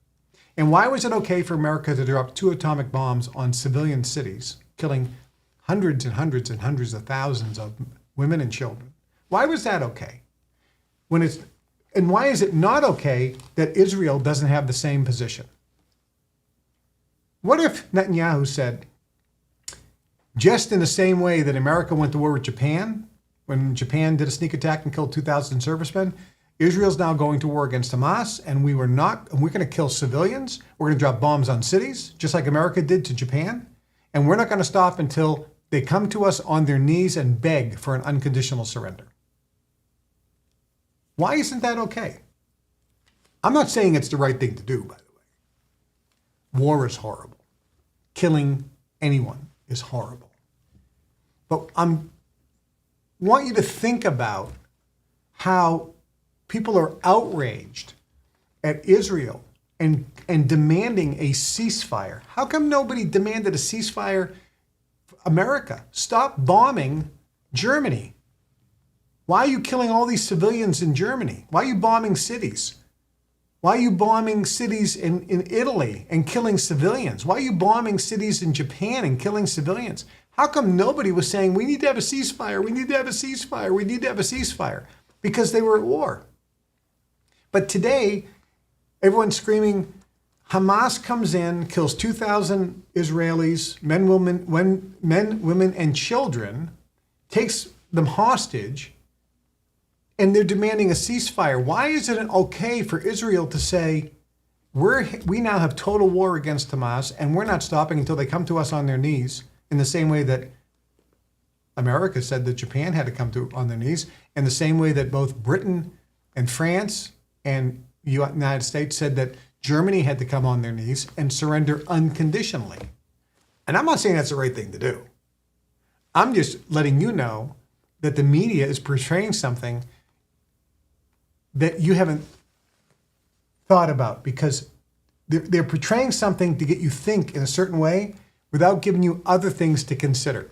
And why was it okay for America to drop 2 atomic bombs on civilian cities, killing hundreds and hundreds and hundreds of thousands of women and children? Why was that okay? And why is it not okay that Israel doesn't have the same position? What if Netanyahu said, just in the same way that America went to war with Japan, when Japan did a sneak attack and killed 2,000 servicemen, Israel's now going to war against Hamas, and we're going to kill civilians. We're going to drop bombs on cities, just like America did to Japan. And we're not going to stop until they come to us on their knees and beg for an unconditional surrender. Why isn't that okay? I'm not saying it's the right thing to do, by the way. War is horrible. Killing anyone is horrible. But I want you to think about how people are outraged at Israel and demanding a ceasefire. How come nobody demanded a ceasefire for America? Stop bombing Germany. Why are you killing all these civilians in Germany? Why are you bombing cities? Why are you bombing cities in Italy and killing civilians? Why are you bombing cities in Japan and killing civilians? How come nobody was saying, we need to have a ceasefire, we need to have a ceasefire, we need to have a ceasefire? Because they were at war. But today, everyone's screaming, Hamas comes in, kills 2,000 Israelis, men, women, and children, takes them hostage, and they're demanding a ceasefire. Why is it okay for Israel to say, we now have total war against Hamas, and we're not stopping until they come to us on their knees, in the same way that America said that Japan had to come to on their knees, and the same way that both Britain and France and the United States said that Germany had to come on their knees and surrender unconditionally. And I'm not saying that's the right thing to do. I'm just letting you know that the media is portraying something that you haven't thought about, because they're portraying something to get you think in a certain way without giving you other things to consider.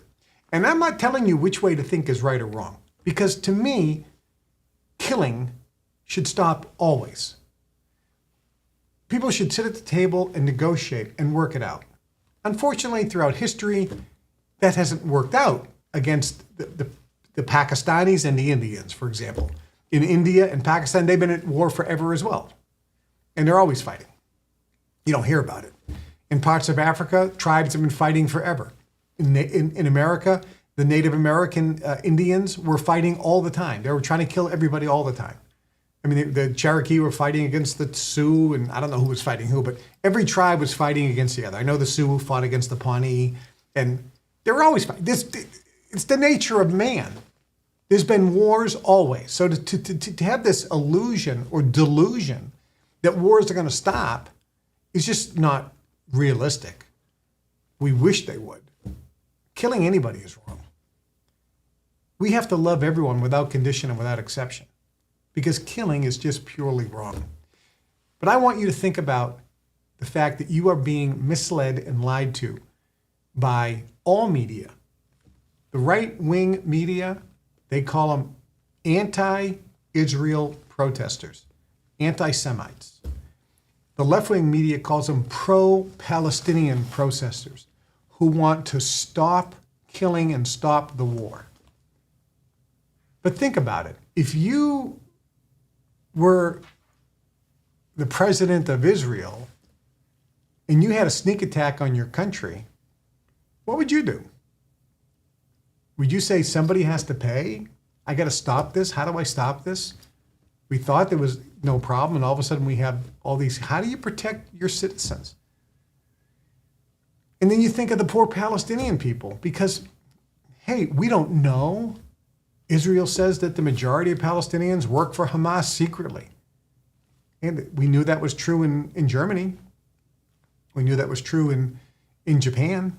And I'm not telling you which way to think is right or wrong, because to me, killing should stop always. People should sit at the table and negotiate and work it out. Unfortunately, throughout history, that hasn't worked out against the Pakistanis and the Indians, for example. In India and Pakistan, they've been at war forever as well. And they're always fighting. You don't hear about it. In parts of Africa, tribes have been fighting forever. In America, the Native American Indians were fighting all the time. They were trying to kill everybody all the time. I mean, the Cherokee were fighting against the Sioux, and I don't know who was fighting who, but every tribe was fighting against the other. I know the Sioux fought against the Pawnee, and they were always fighting. It's the nature of man. There's been wars always. So to have this illusion or delusion that wars are going to stop is just not realistic. We wish they would. Killing anybody is wrong. We have to love everyone without condition and without exception, because killing is just purely wrong. But I want you to think about the fact that you are being misled and lied to by all media. The right-wing media, they call them anti-Israel protesters, anti-Semites. The left-wing media calls them pro-Palestinian protesters who want to stop killing and stop the war. But think about it. If you were the president of Israel and you had a sneak attack on your country, what would you do? Would you say somebody has to pay? I got to stop this. How do I stop this? We thought there was no problem, and all of a sudden we have all these. How do you protect your citizens? And then you think of the poor Palestinian people, because, hey, we don't know. Israel says that the majority of Palestinians work for Hamas secretly. And we knew that was true in Germany. We knew that was true in Japan,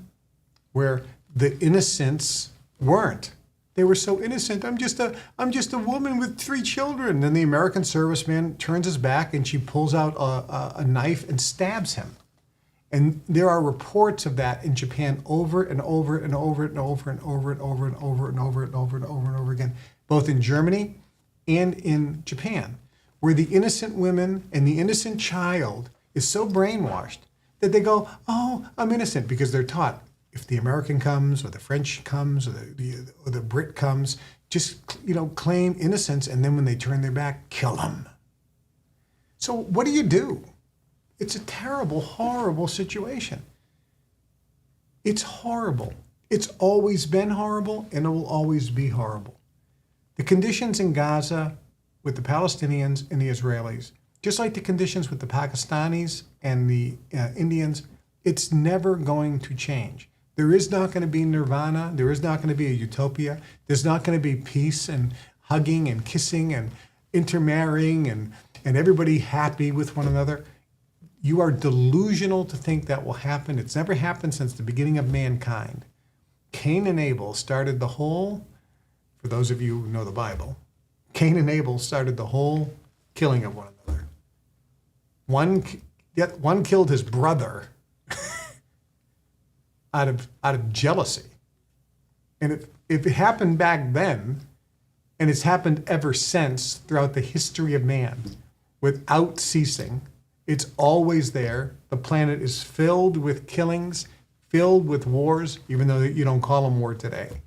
where the innocents weren't. They were so innocent. I'm just a woman with 3 children. Then the American serviceman turns his back and she pulls out a knife and stabs him. And there are reports of that in Japan over and over and over and over and over and over and over and over and over and over and over again, both in Germany and in Japan, where the innocent women and the innocent child is so brainwashed that they go, oh, I'm innocent, because they're taught, if the American comes or the French comes or the Brit comes, just claim innocence, and then when they turn their back, kill them. So what do? It's a terrible, horrible situation. It's horrible. It's always been horrible, and it will always be horrible. The conditions in Gaza with the Palestinians and the Israelis, just like the conditions with the Pakistanis and the Indians, it's never going to change. There is not going to be nirvana. There is not going to be a utopia. There's not going to be peace and hugging and kissing and intermarrying and everybody happy with one another. You are delusional to think that will happen. It's never happened since the beginning of mankind. Cain and Abel started the whole, for those of you who know the Bible, Cain and Abel started the whole killing of one another. One killed his brother out of jealousy. And if it happened back then, and it's happened ever since throughout the history of man, without ceasing, it's always there. The planet is filled with killings, filled with wars, even though you don't call them war today.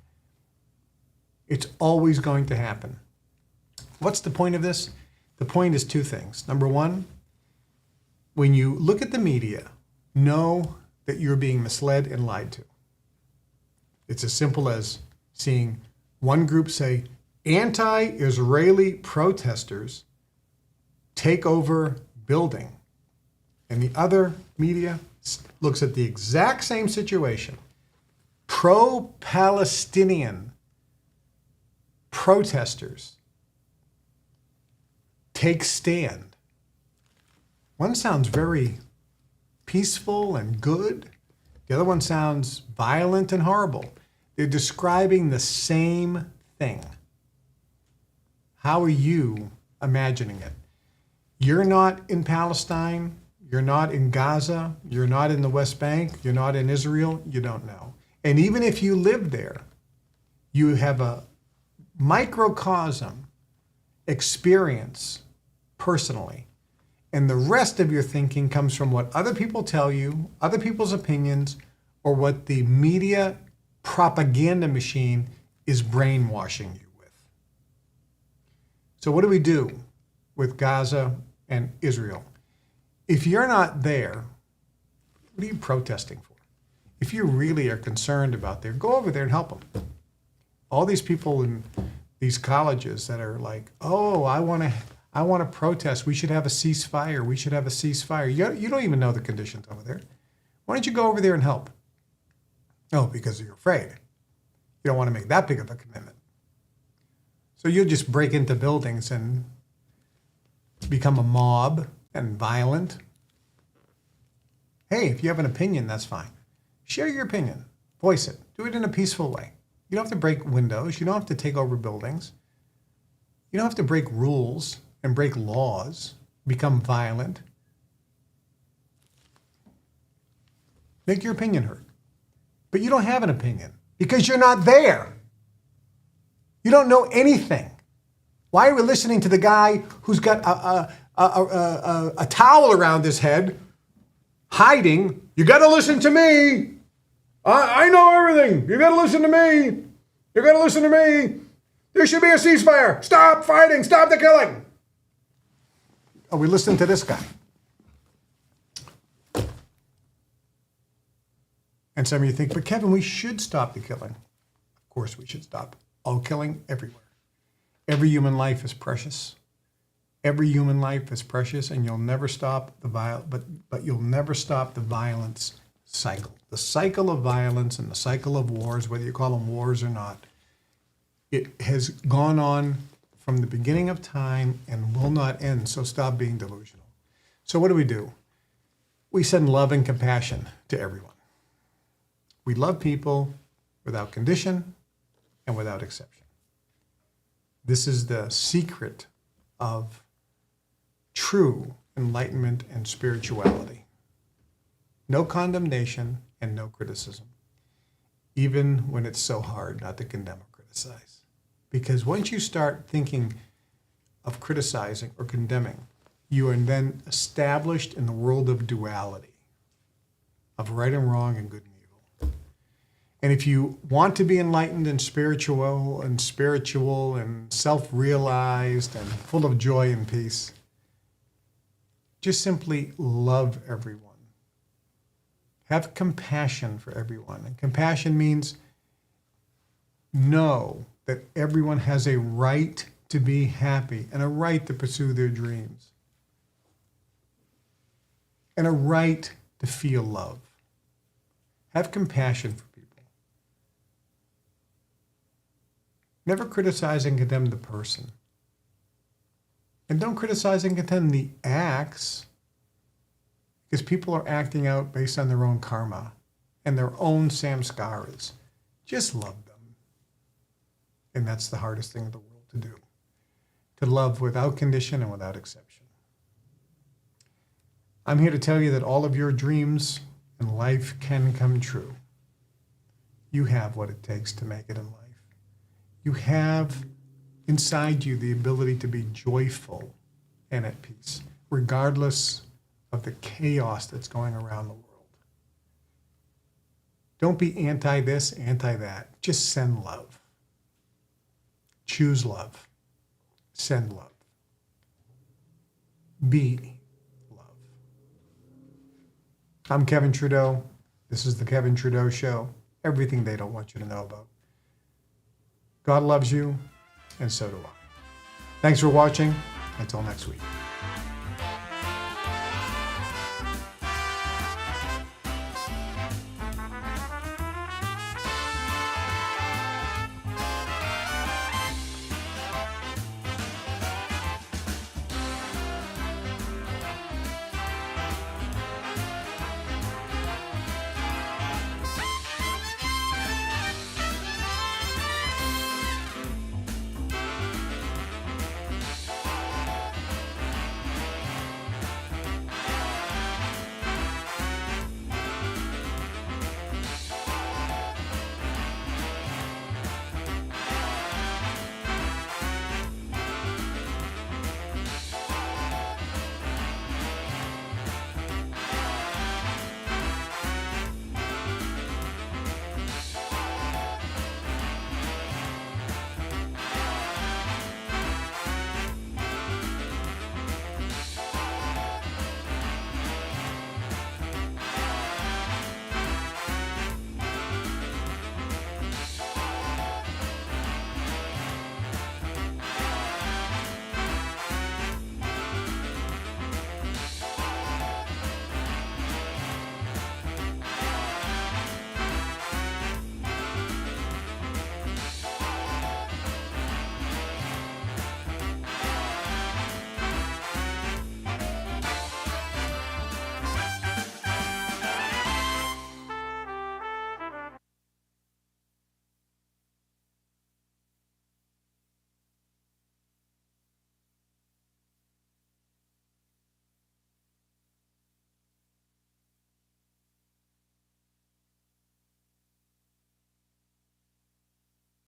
It's always going to happen. What's the point of this? The point is 2 things. Number 1, when you look at the media, know that you're being misled and lied to. It's as simple as seeing one group say, anti-Israeli protesters take over building, and the other media looks at the exact same situation. Pro-Palestinian protesters take stand. One sounds very peaceful and good. The other one sounds violent and horrible. They're describing the same thing. How are you imagining it? You're not in Palestine. You're not in Gaza. You're not in the West Bank. You're not in Israel. You don't know. And even if you live there, you have a microcosm experience personally. And the rest of your thinking comes from what other people tell you, other people's opinions, or what the media propaganda machine is brainwashing you with. So what do we do with Gaza and Israel? If you're not there, what are you protesting for? If you really are concerned about there, go over there and help them. All these people in these colleges that are like, oh, I want to protest. We should have a ceasefire. We should have a ceasefire. You don't even know the conditions over there. Why don't you go over there and help? Oh, because you're afraid. You don't want to make that big of a commitment. So you'll just break into buildings and become a mob and violent. Hey, if you have an opinion, that's fine. Share your opinion. Voice it. Do it in a peaceful way. You don't have to break windows. You don't have to take over buildings. You don't have to break rules and break laws, become violent. Make your opinion heard. But you don't have an opinion because you're not there. You don't know anything. Why are we listening to the guy who's got a towel around his head, hiding? You got to listen to me. I know everything. You got to listen to me. You got to listen to me. There should be a ceasefire. Stop fighting. Stop the killing. Are we listening to this guy? And some of you think, but Kevin, we should stop the killing. Of course we should stop all killing everywhere. Every human life is precious. Every human life is precious, and you'll never stop the but you'll never stop the violence cycle. The cycle of violence and the cycle of wars, whether you call them wars or not, it has gone on from the beginning of time and will not end, so stop being delusional. So what do? We send love and compassion to everyone. We love people without condition, and without exception. This is the secret of true enlightenment and spirituality. No condemnation and no criticism, even when it's so hard not to condemn or criticize. Because once you start thinking of criticizing or condemning, you are then established in the world of duality, of right and wrong and good and evil. And if you want to be enlightened and spiritual and self-realized and full of joy and peace, just simply love everyone. Have compassion for everyone. And compassion means know that everyone has a right to be happy and a right to pursue their dreams and a right to feel love. Have compassion for people. Never criticize and condemn the person. And don't criticize and condemn the acts, because people are acting out based on their own karma and their own samskaras. Just love them. And that's the hardest thing in the world to do. To love without condition and without exception. I'm here to tell you that all of your dreams in life can come true. You have what it takes to make it in life. You have inside you the ability to be joyful and at peace, regardless of the chaos that's going around the world. Don't be anti this, anti that. Just send love. Choose love. Send love. Be love. I'm Kevin Trudeau. This is the Kevin Trudeau Show. Everything they don't want you to know about. God loves you, and so do I. Thanks for watching. Until next week.